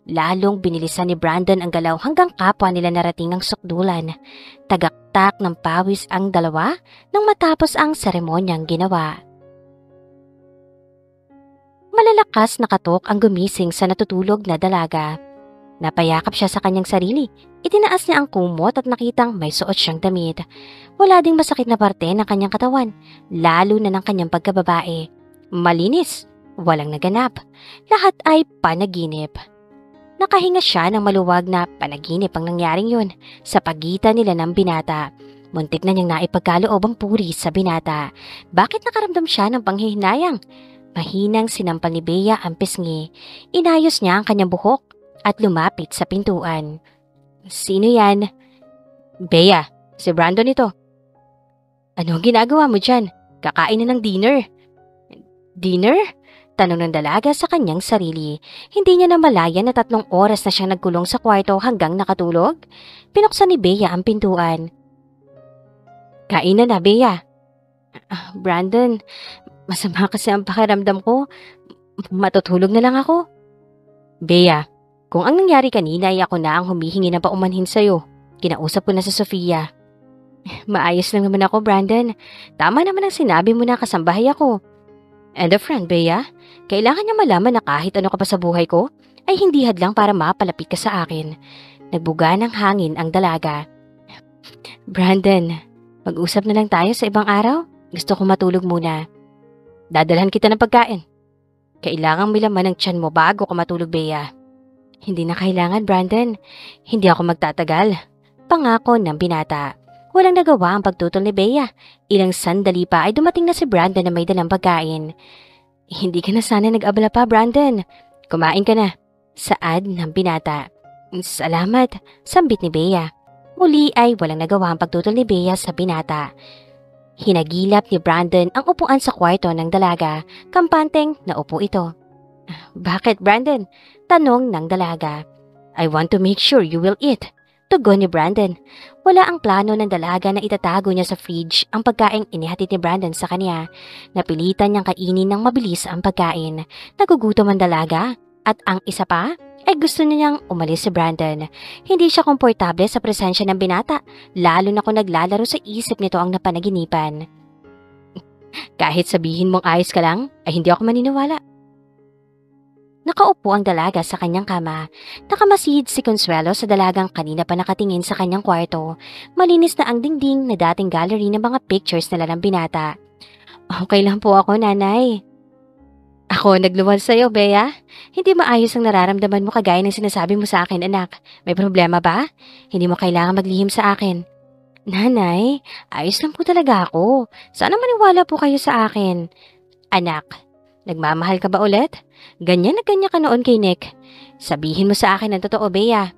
Lalong binilisan ni Brandon ang galaw hanggang kapwa nila narating ang sukdulan. Tagaktak ng pawis ang dalawa nang matapos ang seremonyang ginawa. Malalakas na katok ang gumising sa natutulog na dalaga. Napayakap siya sa kanyang sarili. Itinaas niya ang kumot at nakitang may suot siyang damit. Wala ding masakit na parte ng kanyang katawan, lalo na ng kanyang pagkababae. Malinis, walang naganap. Lahat ay panaginip. Nakahinga siya ng maluwag na panaginip ang nangyaring yun sa pagitan nila ng binata. Muntik na niyang naipagkaloob ang puri sa binata. Bakit nakaramdam siya ng panghihinayang? Mahinang sinampal ni Bea ang pisngi. Inayos niya ang kanyang buhok at lumapit sa pintuan. "Sino yan?" "Bea, si Brandon ito." "Ano ang ginagawa mo dyan? Kakain na ng dinner." "Dinner?" Tanong ng dalaga sa kanyang sarili. Hindi niya namalayan na 3 oras na siyang nagkulong sa kwarto hanggang nakatulog. Pinuksan ni Bea ang pintuan. "Kain na, Bea." "Brandon, masama kasi ang pakiramdam ko. Matutulog na lang ako." "Bea, kung ang nangyari kanina ay ako na ang humihingi ng paumanhin sa'yo. Kinausap ko na si Sofia." "Maayos lang naman ako, Brandon. Tama naman ang sinabi mo na kasambahay ako." "And a friend, Bea. Kailangan niya malaman na kahit ano ka pa sa buhay ko, ay hindi hadlang para mapalapit ka sa akin." Nagbuga ng hangin ang dalaga. "Brandon, mag-usap na lang tayo sa ibang araw. Gusto ko matulog muna." "Dadalhan kita ng pagkain." "Kailangang may laman ng tiyan mo bago ka matulog, Bea." "Hindi na kailangan, Brandon. Hindi ako magtatagal." Pangako ng binata. Walang nagawa ang pagtutol ni Bea. Ilang sandali pa ay dumating na si Brandon na may dalang pagkain. "Hindi ka na sana nag-abala pa, Brandon. Kumain ka na." Saad ng binata. "Salamat," sambit ni Bea. Muli ay walang nagawa ang pagtutol ni Bea sa binata. Hinagilap ni Brandon ang upuan sa kwarto ng dalaga. Kampanteng naupo ito. "Bakit, Brandon?" Tanong ng dalaga. "I want to make sure you will eat." Tugon ni Brandon. Wala ang plano ng dalaga na itatago niya sa fridge ang pagkaing inihatid ni Brandon sa kanya. Napilitan niyang kainin ng mabilis ang pagkain. Nagugutom ang dalaga at ang isa pa ay gusto niyang umalis si Brandon. Hindi siya komportable sa presensya ng binata, lalo na kung naglalaro sa isip nito ang napanaginipan. "Kahit sabihin mong ayos ka lang, ay hindi ako maniniwala." Nakaupo ang dalaga sa kanyang kama. Nakamasid si Consuelo sa dalagang kanina pa nakatingin sa kanyang kwarto. Malinis na ang dingding na dating gallery ng mga pictures nila ng binata. Okay lang po ako, nanay. Ako nagluwal sa'yo, Bea. Hindi maayos ang nararamdaman mo kagaya ng sinasabi mo sa akin, anak. May problema ba? Hindi mo kailangan maglihim sa akin. Nanay, ayos lang po talaga ako. Sana maniwala po kayo sa akin. Anak, nagmamahal ka ba ulit? Ganyan na ganyan ka noon kay Nick. Sabihin mo sa akin ang totoo, Bea.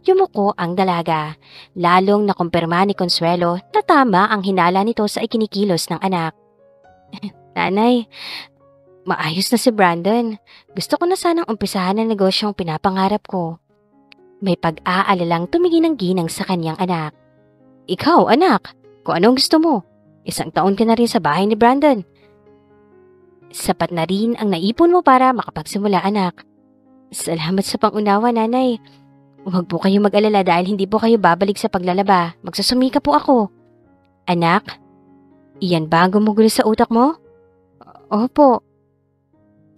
Yumuko ang dalaga. Lalong nakumpirma ni Consuelo na tama ang hinala nito sa ikinikilos ng anak. Nanay, maayos na si Brandon. Gusto ko na sanang umpisahan ang negosyong pinapangarap ko. May pag-aalalang tumingin ng ginang sa kanyang anak. Ikaw, anak, kung anong gusto mo. 1 taon ka na rin sa bahay ni Brandon. Sapat na rin ang naipon mo para makapagsimula, anak. Salamat sa pangunawa, nanay. Huwag po kayo mag-alala dahil hindi po kayo babalik sa paglalaba. Magsusumika po ako. Anak, iyan ba ang gumugulo sa utak mo? Opo.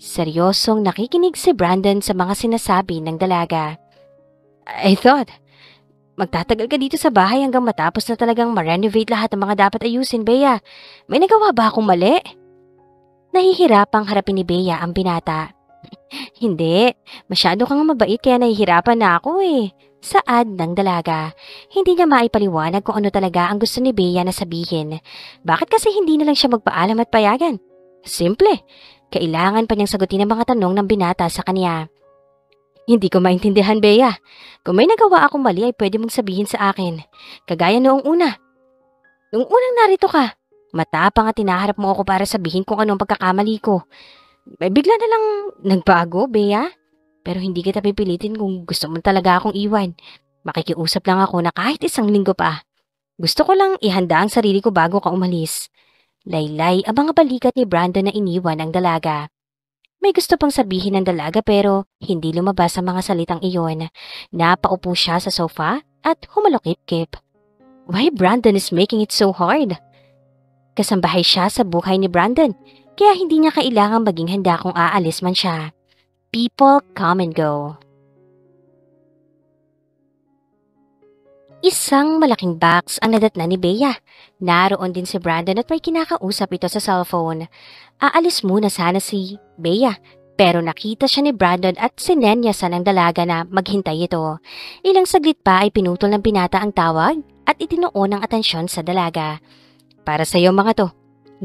Seryosong nakikinig si Brandon sa mga sinasabi ng dalaga. I thought, magtatagal ka dito sa bahay hanggang matapos na talagang ma-renovate lahat ng mga dapat ayusin, Bea. May nagawa ba akong mali? Nahihirapang harapin ni Bea ang binata. Hindi, masyado kang mabait kaya nahihirapan na ako eh. Saad ng dalaga. Hindi niya maipaliwanag kung ano talaga ang gusto ni Bea na sabihin. Bakit kasi hindi na lang siya magpaalam at payagan? Simple. Kailangan pa niyang sagutin ang mga tanong ng binata sa kanya. Hindi ko maintindihan, Bea. Kung may nagawa akong mali ay pwede mong sabihin sa akin. Kagaya noong una. Noong unang narito ka, matapang at tinaharap mo ako para sabihin kung anong pagkakamali ko. Bigla na lang nagbago, Bea. Pero hindi kita pipilitin kung gusto mo talaga akong iwan. Makikiusap lang ako na kahit 1 linggo pa. Gusto ko lang ihanda ang sarili ko bago ka umalis. Laylay ang mga balikat ni Brandon na iniwan ang dalaga. May gusto pang sabihin ng dalaga pero hindi lumabas ang mga salitang iyon. Napaupo siya sa sofa at humalokip-kip. Why Brandon is making it so hard? Kasambahay siya sa buhay ni Brandon, kaya hindi niya kailangang maging handa kung aalis man siya. People come and go. Isang malaking box ang nadatna ni Bea. Naroon din si Brandon at may kinakausap ito sa cellphone. Aalis muna sana si Bea, pero nakita siya ni Brandon at sinenyasan ng dalaga na maghintay ito. Ilang saglit pa ay pinutol ng binata ang tawag at itinuon ang atensyon sa dalaga. Para sa iyo mga to,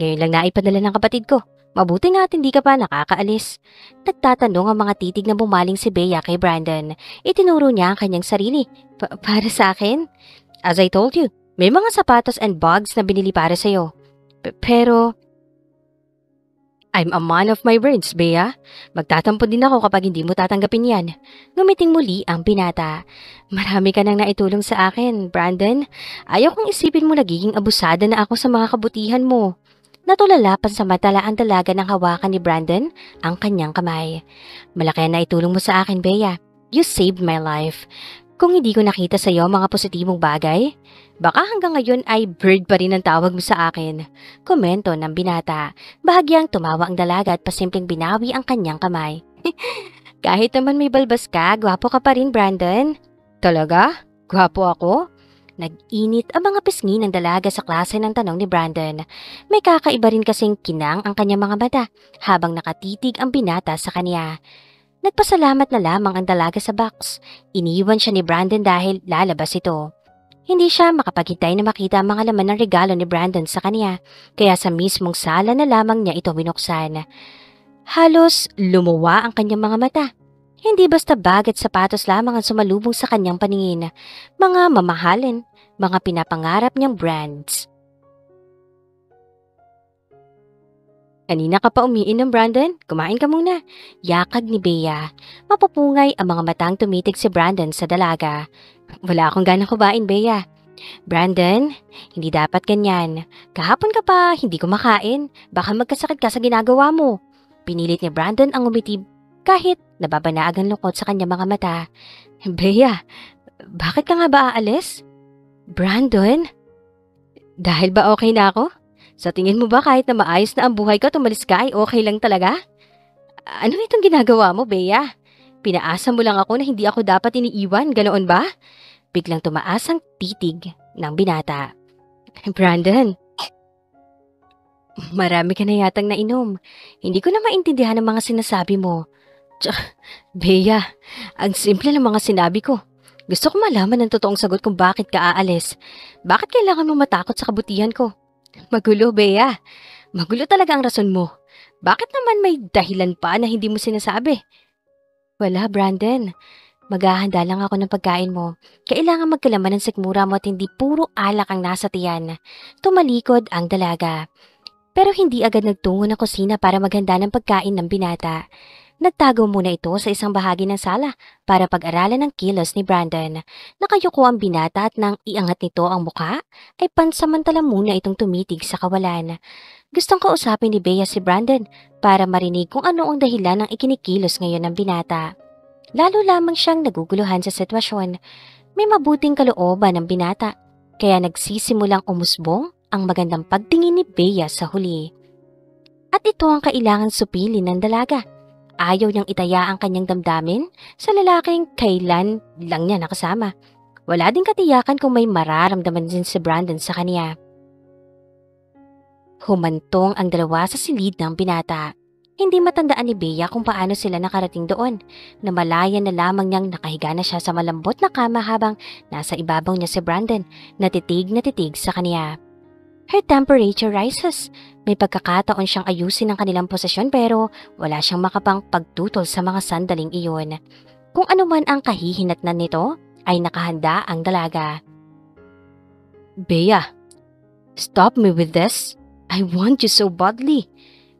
ngayon lang naipadala ng kapatid ko. Mabuti nga at hindi ka pa nakakaalis. Nagtatanong ang mga titig na bumaling si Bea kay Brandon. Itinuro niya ang kanyang sarili. Para sa akin? As I told you, may mga sapatos and bags na binili para sa'yo. Pero, I'm a man of my words, Bea. Magtatampo din ako kapag hindi mo tatanggapin yan. Ngumiting muli ang binata. Marami ka nang naitulong sa akin, Brandon. Ayaw kong isipin mo nagiging abusada na ako sa mga kabutihan mo. Natulala pansamantala ang dalaga ng hawakan ni Brandon ang kanyang kamay. Malaki na itulong mo sa akin, Bea. You saved my life. Kung hindi ko nakita sa iyo mga positibong bagay, baka hanggang ngayon ay bird pa rin ang tawag mo sa akin. Komento ng binata. Bahagyang tumawa ang dalaga at pasimpleng binawi ang kanyang kamay. Kahit naman may balbas ka, gwapo ka pa rin, Brandon. Talaga? Gwapo ako? Nag-init ang mga pisngi ng dalaga sa klase ng tanong ni Brandon. May kakaiba rin kasing kinang ang kanyang mga mata habang nakatitig ang binata sa kanya. Nagpasalamat na lamang ang dalaga sa box. Iniwan siya ni Brandon dahil lalabas ito. Hindi siya makapaghintay na makita ang mga laman ng regalo ni Brandon sa kanya, kaya sa mismong sala na lamang niya ito binuksan. Halos lumuwa ang kanyang mga mata. Hindi basta bag at sapatos lamang ang sumalubong sa kanyang paningin. Mga mamahalin, mga pinapangarap niyang brands. Kanina ka pa umiinom, Brandon. Kumain ka muna. Yakag ni Bea. Mapupungay ang mga matang tumitig si Brandon sa dalaga. Wala akong ganang kumain, Bea. Brandon, hindi dapat ganyan. Kahapon ka pa, hindi kumakain. Baka magkasakit ka sa ginagawa mo. Pinilit ni Brandon ang umitib kahit nababanaag ang lungkot sa kanyang mga mata. Bea, bakit ka nga ba aalis? Brandon? Dahil ba okay na ako? Sa tingin mo ba kahit na maayos na ang buhay ko tumalis ka ay okay lang talaga? Ano itong ginagawa mo, Bea? Pinaasa mo lang ako na hindi ako dapat iniiwan, ganoon ba? Biglang tumaas ang titig ng binata. Brandon, marami ka na yatang nainom. Hindi ko na maintindihan ang mga sinasabi mo. Bea, ang simple ng mga sinabi ko. Gusto ko malaman ang totoong sagot kung bakit ka aalis. Bakit kailangan mo matakot sa kabutihan ko? Magulo, Bea. Magulo talaga ang rason mo. Bakit naman may dahilan pa na hindi mo sinasabi? Wala, Brandon. Maghahanda lang ako ng pagkain mo. Kailangan magkalaman ng sikmura mo at hindi puro alak ang nasa tiyan. Tumalikod ang dalaga. Pero hindi agad nagtungo ng kusina para maghanda ng pagkain ng binata. Nagtago muna ito sa isang bahagi ng sala para pag-aralan ng kilos ni Brandon. Nakayuko ang binata at nang iangat nito ang muka, ay pansamantala muna itong tumitig sa kawalan. Gustong kausapin ni Bea si Brandon para marinig kung ano ang dahilan ng ikinikilos ngayon ng binata. Lalo lamang siyang naguguluhan sa sitwasyon. May mabuting kalooban ng binata, kaya nagsisimulang umusbong ang magandang pagtingin ni Bea sa huli. At ito ang kailangang supilin ng dalaga. Ayaw niyang itaya ang kanyang damdamin sa lalaking kailan lang niya nakasama. Wala ding katiyakan kung may mararamdaman din si Brandon sa kanya. Humantong ang dalawa sa silid ng binata. Hindi matandaan ni Bea kung paano sila nakarating doon. Namalayan na lamang niyang nakahiga na siya sa malambot na kama habang nasa ibabaw niya si Brandon, na titig sa kanya. Her temperature rises. May pagkakataon siyang ayusin ang kanilang posisyon pero wala siyang makapang pagtutol sa mga sandaling iyon. Kung ano man ang kahihinatnan nito, ay nakahanda ang dalaga. Bea, stop me with this. I want you so badly.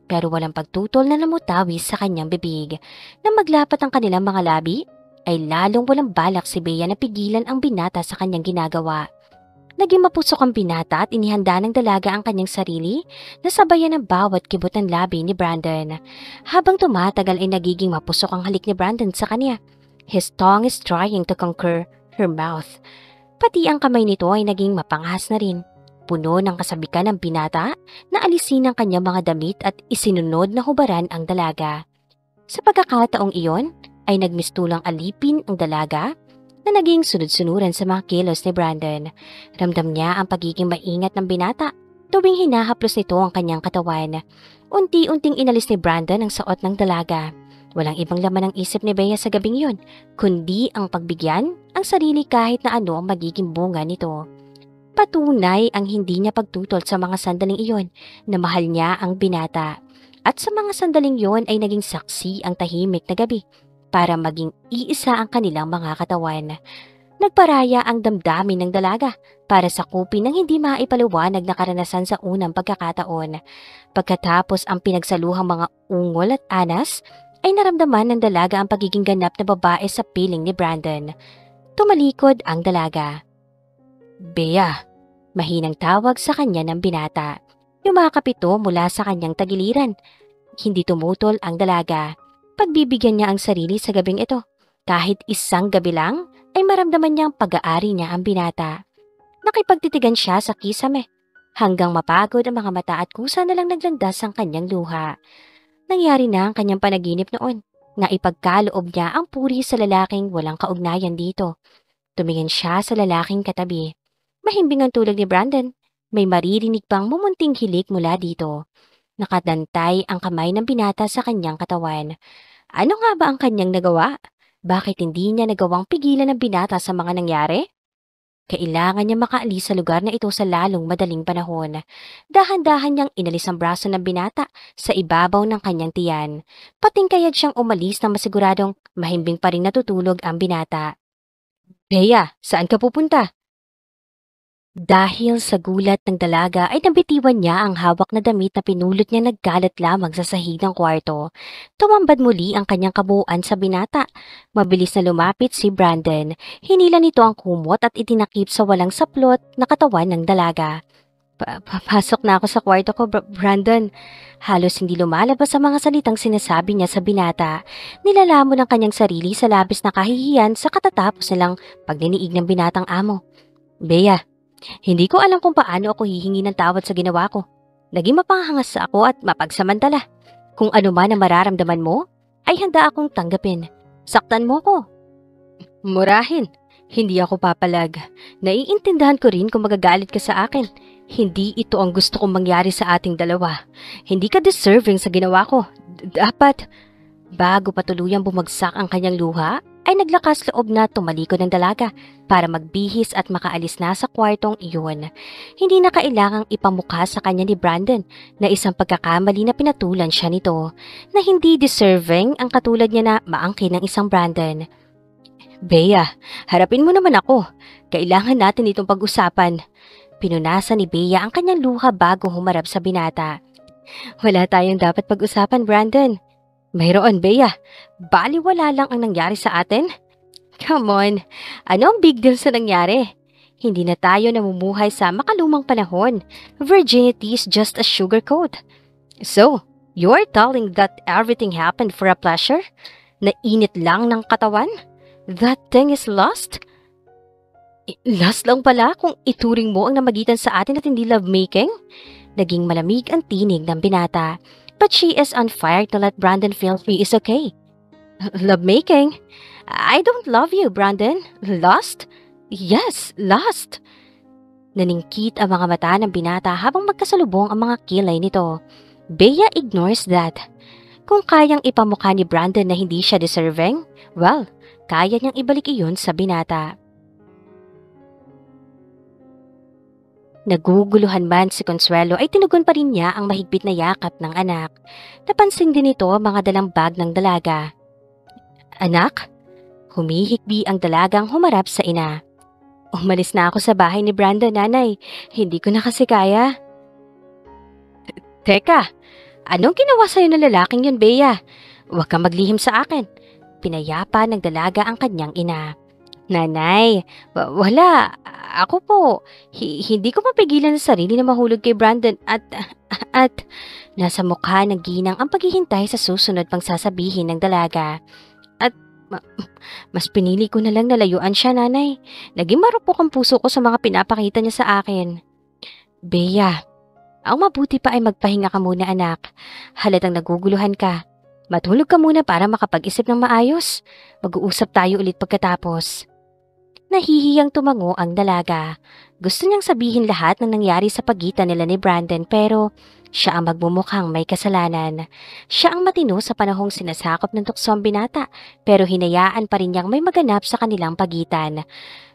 Pero walang pagtutol na namutawi sa kanyang bibig. Nang maglapat ang kanilang mga labi, ay lalong walang balak si Bea na pigilan ang binata sa kanyang ginagawa. Naging mapusok ang binata at inihanda ng dalaga ang kanyang sarili na sabayan ng bawat kibot ng labi ni Brandon. Habang tumatagal ay nagiging mapusok ang halik ni Brandon sa kanya. His tongue is trying to conquer her mouth. Pati ang kamay nito ay naging mapanghas na rin. Puno ng kasabikan ng binata na alisin ang kanyang mga damit at isinunod na hubaran ang dalaga. Sa pagkakataong iyon ay nagmistulang alipin ang dalaga na naging sunod-sunuran sa mga kilos ni Brandon. Ramdam niya ang pagiging maingat ng binata tuwing hinahaplos nito ang kanyang katawan. Unti-unting inalis ni Brandon ang suot ng dalaga. Walang ibang laman ng isip ni Bea sa gabing yun, kundi ang pagbigyan ang sarili kahit na ano ang magiging bunga nito. Patunay ang hindi niya pagtutol sa mga sandaling iyon na mahal niya ang binata. At sa mga sandaling iyon ay naging saksi ang tahimik na gabi para maging iisa ang kanilang mga katawan. Nagparaya ang damdamin ng dalaga para sakupin ng hindi maipaliwanag na karanasan sa unang pagkakataon. Pagkatapos ang pinagsaluhang mga ungol at anas, ay naramdaman ng dalaga ang pagiging ganap na babae sa piling ni Brandon. Tumalikod ang dalaga. Bea, mahinang tawag sa kanya ng binata. Yumakap ito mula sa kanyang tagiliran. Hindi tumutol ang dalaga. Pagbibigyan niya ang sarili sa gabing ito. Kahit isang gabi lang, ay maramdaman niyang pag-aari niya ang binata. Nakipagtitigan siya sa kisame, hanggang mapagod ang mga mata at kusa na lang naglandas ang kanyang luha. Nangyari na ang kanyang panaginip noon, na ipagkaloob niya ang puri sa lalaking walang kaugnayan dito. Tumingin siya sa lalaking katabi. Mahimbing ang tulog ni Brandon. May maririnig pang mumunting hilik mula dito. Nakadantay ang kamay ng binata sa kanyang katawan. Ano nga ba ang kanyang nagawa? Bakit hindi niya nagawang pigilan ng binata sa mga nangyari? Kailangan niya makaalis sa lugar na ito sa lalong madaling panahon. Dahan-dahan niyang inalis ang braso ng binata sa ibabaw ng kanyang tiyan. Patingkayad siyang umalis na masiguradong mahimbing pa rin natutulog ang binata. Bea, saan ka pupunta? Dahil sa gulat ng dalaga ay nabitiwan niya ang hawak na damit na pinulot niya nagkalat lamang sa sahig ng kwarto. Tumambad muli ang kanyang kabuuan sa binata. Mabilis na lumapit si Brandon. Hinila nito ang kumot at itinakip sa walang saplot na katawan ng dalaga. Papasok na ako sa kwarto ko, Brandon. Halos hindi lumalabas sa mga salitang sinasabi niya sa binata. Nilalamon ang kanyang sarili sa labis na kahihiyan sa katatapos nilang pagniniig ng binatang amo. Bea, hindi ko alam kung paano ako hihingi ng tawad sa ginawa ko. Naging mapanghangasa ako at mapagsamantala. Kung ano man ang mararamdaman mo, ay handa akong tanggapin. Saktan mo ko. Murahin. Hindi ako papalag. Naiintindihan ko rin kung magagalit ka sa akin. Hindi ito ang gusto kong mangyari sa ating dalawa. Hindi ka deserving sa ginawa ko. Dapat. Bago pa tuluyang bumagsak ang kanyang luha, ay naglakas loob na tumalikod ng dalaga para magbihis at makaalis na sa kwartong iyon. Hindi na kailangang ipamukha sa kanya ni Brandon na isang pagkakamali na pinatulan siya nito, na hindi deserving ang katulad niya na maangkin ng isang Brandon. Bea, harapin mo naman ako. Kailangan natin itong pag-usapan. Pinunasan ni Bea ang kanyang luha bago humarap sa binata. Wala tayong dapat pag-usapan, Brandon. Mayroon, Bea. Baliwala lang ang nangyari sa atin. Come on, ano ang big deal sa nangyari? Hindi na tayo namumuhay sa makalumang panahon. Virginity is just a sugar coat. So, you're telling that everything happened for a pleasure? Nainit lang ng katawan? That thing is lust? Lust lang pala kung ituring mo ang namagitan sa atin at hindi lovemaking? Naging malamig ang tinig ng binata. But she is on fire to let Brandon feel he is okay. Lovemaking? I don't love you, Brandon. Lust? Yes, lust. Naningkit ang mga mata ng binata habang magkasalubong ang mga kilay nito. Bea ignores that. Kung kayang ipamukha ni Brandon na hindi siya deserving, well, kaya niyang ibalik iyon sa binata. Naguguluhan man si Consuelo ay tinugon pa rin niya ang mahigpit na yakap ng anak. Napansin din ito ang mga dalang bag ng dalaga. Anak? Humihikbi ang dalagang humarap sa ina. Umalis na ako sa bahay ni Brandon, nanay. Hindi ko na kasi kaya. Teka, anong ginawa sa'yo ng lalaking yun, Bea? Huwag kang maglihim sa akin. Pinayapa ng dalaga ang kanyang ina. Nanay, wala. Ako po, hindi ko mapigilan sa sarili na mahulog kay Brandon at nasa mukha ng ginang ang paghihintay sa susunod pang sasabihin ng dalaga. At mas pinili ko na lang na layuan siya, nanay. Naging marupok ang puso ko sa mga pinapakita niya sa akin. Bea, ang mabuti pa ay magpahinga ka muna, anak. Halatang naguguluhan ka. Matulog ka muna para makapag-isip ng maayos. Mag-uusap tayo ulit pagkatapos. Nahihiyang tumango ang dalaga. Gusto niyang sabihin lahat ng nangyari sa pagitan nila ni Brandon pero siya ang magmumukhang may kasalanan. Siya ang matino sa panahong sinasakop ng tukso ang binata pero hinayaan pa rin niyang may maganap sa kanilang pagitan.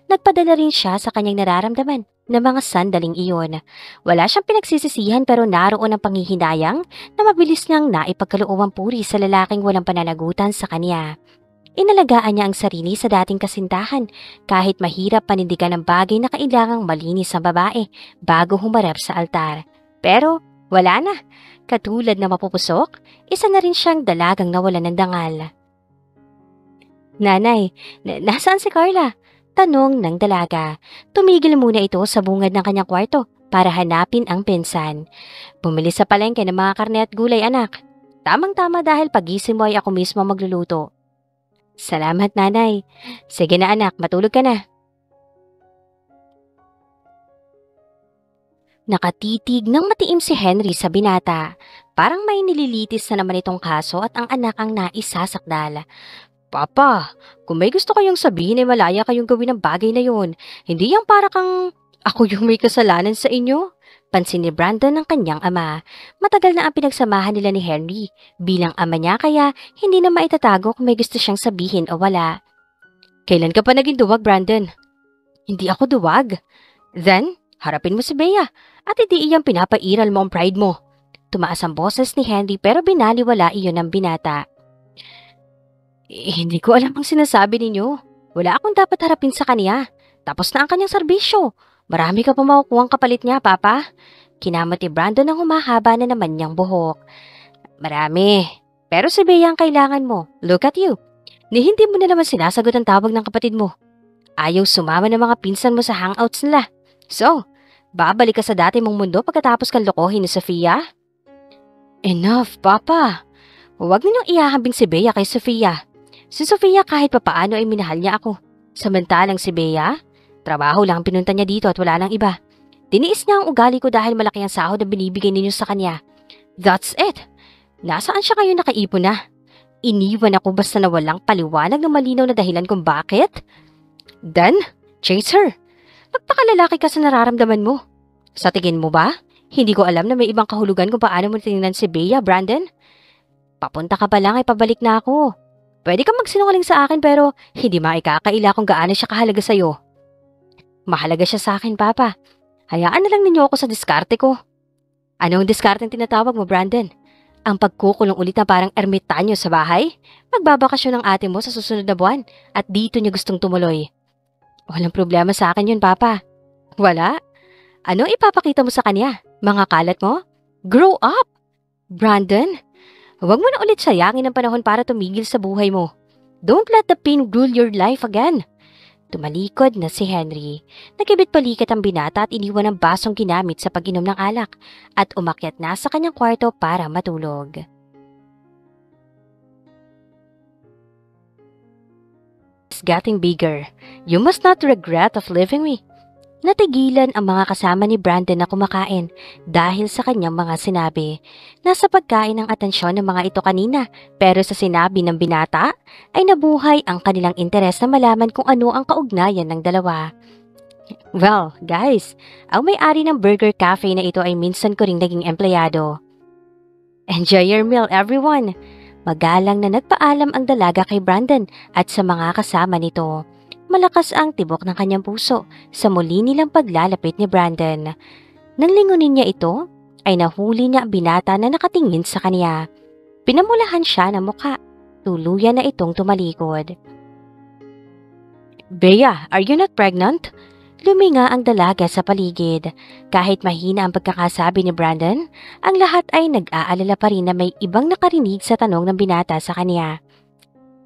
Nagpadala rin siya sa kanyang nararamdaman na mga sandaling iyon. Wala siyang pinagsisisihan pero naroon ang panghihinayang na mabilis niyang naipagkaloob ang puri sa lalaking walang pananagutan sa kanya. Inalagaan niya ang sarili sa dating kasintahan kahit mahirap panindigan ng bagay na kailangang malinis ang babae bago humarap sa altar. Pero wala na. Katulad na mapupusok, isa na rin siyang dalagang nawalan ng dangal. Nanay, nasaan si Carla? Tanong ng dalaga. Tumigil muna ito sa bungad ng kanyang kwarto para hanapin ang pinsan. Bumili sa palengke ng mga karne at gulay, anak. Tamang-tama dahil pagising mo ay ako mismo magluluto. Salamat, nanay. Sige na, anak, matulog ka na. Nakatitig ng matiim si Henry sa binata. Parang may nililitis na naman itong kaso at ang anak ang naisasakdal. Papa, kung may gusto kayong sabihin ay malaya kayong gawin ang bagay na yon. Hindi yang para kang ako yung may kasalanan sa inyo. Pansin ni Brandon ng kanyang ama. Matagal na ang pinagsamahan nila ni Henry. Bilang ama niya kaya hindi na maitatago kung may gusto siyang sabihin o wala. Kailan ka pa naging duwag, Brandon? Hindi ako duwag. Then, harapin mo si Bea at hindi iyang pinapairal mo ang pride mo. Tumaas ang boses ni Henry pero binaliwala iyon ng binata. Hindi ko alam ang sinasabi ninyo. Wala akong dapat harapin sa kanya. Tapos na ang kanyang serbisyo. Marami ka pa makukuhang kapalit niya, Papa. Kinamot ni Brandon ang humahaba na naman niyang buhok. Marami. Pero si Bea ang kailangan mo. Look at you. Hindi mo na naman sinasagot ang tawag ng kapatid mo. Ayaw sumama ng mga pinsan mo sa hangouts nila. So, babalik ka sa dati mong mundo pagkatapos kang lokohin ni Sofia? Enough, Papa. Huwag ninyong ihahambing si Bea kay Sofia. Si Sofia kahit papaano ay minahal niya ako. Samantalang si Bea, trabaho lang pinunta niya dito at wala lang iba. Tiniis niya ang ugali ko dahil malaki ang sahod na binibigay ninyo sa kanya. That's it. Nasaan siya kayo nakaipon na? iniwan ako basta na walang paliwanag na malinaw na dahilan kung bakit? Then, chase her. Magpakalalaki ka sa nararamdaman mo. Sa tingin mo ba? Hindi ko alam na may ibang kahulugan kung paano mo tinignan si Bea, Brandon. Papunta ka pa lang ay pabalik na ako. Pwede kang magsinungaling sa akin pero hindi maikakaila kung gaano siya kahalaga sa'yo. Mahalaga siya sa akin, Papa. Hayaan na lang ninyo ako sa diskarte ko. Anong diskarte ang tinatawag mo, Brandon? Ang pagkukulong ulit na parang ermitanyo sa bahay? Magbabakasyon ng ate mo sa susunod na buwan at dito niya gustong tumuloy. Walang problema sa akin yun, Papa. Wala? Ano ipapakita mo sa kanya? Mga kalat mo? Grow up! Brandon, huwag mo na ulit sayangin ang panahon para tumigil sa buhay mo. Don't let the pain rule your life again. Tumalikod na si Henry. Nakibit-balikat ang binata at iniwan ang basong ginamit sa pag-inom ng alak at umakyat na sa kanyang kwarto para matulog. It's getting bigger. You must not regret of leaving me. Natigilan ang mga kasama ni Brandon na kumakain dahil sa kanyang mga sinabi. Nasa pagkain ng atensyon ng mga ito kanina pero sa sinabi ng binata ay nabuhay ang kanilang interes na malaman kung ano ang kaugnayan ng dalawa. Well, guys, ang may-ari ng Burger Cafe na ito ay minsan ko ring naging empleyado. Enjoy your meal, everyone! Magalang na nagpaalam ang dalaga kay Brandon at sa mga kasama nito. Malakas ang tibok ng kanyang puso sa muli nilang paglalapit ni Brandon. Nang lingunin niya ito, ay nahuli niya ang binata na nakatingin sa kanya. Pinamulahan siya ng mukha. Tuluyan na itong tumalikod. Bea, are you not pregnant? Luminga ang dalaga sa paligid. Kahit mahina ang pagkakasabi ni Brandon, ang lahat ay nag-aalala pa rin na may ibang nakarinig sa tanong ng binata sa kanya.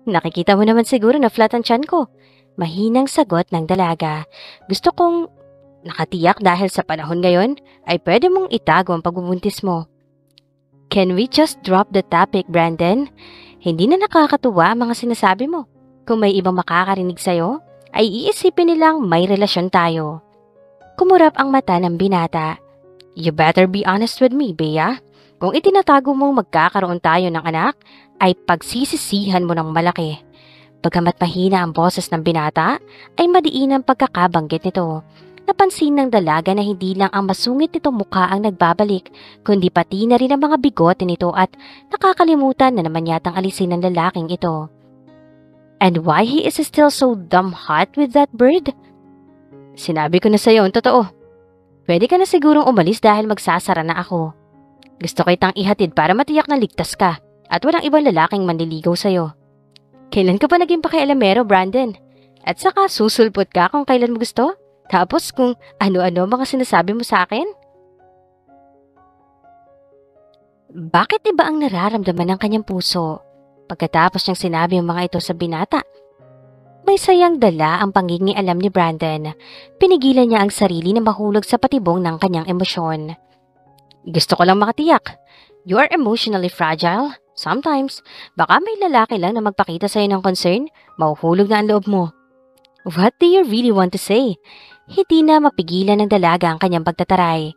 Nakikita mo naman siguro na flat ang tiyan ko. Mahinang sagot ng dalaga. Gusto kong nakatiyak dahil sa panahon ngayon ay pwede mong itago ang pagbubuntis mo. Can we just drop the topic, Brandon? Hindi na nakakatuwa ang mga sinasabi mo. Kung may ibang makakarinig sa'yo, ay iisipin nilang may relasyon tayo. Kumurap ang mata ng binata. You better be honest with me, Bea. Kung itinatago mong magkakaroon tayo ng anak, ay pagsisisihan mo ng malaki. Bagamat mahina ang boses ng binata, ay madiin ang pagkakabanggit nito. Napansin ng dalaga na hindi lang ang masungit nitong mukha ang nagbabalik, kundi pati na rin ang mga bigote nito at nakakalimutan na naman yatang alisin ng lalaking ito. And why he is still so dumb hot with that bird? Sinabi ko na sa'yo ang totoo. Pwede ka na sigurong umalis dahil magsasara na ako. Gusto kitang ihatid para matiyak na ligtas ka at walang ibang lalaking manliligaw sa'yo. Kailan ka pa naging pakialamero, Brandon? At saka susulpot ka kung kailan mo gusto? Tapos kung ano-ano mga sinasabi mo sa akin? Bakit iba ang nararamdaman ng kanyang puso? Pagkatapos niyang sinabi ang mga ito sa binata, may sayang dala ang pangingialam ni Brandon. Pinigilan niya ang sarili na mahulog sa patibong ng kanyang emosyon. Gusto ko lang makatiyak. You are emotionally fragile. Sometimes, baka may lalaki lang na magpakita sa'yo ng concern, mahuhulog na ang loob mo. What do you really want to say? Hindi na mapigilan ng dalaga ang kanyang pagtataray.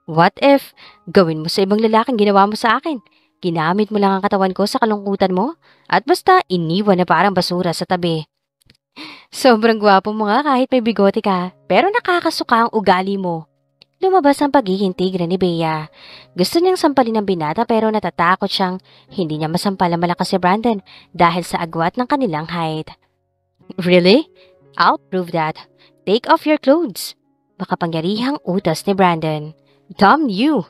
What if, gawin mo sa ibang lalaking ginawa mo sa akin? Ginamit mo lang ang katawan ko sa kalungkutan mo? At basta iniwan na parang basura sa tabi. Sobrang gwapo mo nga kahit may bigote ka, pero nakakasuka ang ugali mo. Lumabas ang pagiging tigre ni Bea. Gusto niyang sampalin ng binata pero natatakot siyang hindi niya masampal ang malakas si Brandon dahil sa agwat ng kanilang height. Really? I'll prove that. Take off your clothes. Makapangyarihang utos ni Brandon. Damn you!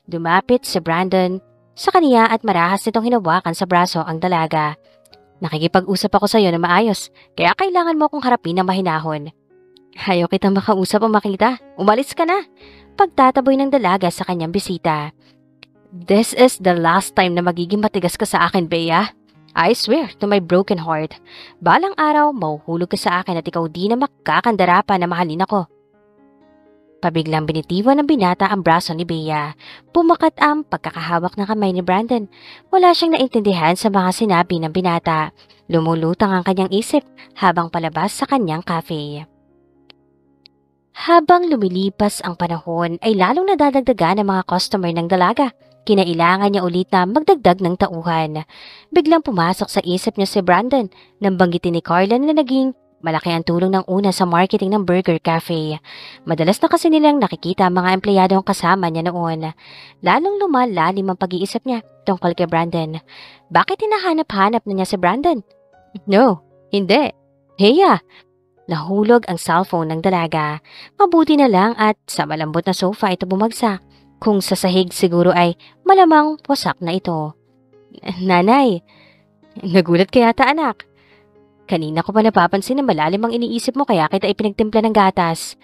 Dumapit si Brandon sa kaniya at marahas nitong hinawakan sa braso ang dalaga. Nakikipag-usap ako sa iyo na maayos, kaya kailangan mo akong harapin ng mahinahon. Ayaw kitang makausap o makita. Umalis ka na. Pagtataboy ng dalaga sa kanyang bisita. This is the last time na magiging matigas ka sa akin, Bea. I swear to my broken heart. Balang araw, mahuhulog ka sa akin at ikaw di na makakandara pa na mahalin ako. Pabiglang binitiwan ng binata ang braso ni Bea. Pumakat ang pagkakahawak ng kamay ni Brandon. Wala siyang naintindihan sa mga sinabi ng binata. Lumulutang ang kanyang isip habang palabas sa kanyang cafe. Habang lumilipas ang panahon ay lalong nadadagdagan ang mga customer ng dalaga. Kinailangan niya ulit na magdagdag ng tauhan. Biglang pumasok sa isip niya si Brandon nang banggitin ni Carlan na naging malaki ang tulong ng una sa marketing ng Burger Cafe. Madalas na kasi nilang nakikita ang mga empleyadong kasama niya noon. Lalong lumalalim ang pag-iisip niya tungkol kay Brandon. Bakit hinahanap-hanap na niya si Brandon? No, hindi. Heya! Nahulog ang cellphone ng dalaga. Mabuti na lang at sa malambot na sofa ito bumagsak. Kung sa sahig siguro ay malamang wasak na ito. Nanay, nagulat ka yata anak. Kanina ko pa napapansin na malalim ang iniisip mo kaya kita ipinagtimpla ng gatas.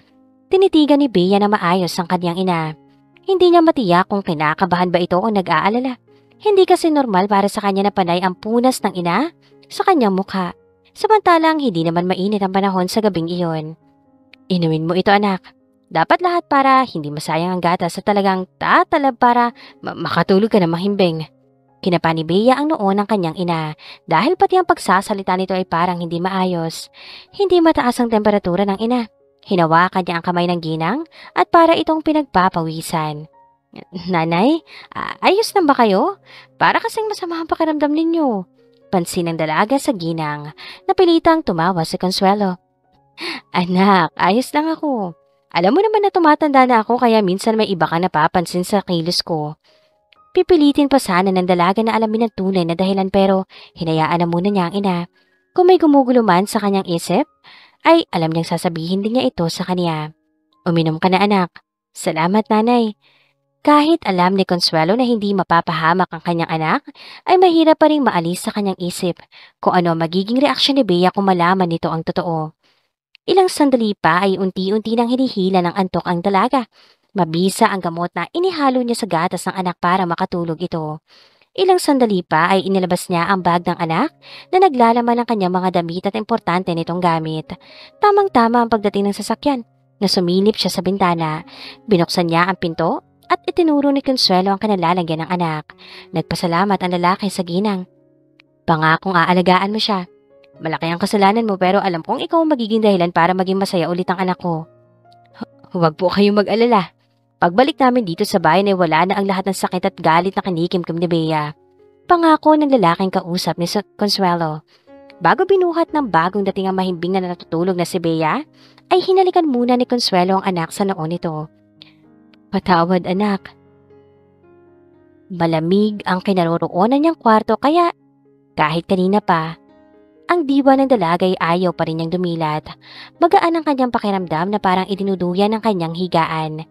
Tinitigan ni Bea na maayos ang kanyang ina. Hindi niya matiyak kung kinakabahan ba ito o nag-aalala. Hindi kasi normal para sa kanya na panay ang punas ng ina sa kanyang mukha. Samantalang hindi naman mainit ang panahon sa gabing iyon. Inumin mo ito anak. Dapat lahat para hindi masayang ang gatas at talagang tatalab para makatulog ka na mahimbing. Kinapa ni Bea ang noon ng kanyang ina dahil pati ang pagsasalita nito ay parang hindi maayos. Hindi mataas ang temperatura ng ina. Hinawakan niya ang kamay ng ginang at para itong pinagpapawisan. Nanay, ayos na ba kayo? Para kasing masama ang pakiramdam ninyo. Pansin ng dalaga sa ginang. Napilitang tumawa si Consuelo. Anak, ayos lang ako. Alam mo naman na tumatanda na ako kaya minsan may iba ka napapansin sa kilos ko. Pipilitin pa sana ng dalaga na alamin ang tunay na dahilan pero hinayaan na muna niya ang ina. Kung may gumugulo man sa kanyang isip, ay alam niyang sasabihin din niya ito sa kanya. Uminom ka na anak. Salamat nanay. Kahit alam ni Consuelo na hindi mapapahamak ang kanyang anak, ay mahirap pa rin maalis sa kanyang isip kung ano magiging reaksyon ni Bea kung malaman nito ang totoo. Ilang sandali pa ay unti-unti nang hinihila ng antok ang dalaga. Mabisa ang gamot na inihalo niya sa gatas ng anak para makatulog ito. Ilang sandali pa ay inilabas niya ang bag ng anak na naglalaman ng kanyang mga damit at importante nitong gamit. Tamang-tama ang pagdating ng sasakyan na sumilip siya sa bintana. Binuksan niya ang pinto at itinuro ni Consuelo ang kanalalagyan ng anak. Nagpasalamat ang lalaki sa ginang. Pangakong aalagaan mo siya. Malaki ang kasalanan mo pero alam kong ikaw ang magiging dahilan para maging masaya ulit ang anak ko. Huwag po kayong mag-alala. Pagbalik namin dito sa bayan ay wala na ang lahat ng sakit at galit na kinikimkim ni Bea. Pangako ng lalaking kausap ni Consuelo. Bago binuhat ng bagong dating ang mahimbing na natutulog na si Bea, ay hinalikan muna ni Consuelo ang anak sa noo nito. Patawad anak. Malamig ang kinaroroonan niyang kwarto kaya kahit kanina pa, ang diwa ng dalaga ay ayaw pa rin niyang dumilat. Magaan ang kanyang pakiramdam na parang idinuduyan ng kanyang higaan.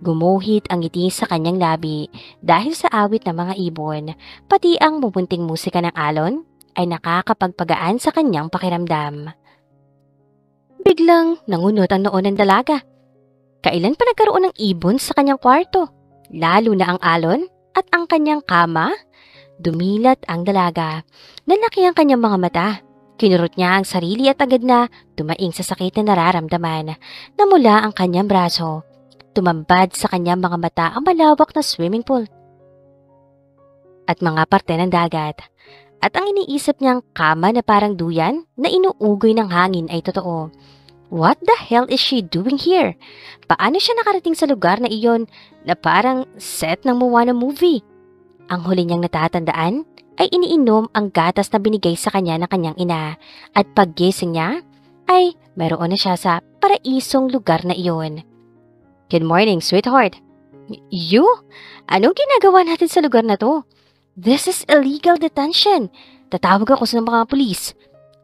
Gumuhit ang ngiti sa kanyang labi dahil sa awit ng mga ibon, pati ang mumunting musika ng alon ay nakakapagpagaan sa kanyang pakiramdam. Biglang nangunot ang noon ng dalaga. Kailan pa nagkaroon ng ibon sa kanyang kwarto? Lalo na ang alon at ang kanyang kama? Dumilat ang dalaga. Nalaki ang kanyang mga mata. Kinurot niya ang sarili at agad na tumaing sa sakit na nararamdaman. Namula ang kanyang braso. Tumambad sa kanyang mga mata ang malawak na swimming pool at mga parte ng dagat. At ang iniisip niyang kama na parang duyan na inuugoy ng hangin ay totoo. What the hell is she doing here? Paano siya nakarating sa lugar na iyon na parang set ng Moana movie? Ang huli niyang natatandaan ay iniinom ang gatas na binigay sa kanya ng kanyang ina at paggising niya ay meron na siya sa paraisong lugar na iyon. Good morning, sweetheart. You? Anong ginagawa natin sa lugar na to? This is illegal detention. Tatawag ako sa mga pulis.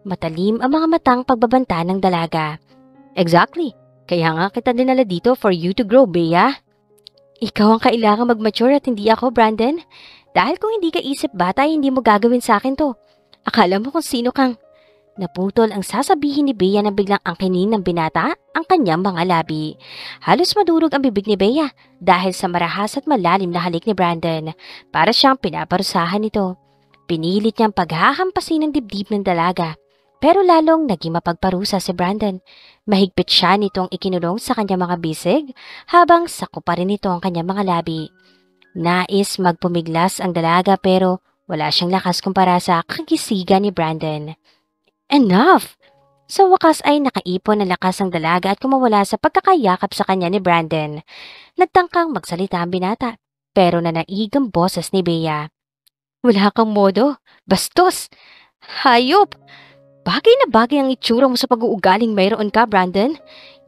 Matalim ang mga matang pagbabanta ng dalaga. Exactly. Kaya nga kita dinala dito for you to grow, Bea. Ikaw ang kailangang mag-mature at hindi ako, Brandon. Dahil kung hindi ka isip bata, hindi mo gagawin sa akin to. Akala mo kung sino kang... Naputol ang sasabihin ni Bea na biglang angkinin ng binata ang kanyang mga labi. Halos madurog ang bibig ni Bea dahil sa marahas at malalim na halik ni Brandon. Para siyang pinaparusahan nito. Pinilit niyang paghahampasin ng dibdib ng dalaga. Pero lalong naging mapagparusa si Brandon. Mahigpit siya nitong ikinulong sa kanyang mga bisig habang sako pa rin ito ang kanyang mga labi. Nais magpumiglas ang dalaga pero wala siyang lakas kumpara sa kagisigan ni Brandon. Enough! Sa wakas ay nakaipon ng lakas ang dalaga at kumawala sa pagkakayakap sa kanya ni Brandon. Nagtangkang magsalita ang binata. pero nanaig ang boses ni Bea. Wala kang modo. Bastos! Hayop! Bagay na bagay ang itsura mo sa pag-uugaling mayroon ka, Brandon.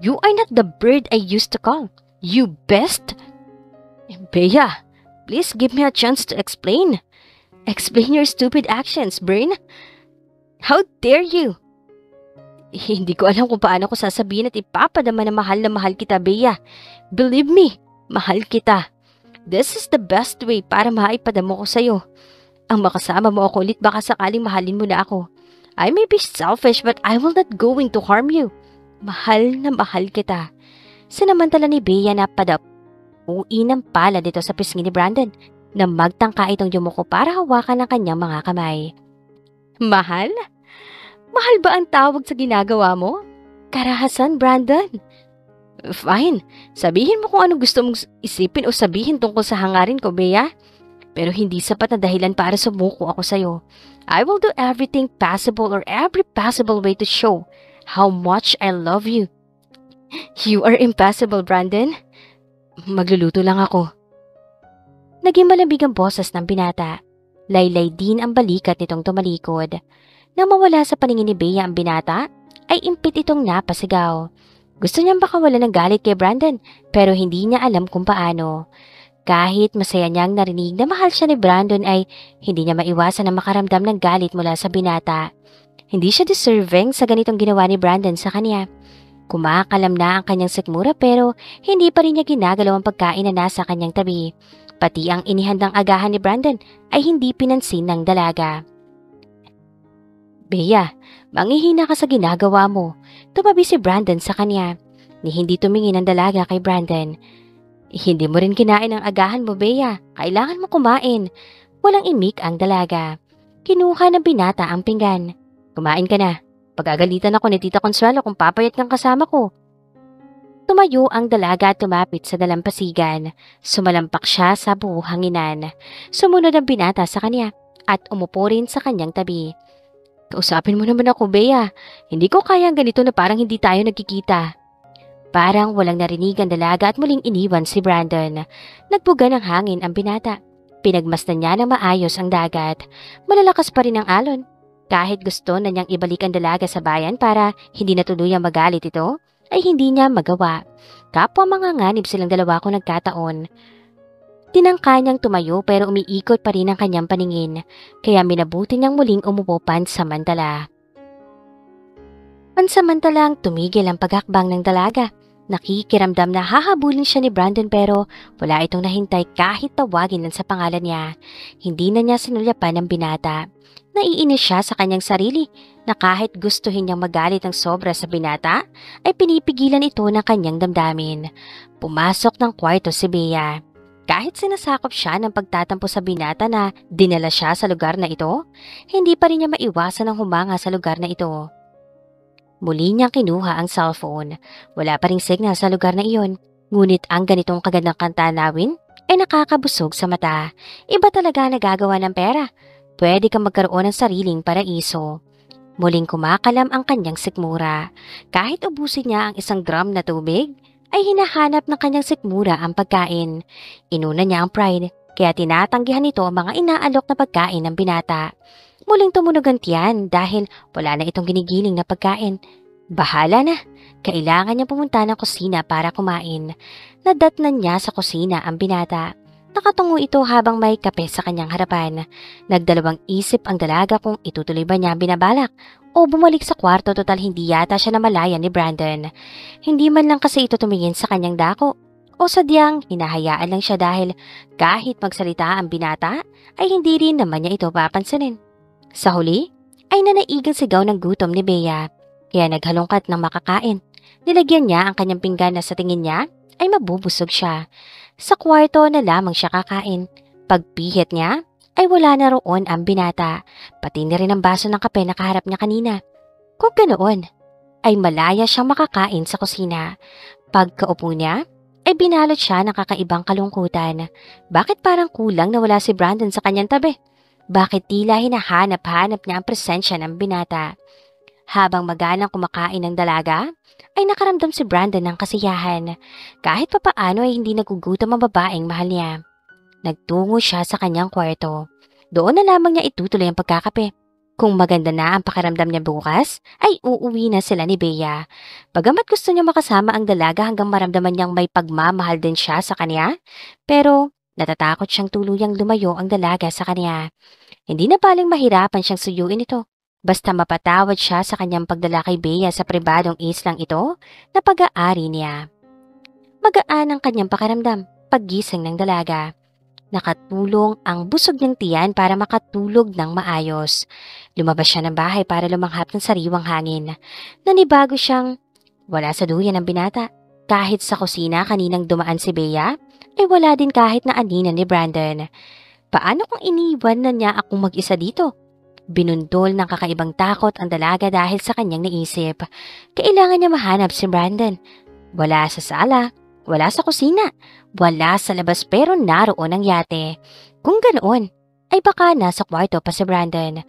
You are not the bird I used to call. You best? Bea, please give me a chance to explain. Explain your stupid actions, Brain. How dare you? Hindi ko alam kung paano ko sasabihin at ipapadama na mahal kita, Bea. Believe me, mahal kita. This is the best way para maipadamo ko sa'yo. Ang makasama mo ako ulit baka sakaling mahalin mo na ako. I may be selfish but I will not going to harm you. Mahal na mahal kita. Sinamantala ni Bea na padapuin ng pala dito sa pisngi ni Brandon na magtangka itong yumuko para hawakan ang kanyang mga kamay. Mahal? Mahal ba ang tawag sa ginagawa mo? Karahasan, Brandon. Fine. Sabihin mo kung anong gusto mong isipin o sabihin tungkol sa hangarin ko, Bea. Pero hindi sapat na dahilan para sumuko ako sa'yo. I will do everything possible or every possible way to show how much I love you. You are impossible, Brandon. Magluluto lang ako. Naging malamig ang boses ng binata. Laylay din ang balikat nitong tumalikod. Nang mawala sa paningin ni Bea ang binata, ay impit itong napasigaw. Gusto niyang bakawalan ng galit kay Brandon, pero hindi niya alam kung paano. Kahit masaya niyang narinig na mahal siya ni Brandon ay hindi niya maiwasan na makaramdam ng galit mula sa binata. Hindi siya deserving sa ganitong ginawa ni Brandon sa kanya. Kumakalam na ang kanyang sikmura pero hindi pa rin niya ginagalaw ang pagkain na nasa kanyang tabi. Pati ang inihandang agahan ni Brandon ay hindi pinansin ng dalaga. Bea, manghihina ka sa ginagawa mo. Tumabi si Brandon sa kanya. Ni hindi tumingin ang dalaga kay Brandon. Hindi mo rin kinain ang agahan mo, Bea. Kailangan mo kumain. Walang imik ang dalaga. Kinuha ng binata ang pinggan. Kumain ka na. Pagagalitan ako ni Tita Consuelo kung papayat kang kasama ko. Tumayo ang dalaga at tumapit sa dalampasigan. Sumalampak siya sa buhanginan. Sumunod ang binata sa kanya at umupo rin sa kanyang tabi. Kausapin mo naman ako, Bea. Hindi ko kaya ang ganito na parang hindi tayo nagkikita. Parang walang narinig ang dalaga at muling iniwan si Brandon. Nagbuga ng hangin ang binata. Pinagmasdan niya ng maayos ang dagat. Malalakas pa rin ang alon. Kahit gusto na niyang ibalik ang dalaga sa bayan para hindi na tuluyang magalit ito, ay hindi niya magawa. Kapwa mga nganib silang dalawa kung nagkataon. Tinangka niyang tumayo pero umiikot pa rin ang kanyang paningin, kaya minabuti niyang muling umupo pansamantala. Pansamantalang tumigil ang paghakbang ng dalaga. Nakikiramdam na hahabulin siya ni Brandon pero wala itong nahintay kahit tawagin lang sa pangalan niya. Hindi na niya sinulyapan ng binata. Naiinis siya sa kanyang sarili na kahit gustuhin niyang magalit ng sobra sa binata, ay pinipigilan ito ng kanyang damdamin. Pumasok ng kwarto si Bea. Kahit sinasakop siya ng pagtatampo sa binata na dinala siya sa lugar na ito, hindi pa rin niya maiwasan ang humanga sa lugar na ito. Muli niyang kinuha ang cellphone. Wala pa ring signal sa lugar na iyon, ngunit ang ganitong kagandang kantanawin ay nakakabusog sa mata. Iba talaga nagagawa ng pera. Pwede kang magkaroon ng sariling paraiso. Muling kumakalam ang kanyang sikmura. Kahit ubusin niya ang 1 drum na tubig, ay hinahanap ng kanyang sikmura ang pagkain. Inuna niya ang pride, kaya tinatanggihan nito ang mga inaalok na pagkain ng binata. Muling tumunog ang tiyan dahil wala na itong ginigiling na pagkain. Bahala na, kailangan niya pumunta ng kusina para kumain. Nadatnan niya sa kusina ang binata. Nakatungo ito habang may kape sa kanyang harapan. Nagdalawang isip ang dalaga kung itutuloy ba niya ang binabalak o bumalik sa kwarto total hindi yata siya namalayan ni Brandon. Hindi man lang kasi ito tumingin sa kanyang dako o sadyang hinahayaan lang siya dahil kahit magsalita ang binata ay hindi rin naman niya ito papansinin. Sa huli ay nanaigang sigaw ng gutom ni Bea kaya naghalongkat ng makakain. Nilagyan niya ang kanyang pinggan na sa tingin niya ay mabubusog siya. Sa kwarto na lamang siya kakain. Pagpihit niya, ay wala na roon ang binata, pati na rin ang baso ng kape na kaharap niya kanina. Kung ganoon, ay malaya siyang makakain sa kusina. Pagkaupo niya, ay binalot siya ng kakaibang kalungkutan. Bakit parang kulang na wala si Brandon sa kanyang tabi? Bakit tila hinahanap-hanap niya ang presensya ng binata? Habang magalang kumakain ng dalaga, ay nakaramdam si Brandon ng kasiyahan. Kahit papaano ay hindi nagugutom ang babaeng mahal niya. Nagtungo siya sa kanyang kwarto. Doon na lamang niya itutuloy ang pagkakape. Kung maganda na ang pakiramdam niya bukas, ay uuwi na sila ni Bea. Bagamat gusto niya makasama ang dalaga hanggang maramdaman niyang may pagmamahal din siya sa kanya, pero natatakot siyang tuluyang lumayo ang dalaga sa kanya. Hindi na baling mahirapan siyang suyuin ito. Basta mapatawad siya sa kanyang pagdala kay Bea sa pribadong islang ito na pag-aari niya. Magaan ang kanyang pakiramdam paggising ng dalaga. Nakatulong ang busog niyang tiyan para makatulog ng maayos. Lumabas siya ng bahay para lumanghap ng sariwang hangin. Nanibago siyang wala sa duyan ng binata. Kahit sa kusina kaninang dumaan si Bea, ay wala din kahit na anina ni Brandon. Paano kung iniwan na niya akong mag-isa dito? Binundol ng kakaibang takot ang dalaga dahil sa kanyang naisip. Kailangan niya mahanap si Brandon. Wala sa sala, wala sa kusina, wala sa labas pero naroon ang yate. Kung ganoon, ay baka nasa kwarto pa si Brandon.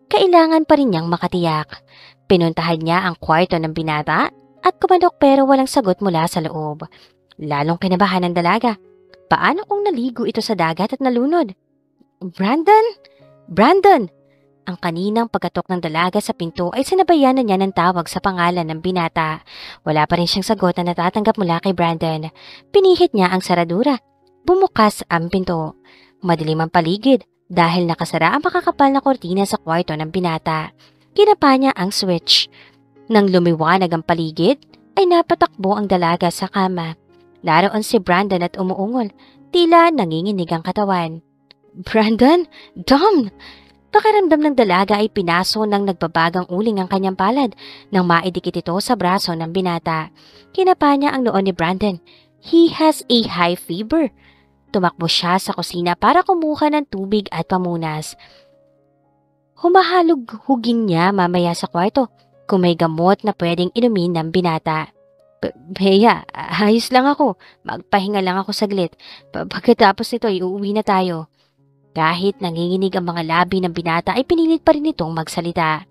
Kailangan pa rin niyang makatiyak. Pinuntahan niya ang kwarto ng binata at kumanok pero walang sagot mula sa loob. Lalong kinabahan ng dalaga. Paano kung naligo ito sa dagat at nalunod? Brandon? Brandon! Ang kaninang pagkatok ng dalaga sa pinto ay sinabayan na niya ng tawag sa pangalan ng binata. Wala pa rin siyang sagot na natatanggap mula kay Brandon. Pinihit niya ang saradura. Bumukas ang pinto. Madilim ang paligid dahil nakasara ang makakapal na kortina sa kwarto ng binata. Kinapa niya ang switch. Nang lumiwanag ang paligid, ay napatakbo ang dalaga sa kama. Naroon si Brandon at umuungol. Tila nanginginig ang katawan. Brandon? Dom! Pakiramdam ng dalaga ay pinaso ng nagbabagang uling ang kanyang palad nang maidikit ito sa braso ng binata. Kinapa niya ang noon ni Brandon. He has a high fever. Tumakbo siya sa kusina para kumuha ng tubig at pamunas. Humahalog-hugin niya mamaya sa kwarto kung may gamot na pwedeng inumin ng binata. Bea, ayos lang ako. Magpahinga lang ako saglit. Pagkatapos nito ay uuwi na tayo. Kahit nanginginig ang mga labi ng binata ay pinilit pa rin itong magsalita.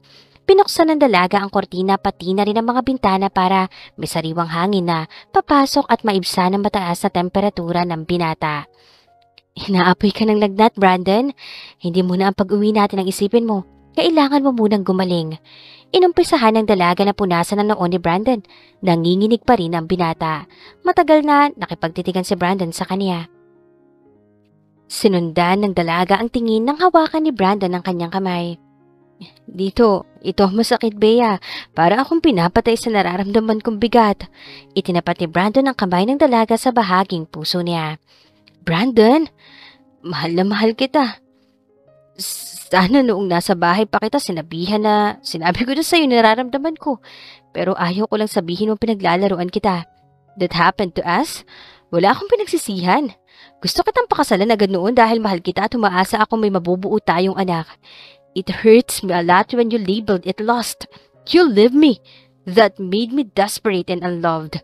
Pinuksan ng dalaga ang kortina pati na rin ang mga bintana para may sariwang hangin na papasok at maibsan ang mataas na temperatura ng binata. Inaapoy ka ng lagnat, Brandon. Hindi muna ang pag-uwi natin ang isipin mo. Kailangan mo munang gumaling. Inumpisahan ng dalaga na punasan ng noon ni Brandon. Nanginginig pa rin ang binata. Matagal na nakipagtitigan si Brandon sa kanya. Sinundan ng dalaga ang tingin ng hawakan ni Brandon ng kanyang kamay. Dito, ito masakit, Bea. Para akong pinapatay sa nararamdaman kong bigat. Itinapat ni Brandon ang kamay ng dalaga sa bahaging puso niya. Brandon, mahal na mahal kita. Sana noong nasa bahay pa kita sinabi ko na sa'yo nararamdaman ko. Pero ayaw ko lang sabihin mo pinaglalaruan kita. That happened to us? Wala akong pinagsisihan. Gusto kitang pakasalan agad noon dahil mahal kita at umaasa ako may mabubuo tayong anak. It hurts me a lot when you labeled it lost. You leave me. That made me desperate and unloved.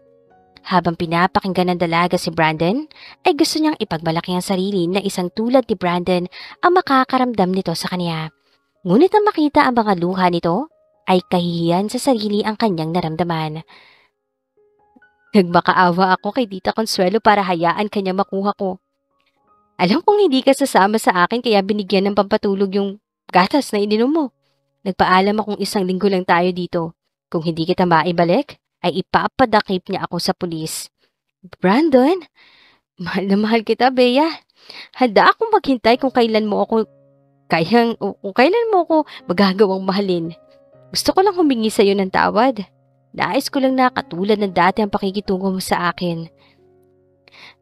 Habang pinapakinggan ng dalaga si Brandon, ay gusto niyang ipagmalaki ang sarili na isang tulad ni Brandon ang makakaramdam nito sa kanya. Ngunit ang makita ang mga luha nito, ay kahihiyan sa sarili ang kanyang naramdaman. Nagmakaawa ako kay Tita Consuelo para hayaan kanya makuha ko. Alam kong hindi ka sasama sa akin kaya binigyan ng pampatulog yung gatas na ininom mo. Nagpaalam akong 1 linggo lang tayo dito. Kung hindi kita maibalik, ay ipapadakip niya ako sa pulis. Brandon, mahal na mahal kita, Bea. Handa akong maghintay kung kailan mo ako magagawang mahalin. Gusto ko lang humingi sa iyo ng tawad. Nais ko lang na katulad ng dati ang pakikitungo mo sa akin.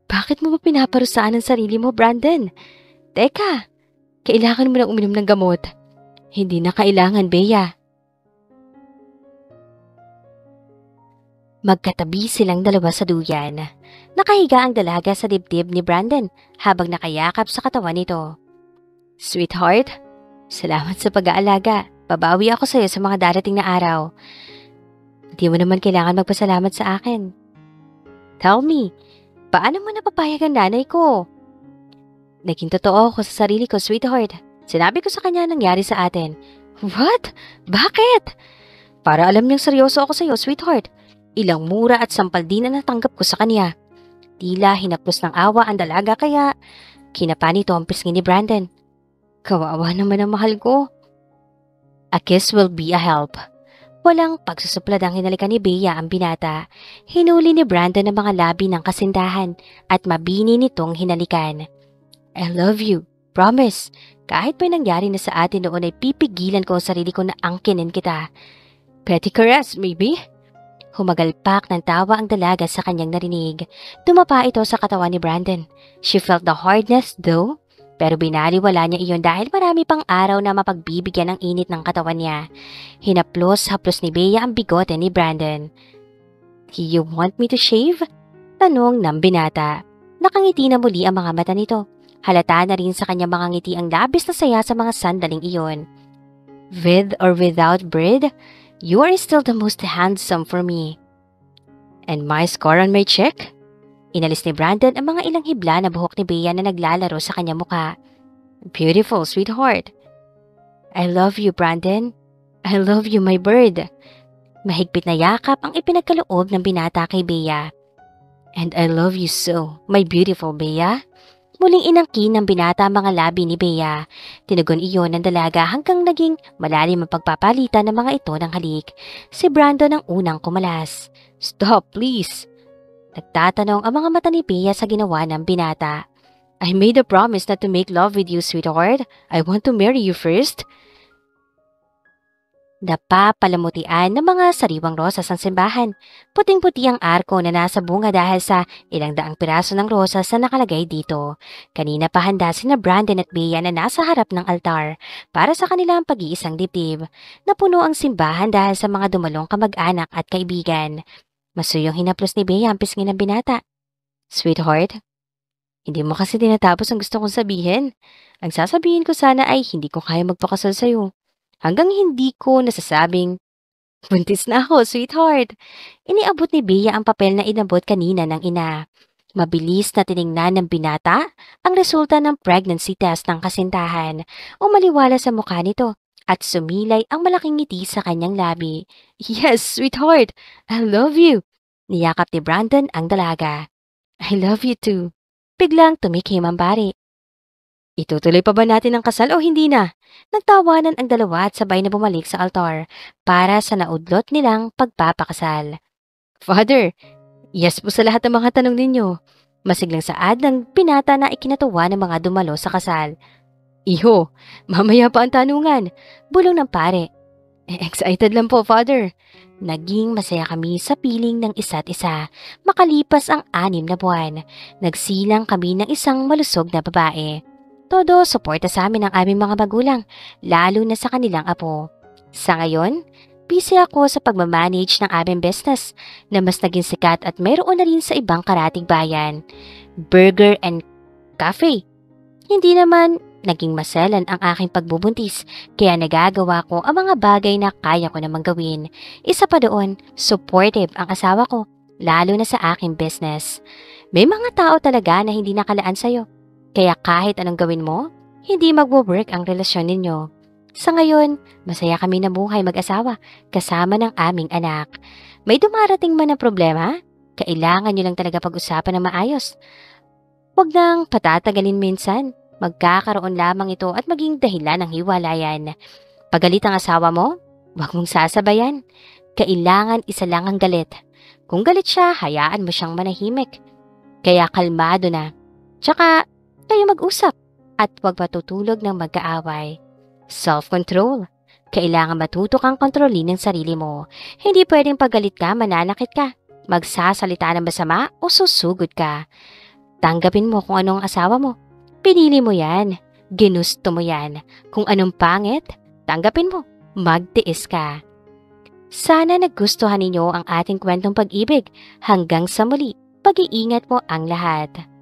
Bakit mo ba pinaparusaan ang sarili mo, Brandon? Teka, kailangan mo nang uminom ng gamot. Hindi na kailangan, Bea. Magkatabi silang dalawa sa duyan. Nakahiga ang dalaga sa dibdib ni Brandon habang nakayakap sa katawan nito. Sweetheart, salamat sa pag-aalaga. Babawi ako sa iyo sa mga darating na araw. Hindi mo naman kailangan magpasalamat sa akin. Tell me, paano mo napapayag ang nanay ko? Naging totoo ako sa sarili ko, sweetheart. Sinabi ko sa kanya nangyari sa atin. What? Bakit? Para alam niyang seryoso ako sa iyo, sweetheart. Ilang mura at sampal din na natanggap ko sa kanya. Tila hinaplos ng awa ang dalaga kaya Kinapa nito ang pisngi ni Brandon. Kawawa naman ang mahal ko. A kiss will be a help. Walang pagsusuplad ang hinalikan ni Bea ang binata. Hinuli ni Brandon ang mga labi ng kasindahan at mabini nitong hinalikan. I love you. Promise. Kahit may nangyari na sa atin noon ay pipigilan ko ang sarili ko na angkinin kita. Petty caress, maybe? Humagalpak ng tawa ang dalaga sa kanyang narinig. Tumapa ito sa katawan ni Brandon. She felt the hardness though, pero binaliwala niya iyon dahil marami pang araw na mapagbibigyan ng init ng katawan niya. Hinaplos-haplos ni Bea ang bigote ni Brandon. You want me to shave? Tanong ng binata. Nakangiti na muli ang mga mata nito. Halata na rin sa kanyang mga ngiti ang labis na saya sa mga sandaling iyon. With or without beard, you are still the most handsome for me. And my scar on my cheek? Inalis ni Brandon ang mga ilang hibla na buhok ni Bea na naglalaro sa kanyang mukha. Beautiful, sweetheart. I love you, Brandon. I love you, my bird. Mahigpit na yakap ang ipinagkaloob ng binata kay Bea. And I love you so, my beautiful Bea. Muling inangkin ng binata ang mga labi ni Bea. Tinugon iyon ng dalaga hanggang naging malalim ang pagpapalitan ng mga ito ng halik. Si Brandon ang unang kumalas. Stop, please. Nagtatanong ang mga mata ni Bea sa ginawa ng binata. I made a promise not to make love with you, sweetheart. I want to marry you first. Napapalamutian ng mga sariwang rosas ang simbahan. Puting-puti ang arko na nasa bunga dahil sa ilang daang piraso ng rosas na nakalagay dito. Kanina pa handa sina Brandon at Bea na nasa harap ng altar para sa kanilang pag-iisang dibdib. Napuno ang simbahan dahil sa mga dumalong kamag-anak at kaibigan. Masuyong hinaplos ni Bea ang pisngi ng binata. Sweetheart, hindi mo kasi tinatapos ang gusto kong sabihin. Ang sasabihin ko sana ay hindi ko kaya magpakasal sa'yo. Hanggang hindi ko nasasabing, buntis na ako, sweetheart. Iniabot ni Bea ang papel na inabot kanina ng ina. Mabilis na tiningnan ng binata ang resulta ng pregnancy test ng kasintahan. Umaliwala sa mukha nito at sumilay ang malaking ngiti sa kanyang labi. Yes, sweetheart, I love you. Niyakap ni Brandon ang dalaga. I love you too. Biglang tumikim ang bari. Itutuloy pa ba natin ang kasal o hindi na? Nagtawanan ang dalawa at sabay na bumalik sa altar para sa naudlot nilang pagpapakasal. Father, yes po sa lahat ng mga tanong ninyo. Masiglang saad ng binata na ikinatuwa ng mga dumalo sa kasal. Iho, mamaya pa ang tanungan. Bulong ng pare. Excited lang po, Father. Naging masaya kami sa piling ng isa't isa. Makalipas ang 6 na buwan, nagsilang kami ng isang malusog na babae. Todo suporta sa amin ang aming mga magulang, lalo na sa kanilang apo. Sa ngayon, busy ako sa pagmamanage ng aming business na mas naging sikat at mayroon na rin sa ibang karating bayan. Burger and cafe. Hindi naman naging maselan ang aking pagbubuntis, kaya nagagawa ko ang mga bagay na kaya ko namang gawin. Isa pa doon, supportive ang asawa ko, lalo na sa aking business. May mga tao talaga na hindi nakalaan sa'yo. Kaya kahit anong gawin mo, hindi magwo-work ang relasyon ninyo. Sa ngayon, masaya kami na buhay mag-asawa kasama ng aming anak. May dumarating man na problema, kailangan nyo lang talaga pag-usapan ng maayos. Huwag nang patatagalin minsan, magkakaroon lamang ito at maging dahilan ng hiwalayan. Pagalit ang asawa mo, huwag mong sasabayan. Kailangan isa lang ang galit. Kung galit siya, hayaan mo siyang manahimik. Kaya kalmado na. Tsaka, kayo mag-usap at huwag matutulog ng magkaaway. Self-control. Kailangan matuto kang kontrolin ang sarili mo. Hindi pwedeng paggalit ka, mananakit ka, magsasalita ng masama o susugod ka. Tanggapin mo kung anong asawa mo. Pinili mo yan. Ginusto mo yan. Kung anong pangit, tanggapin mo. Magtiis ka. Sana nagustuhan ninyo ang ating kwentong pag-ibig. Hanggang sa muli, pag-iingat mo ang lahat.